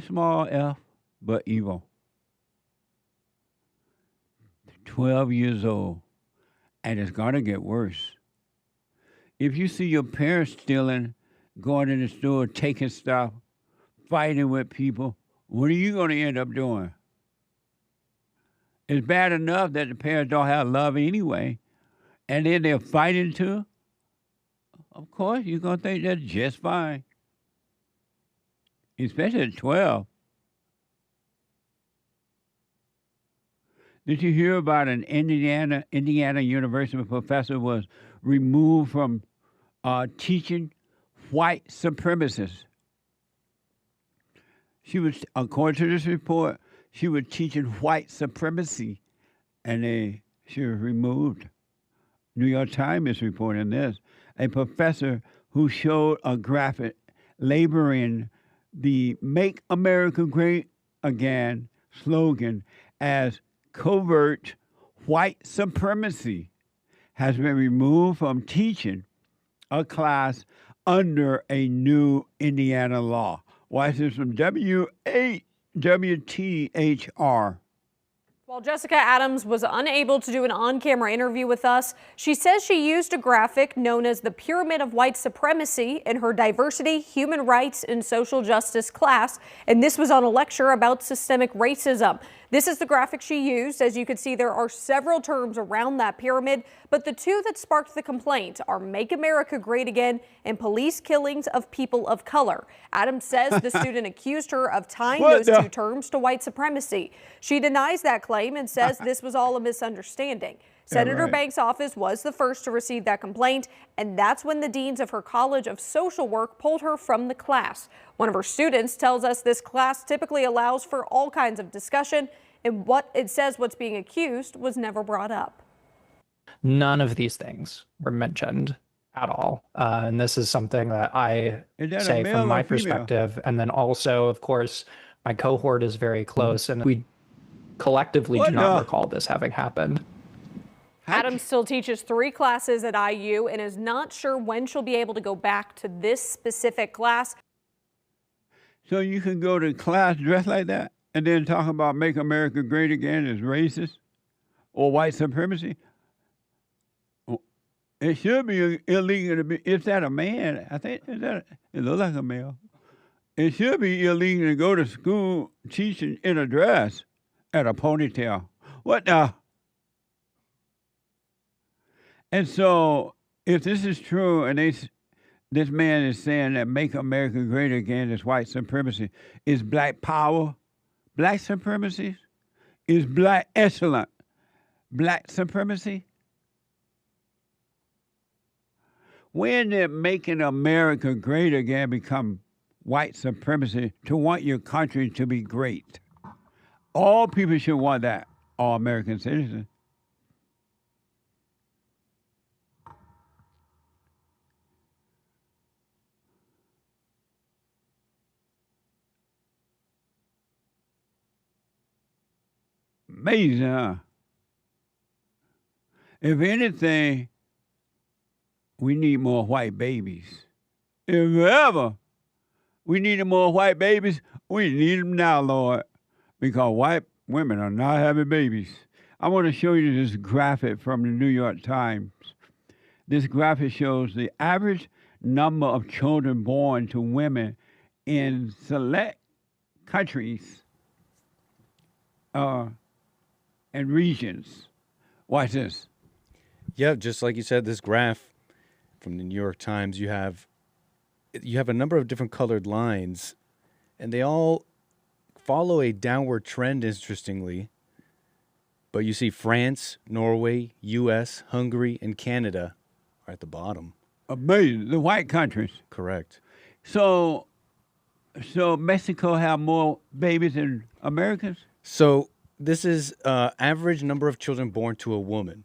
small f, but evil. 12 years old. And it's going to get worse. If you see your parents stealing, going in the store, taking stuff, fighting with people, what are you going to end up doing? It's bad enough that the parents don't have love anyway, and then they're fighting too. Of course, you're going to think that's just fine. Especially at 12. Did you hear about an Indiana University professor was removed from teaching white supremacists? She was, according to this report, she was teaching white supremacy, and she was removed. New York Times is reporting this. A professor who showed a graphic labeling the Make America Great Again slogan as covert white supremacy has been removed from teaching a class under a new Indiana law. Watch this from WTHR. While Jessica Adams was unable to do an on-camera interview with us, she says she used a graphic known as the Pyramid of White Supremacy in her diversity, human rights, and social justice class, and this was on a lecture about systemic racism. This is the graphic she used. As you can see, there are several terms around that pyramid, but the two that sparked the complaint are Make America Great Again and police killings of people of color. Adams says the student accused her of tying those two terms to white supremacy. She denies that claim and says this was all a misunderstanding. Senator Banks' office was the first to receive that complaint, and that's when the deans of her College of Social Work pulled her from the class. One of her students tells us this class typically allows for all kinds of discussion, and what it says what's being accused was never brought up. None of these things were mentioned at all. And this is something that I say from my perspective. And then also, of course, my cohort is very close, and we collectively do not recall this having happened. Adams still teaches 3 classes at IU and is not sure when she'll be able to go back to this specific class. So you can go to class dressed like that and then talk about Make America Great Again as racist or white supremacy? It should be illegal to be, if that a man, I think, it looks like a male. It should be illegal to go to school teaching in a dress at a ponytail. What the? And so, if this is true, and this man is saying that Make America Great Again is white supremacy, is black power black supremacy? Is black excellent black supremacy? When did making America great again become white supremacy to want your country to be great? All people should want that, all American citizens. Amazing, huh? If anything, we need more white babies. If ever we needed more white babies, we need them now, Lord, because white women are not having babies. I want to show you this graphic from the New York Times. This graphic shows the average number of children born to women in select countries and regions. Watch this. Yeah, just like you said, this graph from the New York Times, you have a number of different colored lines, and they all follow a downward trend, interestingly. But you see France, Norway, U.S., Hungary, and Canada are at the bottom. Amazing. The white countries. Correct. So Mexico have more babies than Americans? So this is average number of children born to a woman.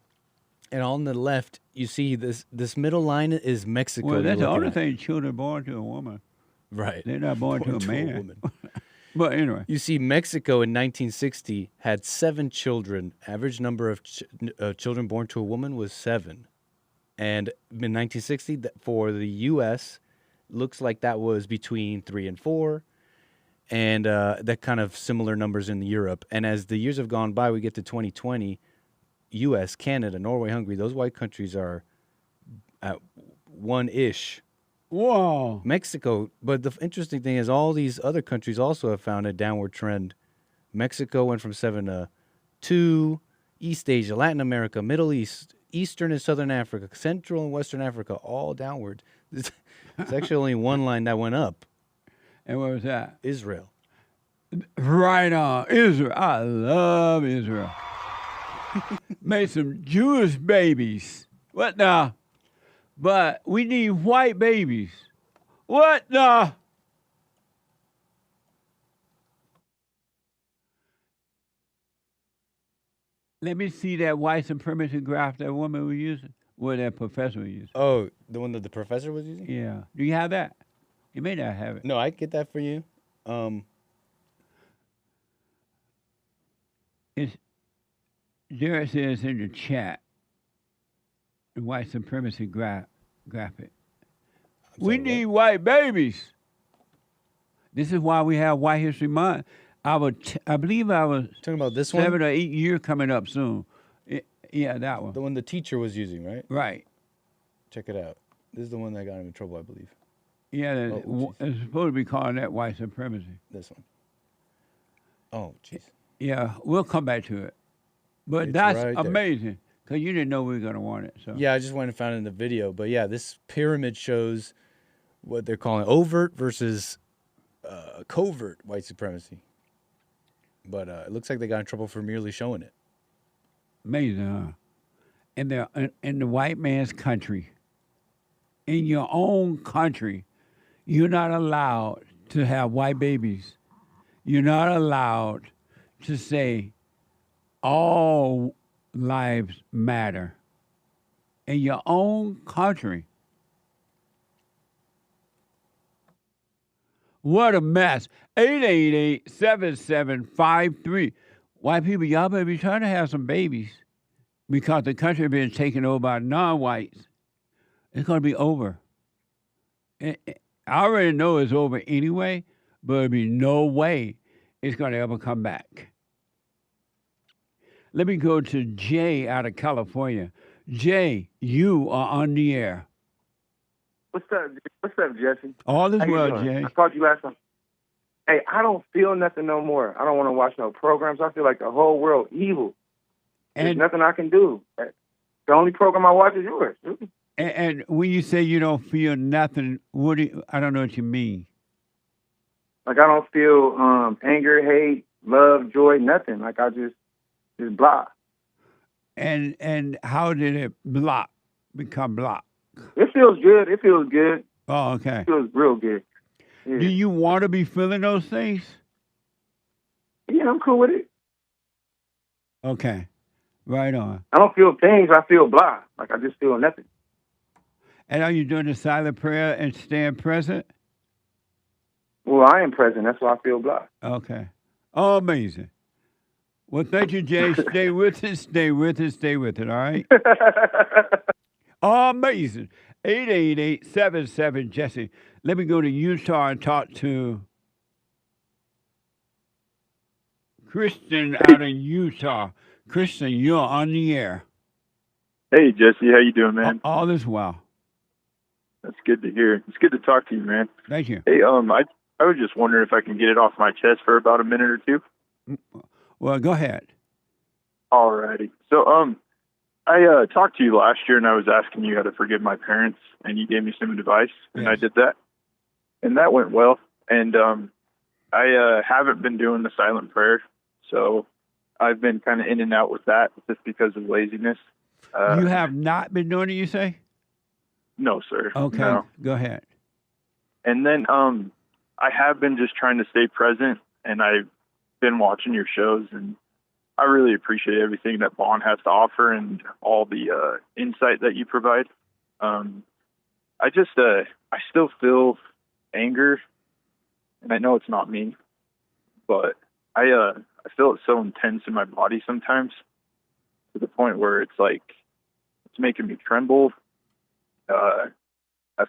And on the left, you see this middle line is Mexico. Well, that's the you're looking only at. thing children born to a woman. Right. They're not born to a man. woman. But anyway. You see, Mexico in 1960 had 7 children. Average number of children born to a woman was 7. And in 1960, for the U.S., looks like that was between 3 and 4. And that kind of similar numbers in Europe. And as the years have gone by, we get to 2020, U.S., Canada, Norway, Hungary, those white countries are at 1-ish. Whoa. Mexico, but the interesting thing is all these other countries also have found a downward trend. Mexico went from 7 to 2, East Asia, Latin America, Middle East, Eastern and Southern Africa, Central and Western Africa, all downward. There's actually only one line that went up. And what was that? Israel. Right on. Israel. I love Israel. Made some Jewish babies. What now? But we need white babies. What the? Let me see that white supremacy graph that woman was using. What that professor was using. Oh, the one that the professor was using? Yeah. Do you have that? You may not have it. No, I get that for you. There it says in the chat, the white supremacy graphic. We need white babies. This is why we have White History Month. I believe I was talking about this 7 one? or 8 years coming up soon. Yeah, that one. The one the teacher was using, right? Right. Check it out. This is the one that got him in trouble, I believe. Yeah, it's supposed to be calling that white supremacy. This one. Oh, jeez. Yeah, we'll come back to it. But It's that's right there. amazing because you didn't know we were going to want it. So Yeah, I just went and found it in the video. But yeah, this pyramid shows what they're calling overt versus covert white supremacy. But it looks like they got in trouble for merely showing it. Amazing, huh? In the white man's country, in your own country, you're not allowed to have white babies. You're not allowed to say all lives matter. In your own country. What a mess. 888-7753. White people, y'all better be trying to have some babies because the country has been taken over by non-whites. It's going to be over. I already know it's over anyway, but there'll be no way it's going to ever come back. Let me go to Jay out of California. Jay, you are on the air. What's up, Jesse? All is How you well, doing? Jay. I called you last time. Hey, I don't feel nothing no more. I don't want to watch no programs. I feel like the whole world evil. There's nothing I can do. The only program I watch is yours. And when you say you don't feel nothing, I don't know what you mean. Like I don't feel anger, hate, love, joy, nothing. Like I just blah. And how did it become block? It feels good. It feels good. Oh, okay. It feels real good. Yeah. Do you want to be feeling those things? Yeah, I'm cool with it. Okay. Right on. I don't feel things. I feel blah. Like I just feel nothing. And are you doing the silent prayer and staying present? Well, I am present. That's why I feel blah. Okay. Oh, amazing. Well, thank you, Jay. Stay with it, stay with it, stay with it, all right? Amazing. 888-77-JESSE. Let me go to Utah and talk to Kristen out of Utah. Kristen, you're on the air. Hey, Jesse. How you doing, man? All is well. That's good to hear. It's good to talk to you, man. Thank you. Hey, I was just wondering if I can get it off my chest for about a minute or two. Well, go ahead. All righty. So, I talked to you last year, and I was asking you how to forgive my parents, and you gave me some advice, and I did that, and that went well. And I haven't been doing the silent prayer, so I've been kind of in and out with that just because of laziness. You have not been doing it, you say? No, sir. Okay, No. Go ahead. And then I have been just trying to stay present, and I've been watching your shows, and I really appreciate everything that Vaughn has to offer and all the insight that you provide. I still feel anger, and I know it's not me, but I feel it so intense in my body sometimes to the point where it's like it's making me tremble. I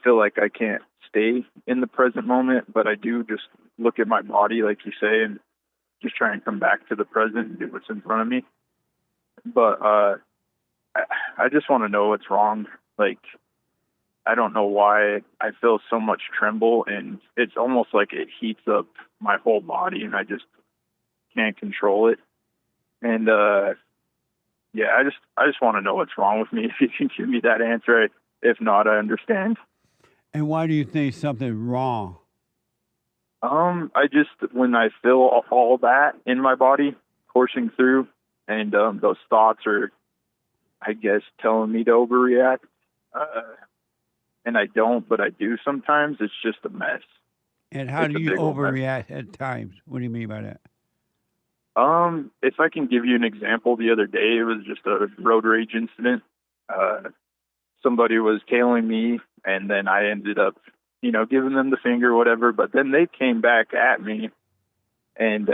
feel like I can't stay in the present moment, but I do just look at my body, like you say, and just try and come back to the present and do what's in front of me. But I just want to know what's wrong. Like, I don't know why I feel so much tremble, and it's almost like it heats up my whole body, and I just can't control it. And yeah, I just want to know what's wrong with me. If you can give me that answer, if not, I understand. And why do you think something's wrong? When I feel all that in my body coursing through, and those thoughts are, I guess, telling me to overreact. And I don't, but I do sometimes. It's just a mess. And how do you overreact at times? What do you mean by that? If I can give you an example, the other day it was just a road rage incident. Somebody was tailing me, and then I ended up, giving them the finger, whatever. But then they came back at me, and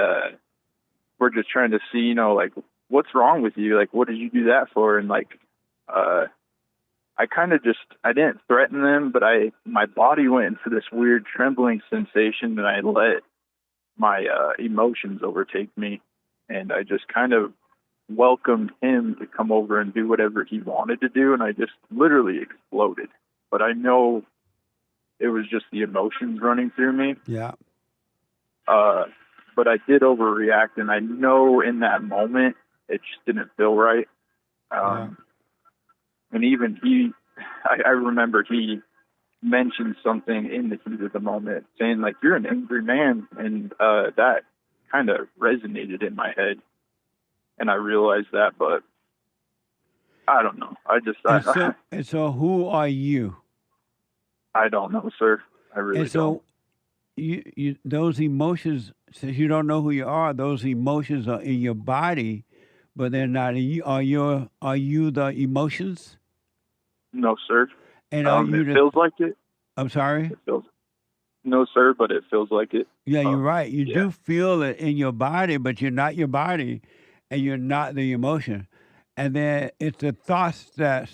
we're just trying to see, like, what's wrong with you? Like, what did you do that for? And like, I kind of I didn't threaten them, but my body went into this weird trembling sensation, and I let my emotions overtake me, and I just kind of welcomed him to come over and do whatever he wanted to do, and I just literally exploded. But I know it was just the emotions running through me. Yeah. But I did overreact, and I know in that moment it just didn't feel right. And even I remember he mentioned something in the heat of the moment, saying, like, you're an angry man. And that kind of resonated in my head. And I realized that, but I don't know. And so who are you? I don't know, sir. I really and so don't. You those emotions, since you don't know who you are, those emotions are in your body, but they're not in you. Are you the emotions? No, sir. And it feels like it. I'm sorry? No, sir, but it feels like it. Yeah, you're right. You do feel it in your body, but you're not your body, and you're not the emotion. And then it's the thoughts that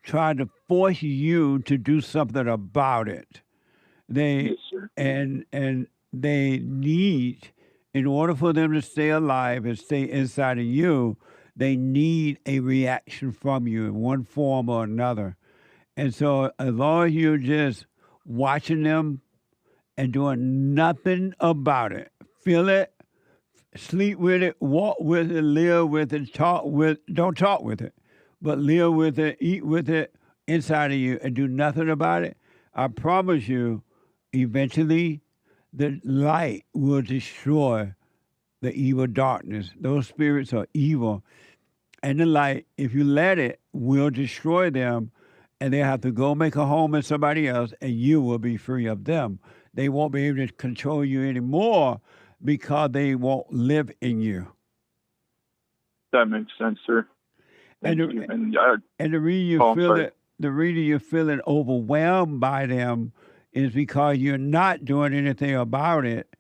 try to force you to do something about it. Yes, sir. And they need, in order for them to stay alive and stay inside of you, they need a reaction from you in one form or another. And so as long as you're just watching them and doing nothing about it, feel it, sleep with it, walk with it, live with it, don't talk with it, but live with it, eat with it inside of you and do nothing about it, I promise you, eventually the light will destroy the evil darkness. Those spirits are evil. And the light, if you let it, will destroy them, and they have to go make a home in somebody else, and you will be free of them. They won't be able to control you anymore because they won't live in you. That makes sense, sir. And the reason you're feeling overwhelmed by them is because you're not doing anything about it,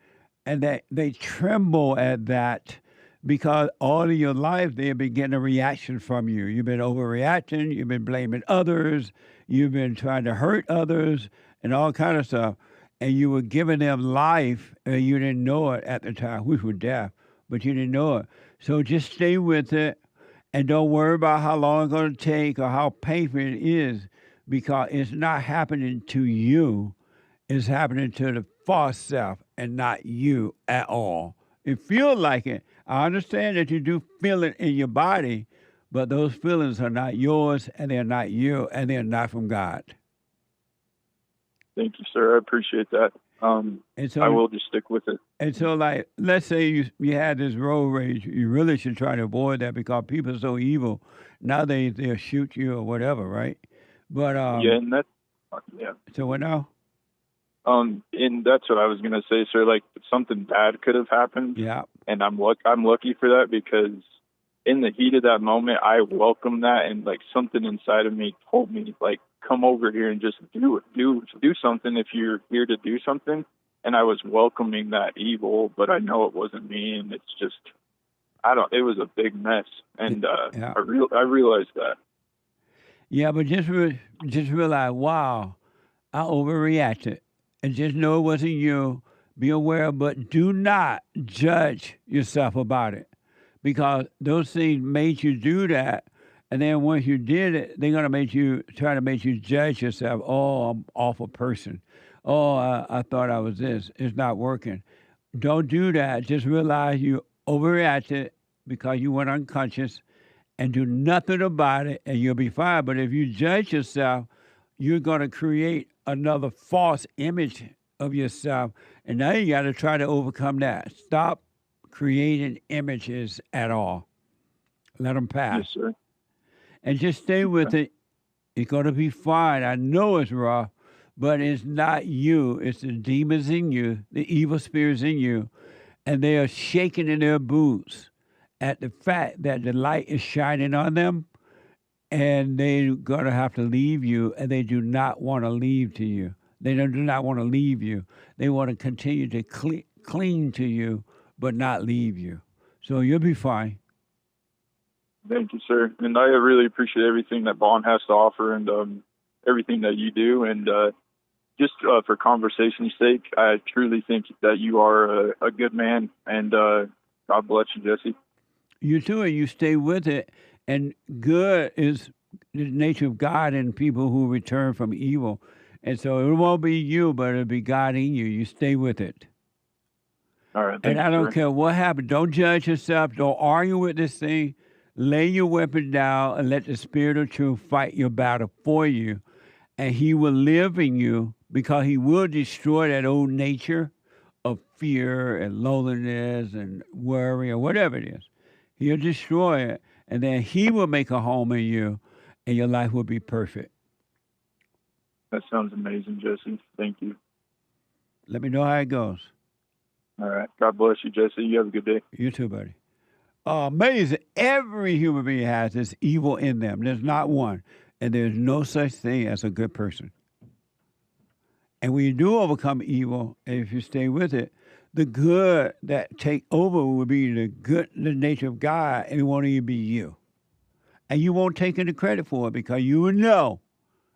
and that they tremble at that. Because all of your life, they've been getting a reaction from you. You've been overreacting. You've been blaming others. You've been trying to hurt others and all kind of stuff. And you were giving them life, and you didn't know it at the time. We were deaf, but you didn't know it. So just stay with it, and don't worry about how long it's going to take or how painful it is, because it's not happening to you. It's happening to the false self and not you at all. It feels like it. I understand that you do feel it in your body, but those feelings are not yours, and they're not you, and they're not from God. Thank you, sir. I appreciate that. And so, I will just stick with it. And so, like, let's say you had this road rage. You really should try to avoid that because people are so evil. Now they'll shoot you or whatever, right? But and that's So what now? And that's what I was gonna say, sir. Like, something bad could have happened. Yeah. And I'm lucky for that, because in the heat of that moment, I welcomed that, and like something inside of me told me, like, come over here and just do something if you're here to do something. And I was welcoming that evil, but I know it wasn't me, and it's just, it was a big mess. And I realized that. Yeah, but just realize, wow, I overreacted. And just know it wasn't you. Be aware, but do not judge yourself about it, because those things made you do that. And then once you did it, they're going to try to make you judge yourself. Oh, I'm an awful person. Oh, I thought I was this. It's not working. Don't do that. Just realize you overreacted because you went unconscious, and do nothing about it, and you'll be fine. But if you judge yourself, you're going to create another false image of yourself. And now you got to try to overcome that. Stop creating images at all. Let them pass. Yes, sir. And just stay with it. It's going to be fine. I know it's rough, but it's not you. It's the demons in you, the evil spirits in you, and they are shaking in their boots at the fact that the light is shining on them, and they're going to have to leave you, and they do not want to leave to you. They do not want to leave you. They want to continue to cling to you, but not leave you. So you'll be fine. Thank you, sir. And I really appreciate everything that Bond has to offer, and everything that you do. And just for conversation's sake, I truly think that you are a good man. And God bless you, Jesse. You too, and you stay with it. And good is the nature of God in people who return from evil. And so it won't be you, but it'll be God in you. You stay with it. All right. And I don't care what happened. Don't judge yourself. Don't argue with this thing. Lay your weapon down and let the Spirit of truth fight your battle for you. And he will live in you, because he will destroy that old nature of fear and loneliness and worry or whatever it is. He'll destroy it, and then he will make a home in you, and your life will be perfect. That sounds amazing, Jesse. Thank you. Let me know how it goes. All right. God bless you, Jesse. You have a good day. You too, buddy. Amazing. Every human being has this evil in them. There's not one. And there's no such thing as a good person. And when you do overcome evil, and if you stay with it, the good that take over will be the nature of God, and it won't even be you. And you won't take any credit for it, because you will know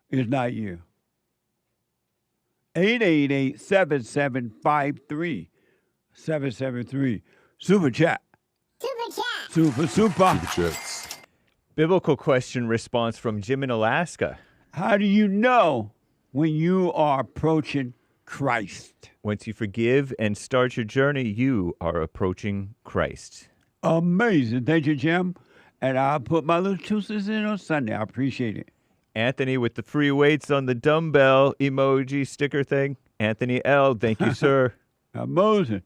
it's not you. 888-7753. 773. Super chat. Super chats. Biblical question response from Jim in Alaska. How do you know when you are approaching Christ? Once you forgive and start your journey, you are approaching Christ. Amazing. Thank you, Jim. And I'll put my little 2 cents in on Sunday. I appreciate it. Anthony with the free weights on the dumbbell emoji sticker thing. Anthony L., thank you, sir. Amazing.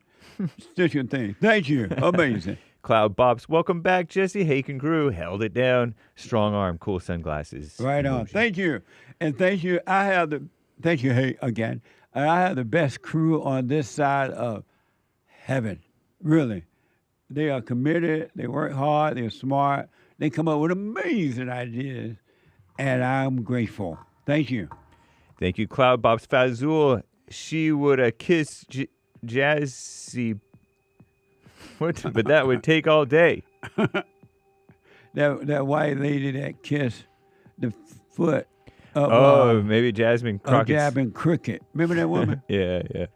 Sticker thing. Thank you. Amazing. Cloud Bobs, welcome back, Jesse. Hake and Grew, held it down. Strong arm, cool sunglasses. Right on. Thank you. And thank you. Thank you, Hake, again. I have the best crew on this side of heaven. Really. They are committed. They work hard. They're smart. They come up with amazing ideas. And I'm grateful. Thank you. Thank you, Cloud Bobs. Fazul, she would have kissed Jazzy, but that would take all day. that white lady that kissed the foot of... maybe Jasmine Crockett's... Jasmine Cricket. Remember that woman? Yeah.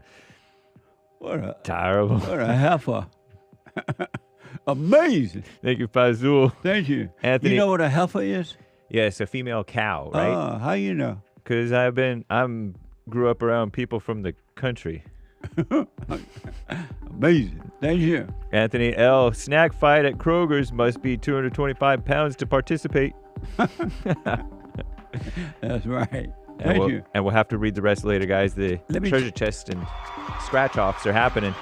What a... Terrible. What a heifer. Amazing. Thank you, Fazul. Thank you. Anthony, you know what a heifer is? Yeah, it's a female cow, right? How you know? Because grew up around people from the country. Amazing. Thank you. Anthony L. Snack fight at Kroger's must be 225 pounds to participate. That's right. Thank you. And we'll have to read the rest later, guys. The treasure chest and scratch offs are happening.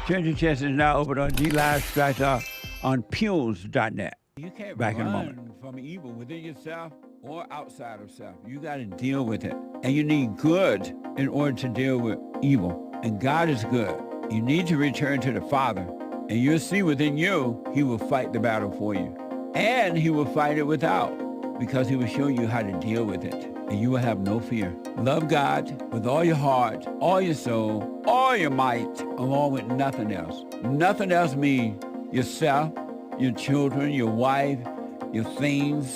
Treasure chest is now open on G-Live Scratch Off on Pills.net. You can't run in a moment from evil within yourself or outside of self. You got to deal with it. And you need good in order to deal with evil. And God is good. You need to return to the Father And you'll see within you, he will fight the battle for you. And he will fight it without, because he will show you how to deal with it. And you will have no fear. Love God with all your heart, all your soul, all your might, along with nothing else. Nothing else means yourself, your children, your wife, your things,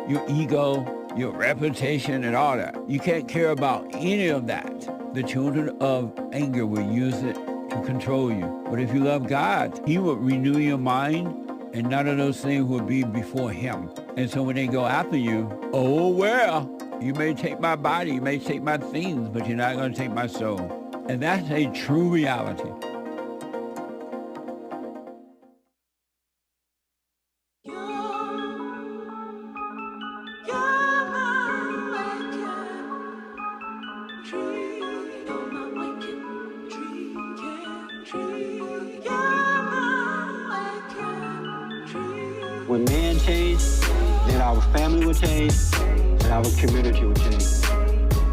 your ego, your reputation, and all that. You can't care about any of that. The children of anger will use it to control you. But if you love God, he will renew your mind, and none of those things will be before him. And so when they go after you, oh, well, you may take my body, you may take my things, but you're not going to take my soul. And that's a true reality. When man changed, then our family would change, and our community would change.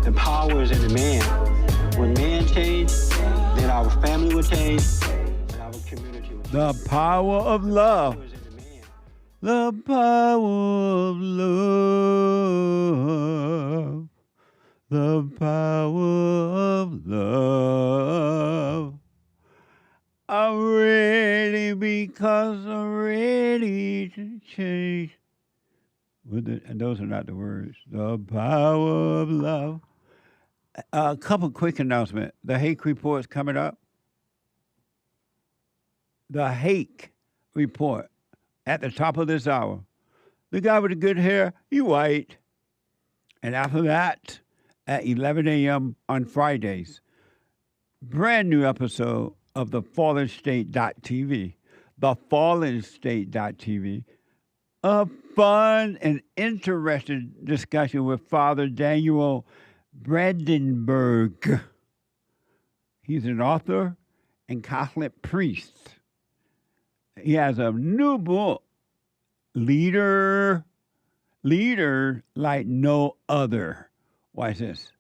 The power is in the man. When man changed, then our family would change, and our community would change. The power of love. The power of love. The power of love. I'm ready because I'm ready to change. And those are not the words. The power of love. A couple quick announcements. The Hake report's coming up. The Hake report at the top of this hour. The guy with the good hair, he white. And after that, at 11 a.m. on Fridays, brand new episode of the FallenState.tv. The FallenState.tv. A fun and interesting discussion with Father Daniel Brandenburg. He's an author and Catholic priest. He has a new book, Leader Like No Other. Watch this.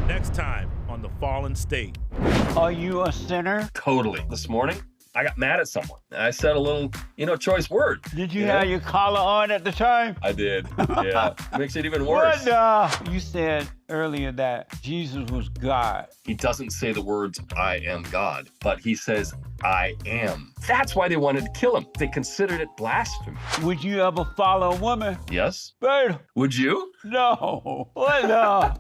Next time on The Fallen State. Are you a sinner? Totally. This morning, I got mad at someone. I said a little, choice word. Did you have your collar on at the time? I did. Yeah. Makes it even worse. What? You said earlier that Jesus was God. He doesn't say the words, I am God, but he says, I am. That's why they wanted to kill him. They considered it blasphemy. Would you ever follow a woman? Yes. Beta. Would you? No. What no?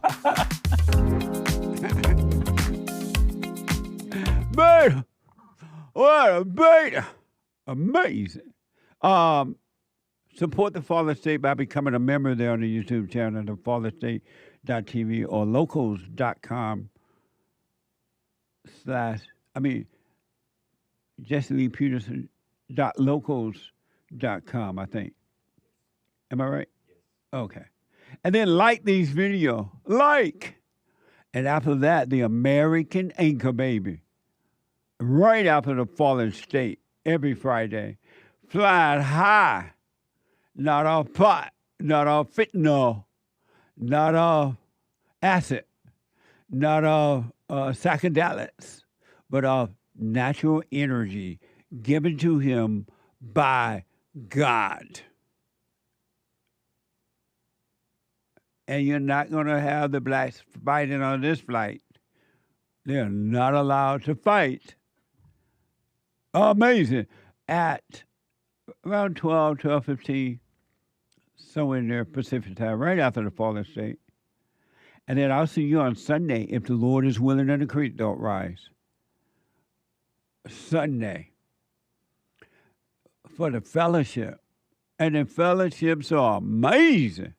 Beta. What a beta. Amazing. Support the Fallen State by becoming a member there on the YouTube channel, the FallenState.tv or locals.com jesseleepeterson.locals.com, I think. Am I right? Yes. Okay. And then like these videos. Like. And after that, the American Anchor Baby. Right after the Fallen State, every Friday. Flying high. Not off pot. Not off fentanyl. Not off acid. Not off psychedelics. But of natural energy given to him by God. And you're not going to have the blacks fighting on this flight. They're not allowed to fight. Amazing. At around 12:15, somewhere in there, Pacific time, right after the Fallen State. And then I'll see you on Sunday if the Lord is willing and the creek don't rise. Sunday for the fellowship. And the fellowships are amazing.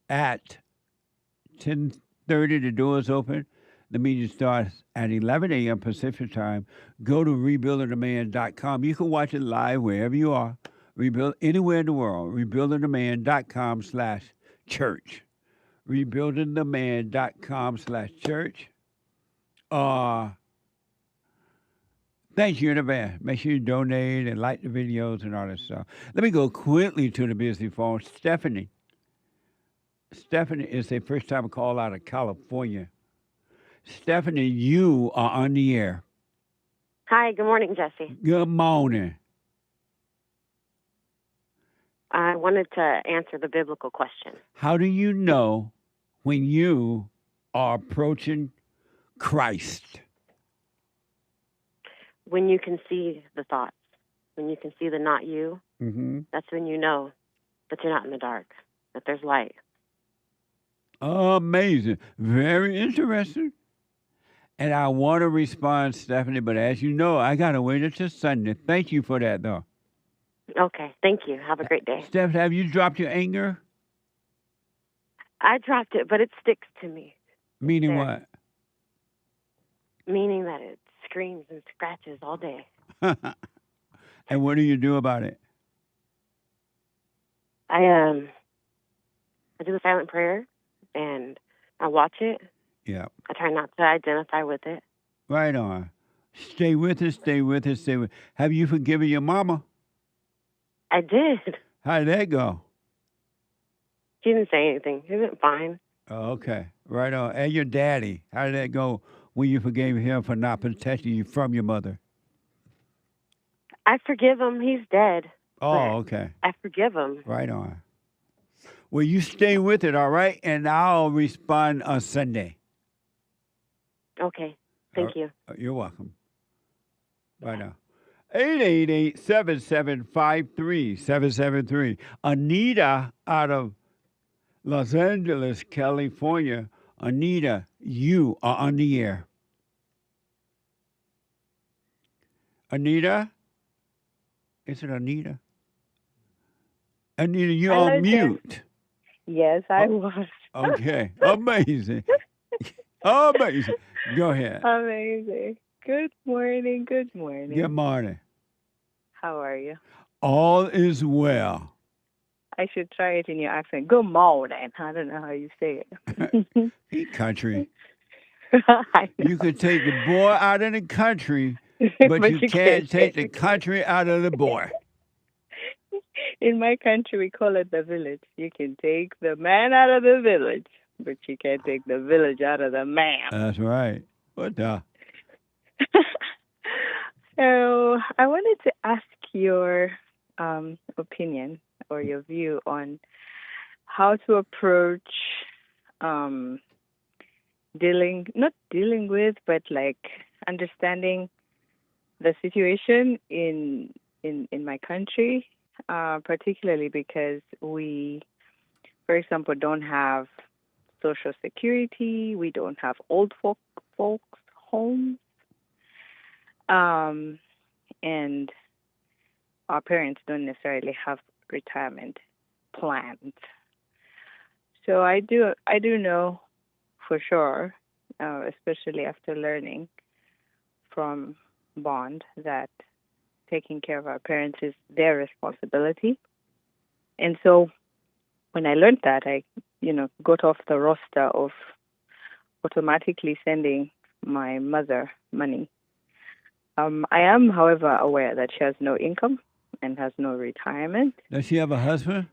At 10:30, the doors open. The meeting starts at 11 a.m. Pacific time. Go to rebuildingtheman.com. You can watch it live wherever you are. Rebuild anywhere in the world. Rebuildingtheman.com/church. Rebuildingtheman.com/church. Thank you in advance. Make sure you donate and like the videos and all that stuff. Let me go quickly to the busy phone. Stephanie is a first-time call out of California. Stephanie, you are on the air. Hi, good morning, Jesse. Good morning. I wanted to answer the biblical question. How do you know when you are approaching Christ? When you can see the thoughts, when you can see the not you, that's when you know that you're not in the dark, that there's light. Amazing. Very interesting. And I want to respond, Stephanie, but as you know, I got to wait until Sunday. Thank you for that, though. Okay, thank you. Have a great day. Steph, have you dropped your anger? I dropped it, but it sticks to me. Meaning what? Meaning that it screams and scratches all day. And what do you do about it? I do the silent prayer, and I watch it. Yeah. I try not to identify with it. Right on. Stay with it, stay with it, stay with it. Have you forgiven your mama? I did. How did that go? She didn't say anything. It went fine. Oh, okay. Right on. And your daddy, how did that go when you forgave him for not protecting you from your mother? I forgive him. He's dead. Oh, okay. I forgive him. Right on. Well, you stay with it, all right? And I'll respond on Sunday. Okay. Thank you. You're welcome. Bye now. 888-7753-773. Anita out of Los Angeles, California. Anita, you are on the air. Anita? Is it Anita? Anita, you're on mute. Yes, I was. Okay. Amazing. Amazing. Go ahead. Amazing. Good morning. Good morning. Good morning. How are you? All is well. I should try it in your accent. Good morning. I don't know how you say it. Country. You could take the boy out of the country, but you can't take the country out of the boy. In my country, we call it the village. You can take the man out of the village, but you can't take the village out of the man. That's right. What the? So I wanted to ask your opinion or your view on how to approach not dealing with, but like understanding the situation in my country, particularly because we, for example, don't have Social Security, we don't have old folks homes, and our parents don't necessarily have retirement plans. So I do know for sure, especially after learning from Bond, that taking care of our parents is their responsibility. And so when I learned that, I, got off the roster of automatically sending my mother money. I am, however, aware that she has no income and has no retirement. Does she have a husband?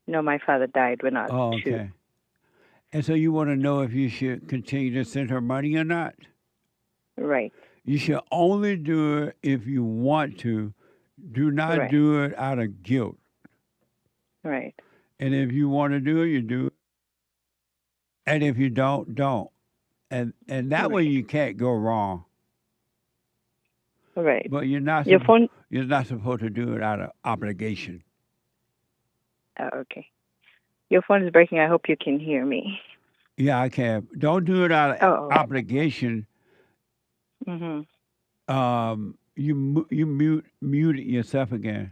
No, my father died when I was 2. Okay. And so you want to know if you should continue to send her money or not? Right. You should only do it if you want to. Do not do it out of guilt. Right. And if you want to do it, you do it. And if you don't, don't. And that way you can't go wrong. Right. But you're not you're not supposed to do it out of obligation. Okay. Your phone is breaking. I hope you can hear me. Yeah, I can. Don't do it out of obligation. Mm-hmm. You muted yourself again.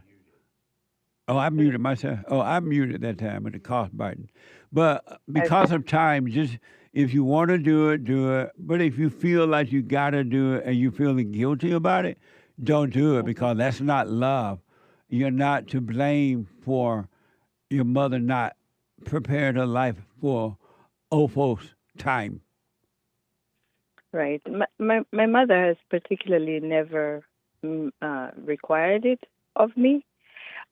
Oh, I muted myself. Oh, I muted that time with the cough button. But because of time, just if you want to do it, do it. But if you feel like you got to do it and you're feeling guilty about it, don't do it because that's not love. You're not to blame for your mother not prepared her life for old folks' time. Right. My mother has particularly never required it of me.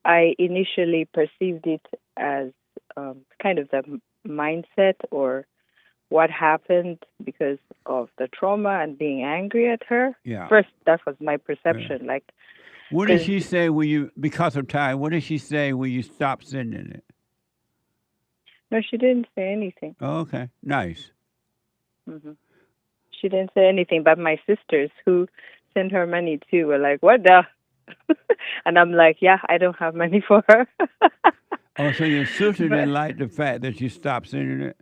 I initially perceived it as kind of the mindset or what happened because of the trauma and being angry at her. Yeah. First, that was my perception. Like, What did she say when you, because of time, what did she say when you stopped sending it? no, she didn't say anything. Oh, okay. Nice. Hmm. She didn't say anything, but my sisters who sent her money too were like, what the? And I'm like, yeah, I don't have money for her. Oh, so your sister didn't like the fact that you stopped sending it?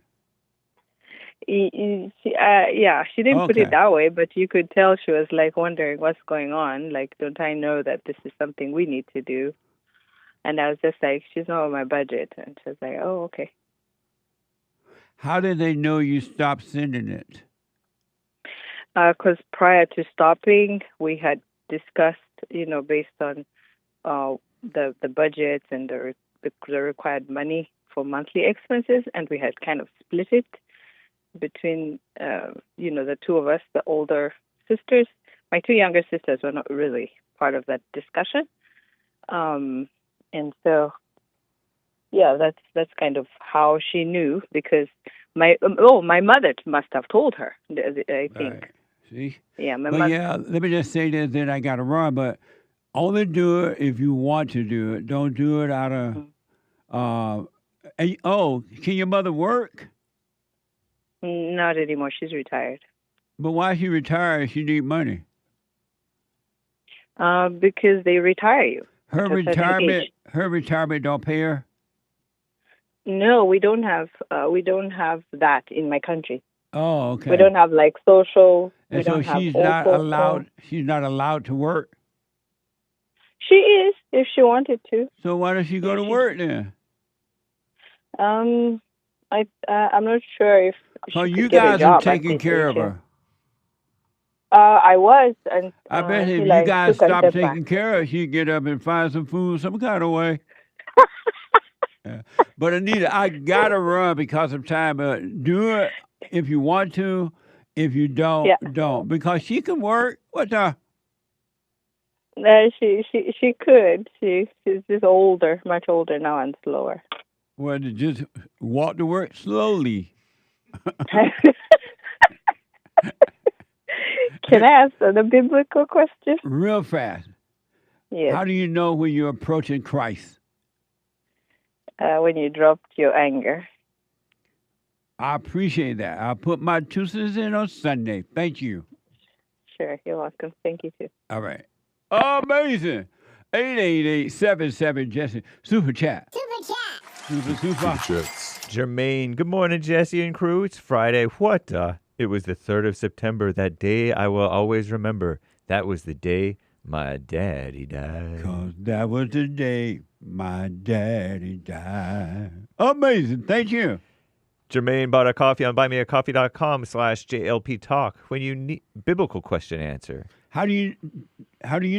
Yeah, she didn't put Okay. it that way, but you could tell she was like wondering what's going on. Like, don't I know that this is something we need to do? And I was just like, she's not on my budget. And she was like, oh, okay. How did they know you stopped sending it? Because prior to stopping, we had discussed, based on the budgets and the required money for monthly expenses, and we had kind of split it between, the two of us, the older sisters. My two younger sisters were not really part of that discussion. And so, yeah, that's kind of how she knew, because my mother must have told her, I think. Right. See? Yeah, my But mother. yeah, let me just say this, then I got to run, but only do it if you want to do it. Don't do it out of, can your mother work? Not anymore. She's retired. But why she retired? She need money. Because they retire you. Her at a certain age. retirement don't pay her? No, we don't have that in my country. Oh, okay. We don't have like social. And we so don't have she's old not folks allowed. home. She's not allowed to work. She is if she wanted to. So why does she go to work then? I'm not sure if. So she you could get a guys are job at taking this care age. of her. I was, and I bet he, if like, you guys took a stopped step back. taking care of her, she'd get up and find some food some kind of way. Yeah. But Anita, I gotta run because of time. Do it if you want to. If you don't, don't. Because she can work. What the? She could. She's just older, much older now, and slower. Well, to just walk to work slowly. Can I ask the biblical question? Real fast. Yes. How do you know when you're approaching Christ? When you dropped your anger. I appreciate that. I'll put my 2 cents in on Sunday. Thank you. Sure, you're welcome. Thank you, too. All right. Amazing. 888-77-JESSE. Super chat. Super. Jermaine, good morning, Jesse and crew. It's Friday. What? It was the 3rd of September. That day I will always remember. That was the day my daddy died. 'Cause that was the day my daddy died. Amazing. Thank you. Jermaine bought a coffee on buymeacoffee.com/JLP Talk. When you need biblical question answer. How do you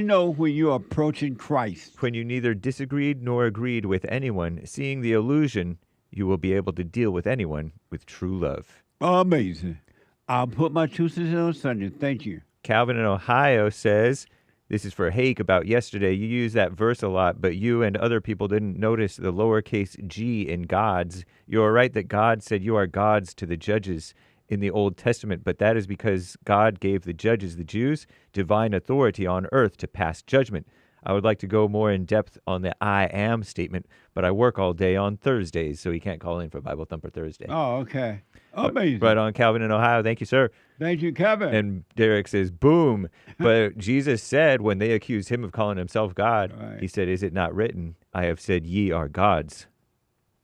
know when you're approaching Christ? When you neither disagreed nor agreed with anyone, seeing the illusion, you will be able to deal with anyone with true love. Amazing. I'll put my 2 cents in on Sunday. Thank you. Calvin in Ohio says, this is for Hake about yesterday. You use that verse a lot, but you and other people didn't notice the lowercase g in gods. You are right that God said you are gods to the judges in the Old Testament, but that is because God gave the judges, the Jews, divine authority on earth to pass judgment. I would like to go more in depth on the I am statement, but I work all day on Thursdays, so he can't call in for Bible Thumper Thursday. Oh, okay. Amazing. Right on, Calvin in Ohio. Thank you, sir. Thank you, Kevin. And Derek says, boom. But Jesus said when they accused him of calling himself God, he said, is it not written, I have said ye are gods.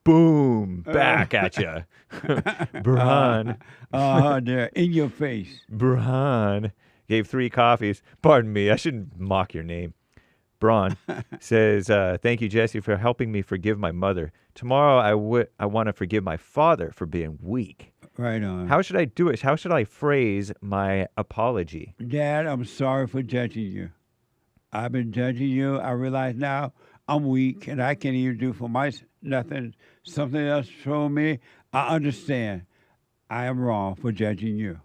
Boom. Back at you. Braun. There, in your face. Braun gave 3 coffees. Pardon me, I shouldn't mock your name. Braun says, thank you, Jesse, for helping me forgive my mother. Tomorrow I want to forgive my father for being weak. Right on. How should I do it? How should I phrase my apology? Dad, I'm sorry for judging you. I've been judging you. I realize now I'm weak and I can't even do for nothing. Something else showed me. I understand. I am wrong for judging you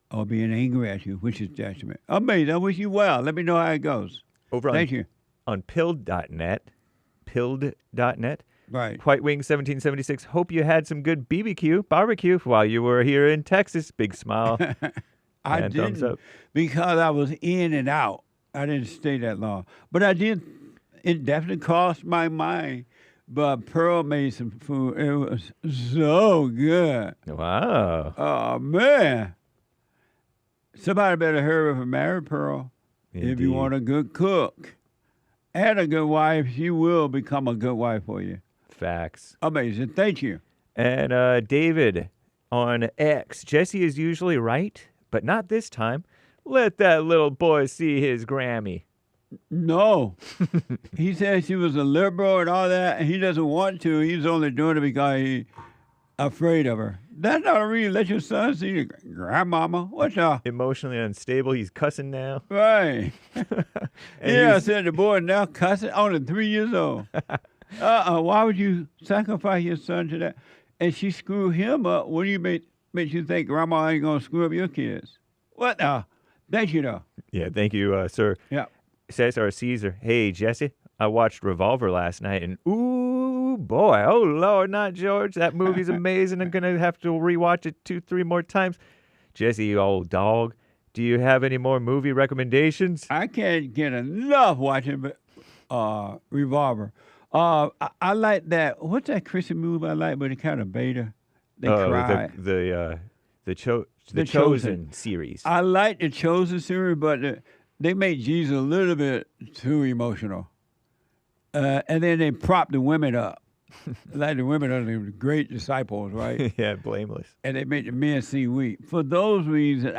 or being angry at you, which is judgment. Amazing. I wish you well. Let me know how it goes. Over Thank you. On pilled.net, Right. White Wing 1776. Hope you had some good barbecue while you were here in Texas. Big smile. I and thumbs didn't up. because I was in and out. I didn't stay that long. But I did. It definitely crossed my mind. But Pearl made some food. It was so good. Wow. Oh, man. Somebody better hurry up and marry Pearl. If Indeed. you want a good cook and a good wife, she will become a good wife for you. Facts. Amazing. Thank you. And David on X. Jesse is usually right, but not this time. Let that little boy see his Grammy. No. He said she was a liberal and all that, and he doesn't want to. He's only doing it because he's afraid of her. That's not a reason. Let your son see your grandmama. What's up? Emotionally unstable. He's cussing now. Right. Yeah, I said the boy now cussing, only 3 years old. Why would you sacrifice your son to that? And she screwed him up. What do you make you think grandma ain't going to screw up your kids? What now? Thank you, though. Yeah, thank you, sir. Yeah. Cesar Caesar. Hey, Jesse, I watched Revolver last night, and ooh, boy, oh, Lord, not George. That movie's amazing. I'm going to have to rewatch it 2-3 more times. Jesse, you old dog, do you have any more movie recommendations? I can't get enough watching Revolver. I like that. What's that Christian movie I like, but it kind of beta? They cry. The Chosen series. I like the Chosen series, but they made Jesus a little bit too emotional. And then they prop the women up. Like the women are the great disciples, right? Yeah, blameless. And they make the men seem weak. For those reasons,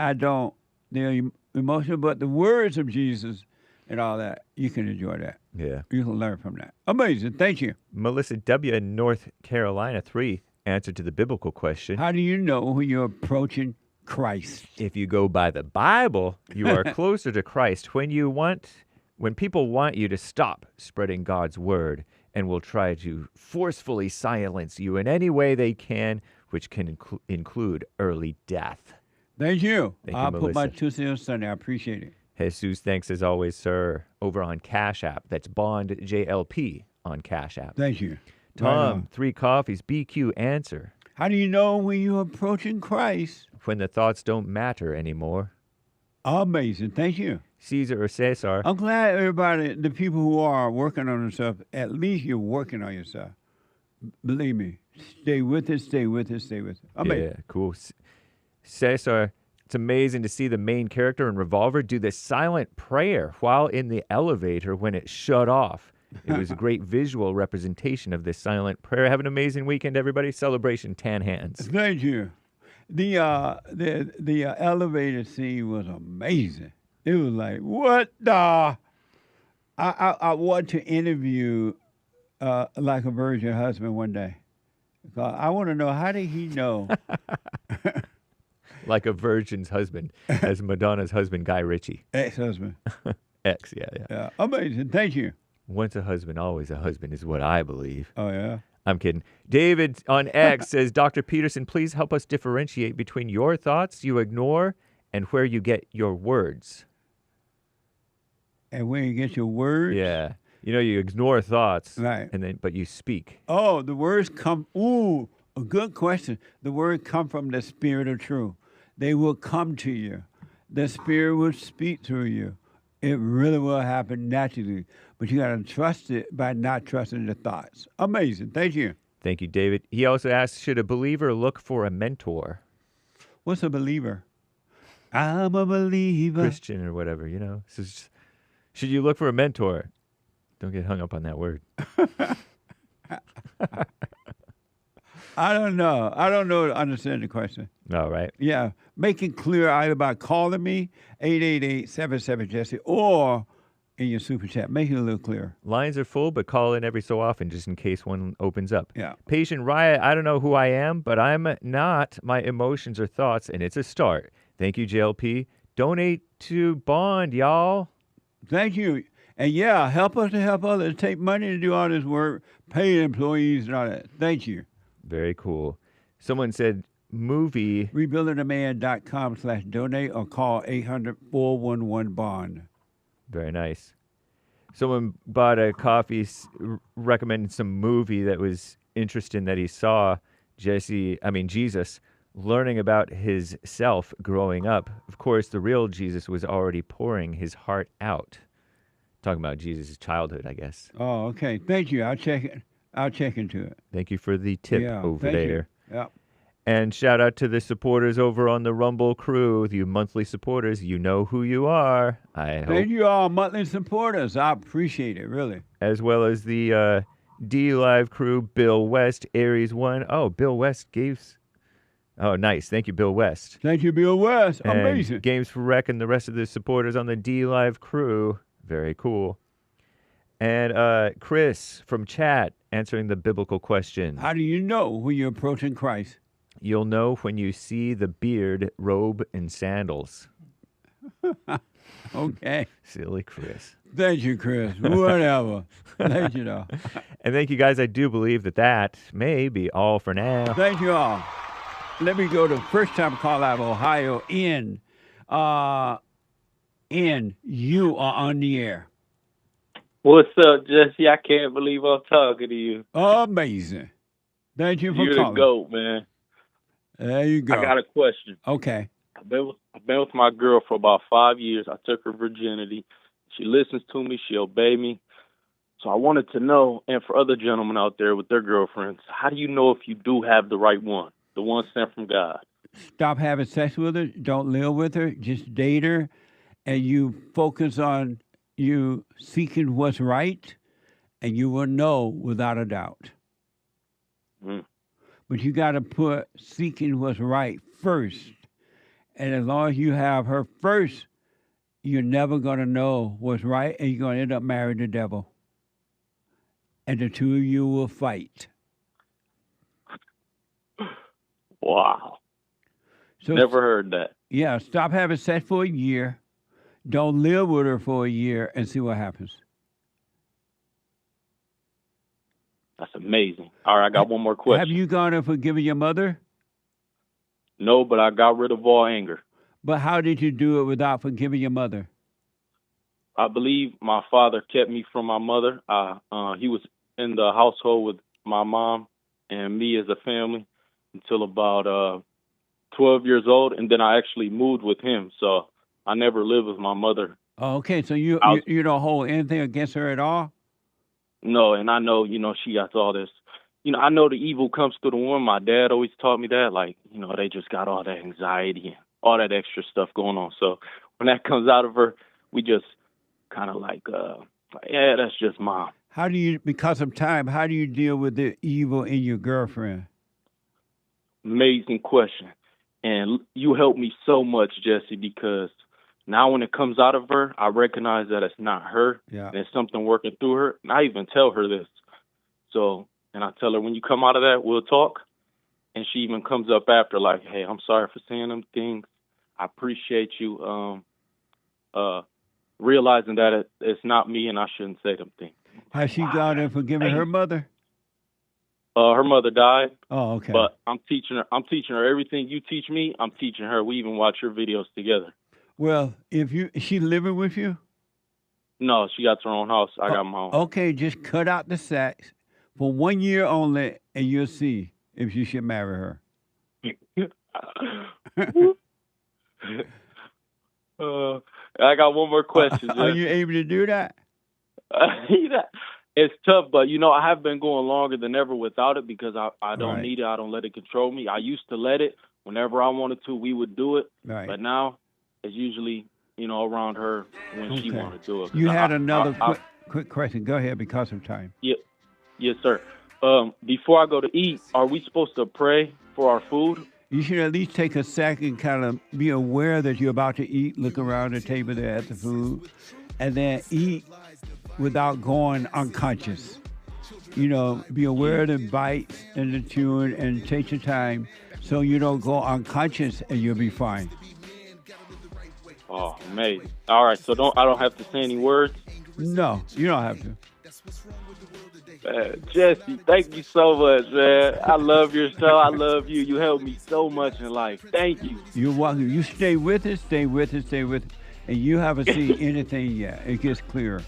they're emotional, but the words of Jesus and all that, you can enjoy that. Yeah. You can learn from that. Amazing. Thank you. Melissa W. in North Carolina 3 answer to the biblical question. How do you know when you're approaching Christ? If you go by the Bible, you are closer to Christ. When people want you to stop spreading God's word and will try to forcefully silence you in any way they can, which can include early death. Thank you. I'll Melissa. put my 2 cents on Sunday. I appreciate it. Jesus, thanks as always, sir. Over on Cash App. That's Bond JLP on Cash App. Thank you. Tom, Right 3 coffees, BQ answer. How do you know when you're approaching Christ? When the thoughts don't matter anymore. Amazing. Thank you. Caesar or Cesar. I'm glad everybody, the people who are working on themselves, at least you're working on yourself. Believe me. Stay with it, stay with it, stay with it. Amazing. Yeah, cool. Cesar, it's amazing to see the main character in Revolver do this silent prayer while in the elevator when it shut off. It was a great visual representation of this silent prayer. Have an amazing weekend, everybody. Celebration, tan hands. Thank you. The elevator scene was amazing. It was like, what the? I want to interview like a virgin husband one day. I want to know, how did he know? Like a virgin's husband, as Madonna's husband, Guy Ritchie. Ex-husband. Ex, yeah. Yeah, amazing. Thank you. Once a husband, always a husband is what I believe. Oh, yeah? I'm kidding. David on X says, Dr. Peterson, please help us differentiate between your thoughts you ignore and where you get your words. And where you get your words? Yeah. You know, you ignore thoughts, right? But you speak. Oh, the words come. Ooh, a good question. The words come from the Spirit of truth. They will come to you. The Spirit will speak through you. It really will happen naturally. But you got to trust it by not trusting the thoughts. Amazing. Thank you. Thank you, David. He also asks, should a believer look for a mentor? What's a believer? I'm a believer. Christian or whatever, you know. So should you look for a mentor? Don't get hung up on that word. I don't know. I don't know to understand the question. All right. Yeah. Make it clear either by calling me, 888-77-JESSE, or in your super chat. Make it a little clearer. Lines are full, but call in every so often just in case one opens up. Yeah. Patient Riot, I don't know who I am, but I'm not my emotions or thoughts, and it's a start. Thank you, JLP. Donate to Bond, y'all. Thank you. And yeah, help us to help others. Take money to do all this work, pay employees and all that. Thank you. Very cool. Someone said movie. Rebuildingaman.com/donate or call 800-411-BOND. Very nice. Someone bought a coffee recommending some movie that was interesting that he saw Jesus learning about his self growing up. Of course, the real Jesus was already pouring his heart out. Talking about Jesus' childhood, I guess. Oh, okay. Thank you. I'll check it. I'll check into it. Thank you for the tip over there. Yeah. And shout out to the supporters over on the Rumble crew, you monthly supporters. You know who you are. Thank you all, monthly supporters. I appreciate it, really. As well as the D Live crew, Bill West, Aries One. Oh, Bill West gave. Oh, nice. Thank you, Bill West. Thank you, Bill West. And amazing. Games for Rec and the rest of the supporters on the D Live crew. Very cool. And Chris from chat answering the biblical question. How do you know when you're approaching Christ? You'll know when you see the beard, robe, and sandals. Okay. Silly Chris. Thank you, Chris. Whatever. Thank you, though. And thank you, guys. I do believe that may be all for now. Thank you all. Let me go to first-time call out of Ohio. You are on the air. What's up, Jesse? I can't believe I'm talking to you. Amazing. Thank you for You're calling. You're the GOAT, man. There you go. I got a question. Okay. I've been with my girl for about 5 years. I took her virginity. She listens to me. She obeyed me. So I wanted to know, and for other gentlemen out there with their girlfriends, how do you know if you do have the right one, the one sent from God? Stop having sex with her. Don't live with her. Just date her. And you focus on you seeking what's right, and you will know without a doubt. Mm. But you got to put seeking what's right first. And as long as you have her first, you're never going to know what's right, and you're going to end up marrying the devil. And the two of you will fight. Wow. So, never heard that. Yeah, stop having sex for a year. Don't live with her for a year and see what happens. That's amazing. All right, I got one more question. Have you gone and forgiven your mother? No, but I got rid of all anger. But how did you do it without forgiving your mother? I believe my father kept me from my mother. He was in the household with my mom and me as a family until about 12 years old, and then I actually moved with him. So I never lived with my mother. Oh, okay, so you don't hold anything against her at all? No, and I know, she got all this. I know the evil comes through the womb. My dad always taught me that. Like, they just got all that anxiety and all that extra stuff going on. So when that comes out of her, we just kind of yeah, that's just mom. Because of time, how do you deal with the evil in your girlfriend? Amazing question. And you helped me so much, Jesse, because now when it comes out of her, I recognize that it's not her. Yeah. And it's something working through her. And I even tell her this. So, and I tell her, when you come out of that, we'll talk. And she even comes up after like, hey, I'm sorry for saying them things. I appreciate you realizing that it's not me and I shouldn't say them things. Has she gone and forgiven her mother? Her mother died. Oh, okay. But I'm teaching her everything you teach me. I'm teaching her. We even watch your videos together. Well, is she living with you? No, she got her own house. I got my own. Okay, just cut out the sex for 1 year only, and you'll see if you should marry her. I got one more question. Are you able to do that? It's tough, but I have been going longer than ever without it because I don't need it. I don't let it control me. I used to let it whenever I wanted to. We would do it, but now it's usually around her when she wanted to do it. You had another quick question. Go ahead, because of time. Yeah, yes, sir. Before I go to eat, are we supposed to pray for our food? You should at least take a second, kind of be aware that you're about to eat, look around the table there at the food, and then eat without going unconscious. Be aware of the bites and the chewing and take your time so you don't go unconscious and you'll be fine. Oh, amazing. All right, so I don't have to say any words? No, you don't have to. Jesse, thank you so much, man. I love your show. I love you. You helped me so much in life. Thank you. You're welcome. You stay with us, and you haven't seen anything yet. It gets clearer.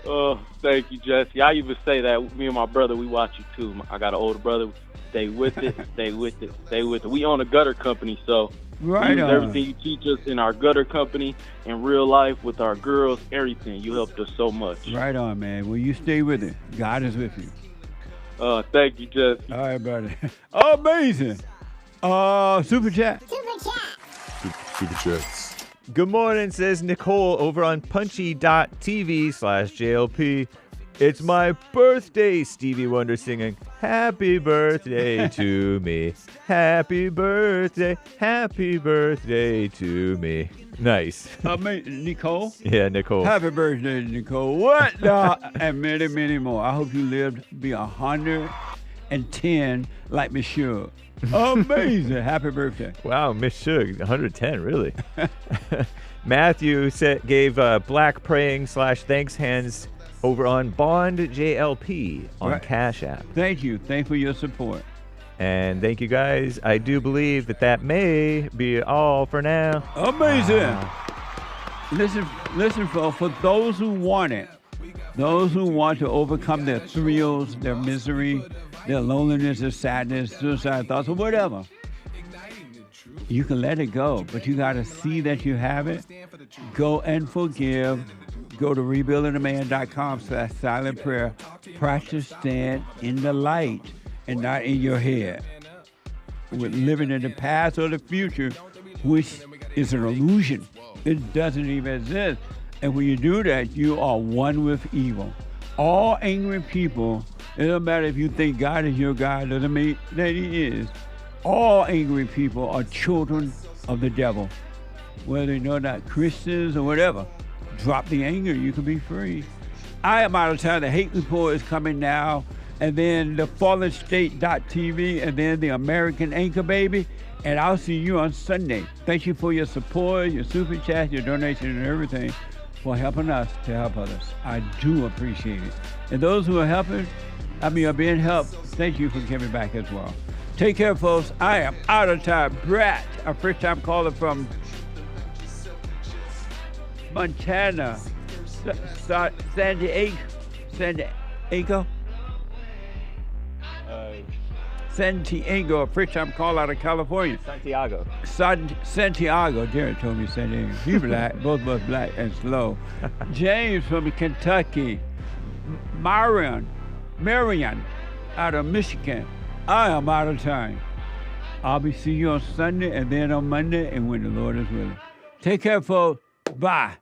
Oh, thank you, Jesse. I even say that me and my brother, we watch you too. I got an older brother. Stay with it, stay with it, stay with it. We own a gutter company, so we use everything you teach us in our gutter company, in real life, with our girls, everything. You helped us so much. Right on, man. Well, you stay with it. God is with you. Thank you, Jesse. All right, buddy. Amazing. Super chat. Super chats. Good morning, says Nicole over on punchy.tv/JLP. It's my birthday, Stevie Wonder singing, happy birthday to me. Happy birthday to me. Nice. Nicole? Yeah, Nicole. Happy birthday, Nicole. What? And many, many more. I hope you live to be 110 like Miss Suge. Amazing. Happy birthday. Wow, Miss Suge, 110, really? Matthew gave black praying / thanks hands over on Bond JLP on Cash App. Thank you. Thank you for your support. And thank you, guys. I do believe that may be all for now. Amazing. Listen, folks, for those who want it, those who want to overcome their thrills, their misery, their loneliness, their sadness, suicide thoughts, or whatever, you can let it go, but you got to see that you have it. Go and forgive. Go to rebuildingtheman.com/silent prayer. Practice stand in the light and not in your head. We're living in the past or the future, which is an illusion. It doesn't even exist. And when you do that, you are one with evil. All angry people, it doesn't matter if you think God is your God, doesn't mean that he is. All angry people are children of the devil. Whether you're not Christians or whatever. Drop the anger, you can be free. I am out of time. The Hake Report is coming now, and then the FallenState.tv, and then the American Anchor Baby, and I'll see you on Sunday. Thank you for your support, your super chat, your donation, and everything for helping us to help others. I do appreciate it. And those who are being helped, thank you for giving back as well. Take care, folks. I am out of time. Brat, a first-time caller from Montana, San Diego, a first-time call out of California. Santiago. Jared told me San Diego. He black, both of us black and slow. James from Kentucky. Marion, out of Michigan. I am out of time. I'll be seeing you on Sunday and then on Monday and when the Lord is willing. Take care, folks. Bye.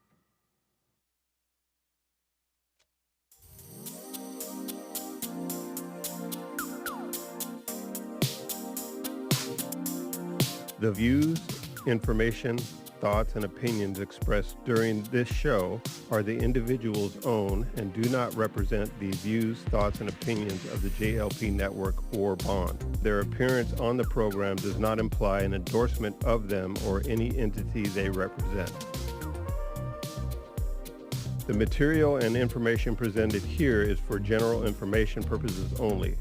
The views, information, thoughts, and opinions expressed during this show are the individual's own and do not represent the views, thoughts, and opinions of the JLP Network or Bond. Their appearance on the program does not imply an endorsement of them or any entity they represent. The material and information presented here is for general information purposes only.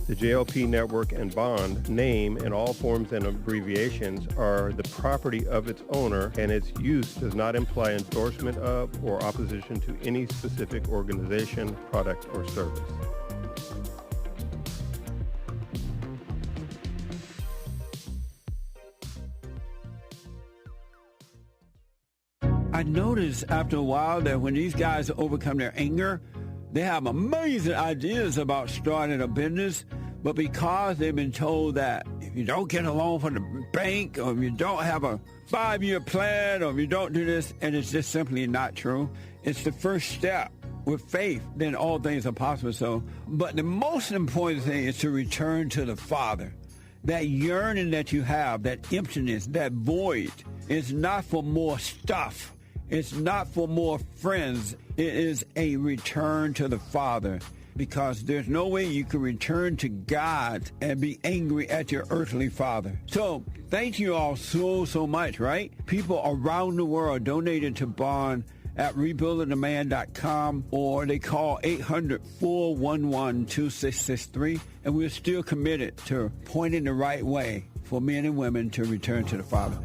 The JLP Network and Bond name and all forms and abbreviations are the property of its owner, and its use does not imply endorsement of or opposition to any specific organization, product, or service. I noticed after a while that when these guys overcome their anger, they have amazing ideas about starting a business, but because they've been told that if you don't get a loan from the bank, or if you don't have a 5-year plan, or if you don't do this, and it's just simply not true, it's the first step. With faith, then all things are possible. So, but the most important thing is to return to the Father. That yearning that you have, that emptiness, that void, is not for more stuff. It's not for more friends. It is a return to the Father, because there's no way you can return to God and be angry at your earthly father. So thank you all so much, right? People around the world donated to Bond at rebuildingtheman.com, or they call 800-411-2663, and we're still committed to pointing the right way for men and women to return to the Father.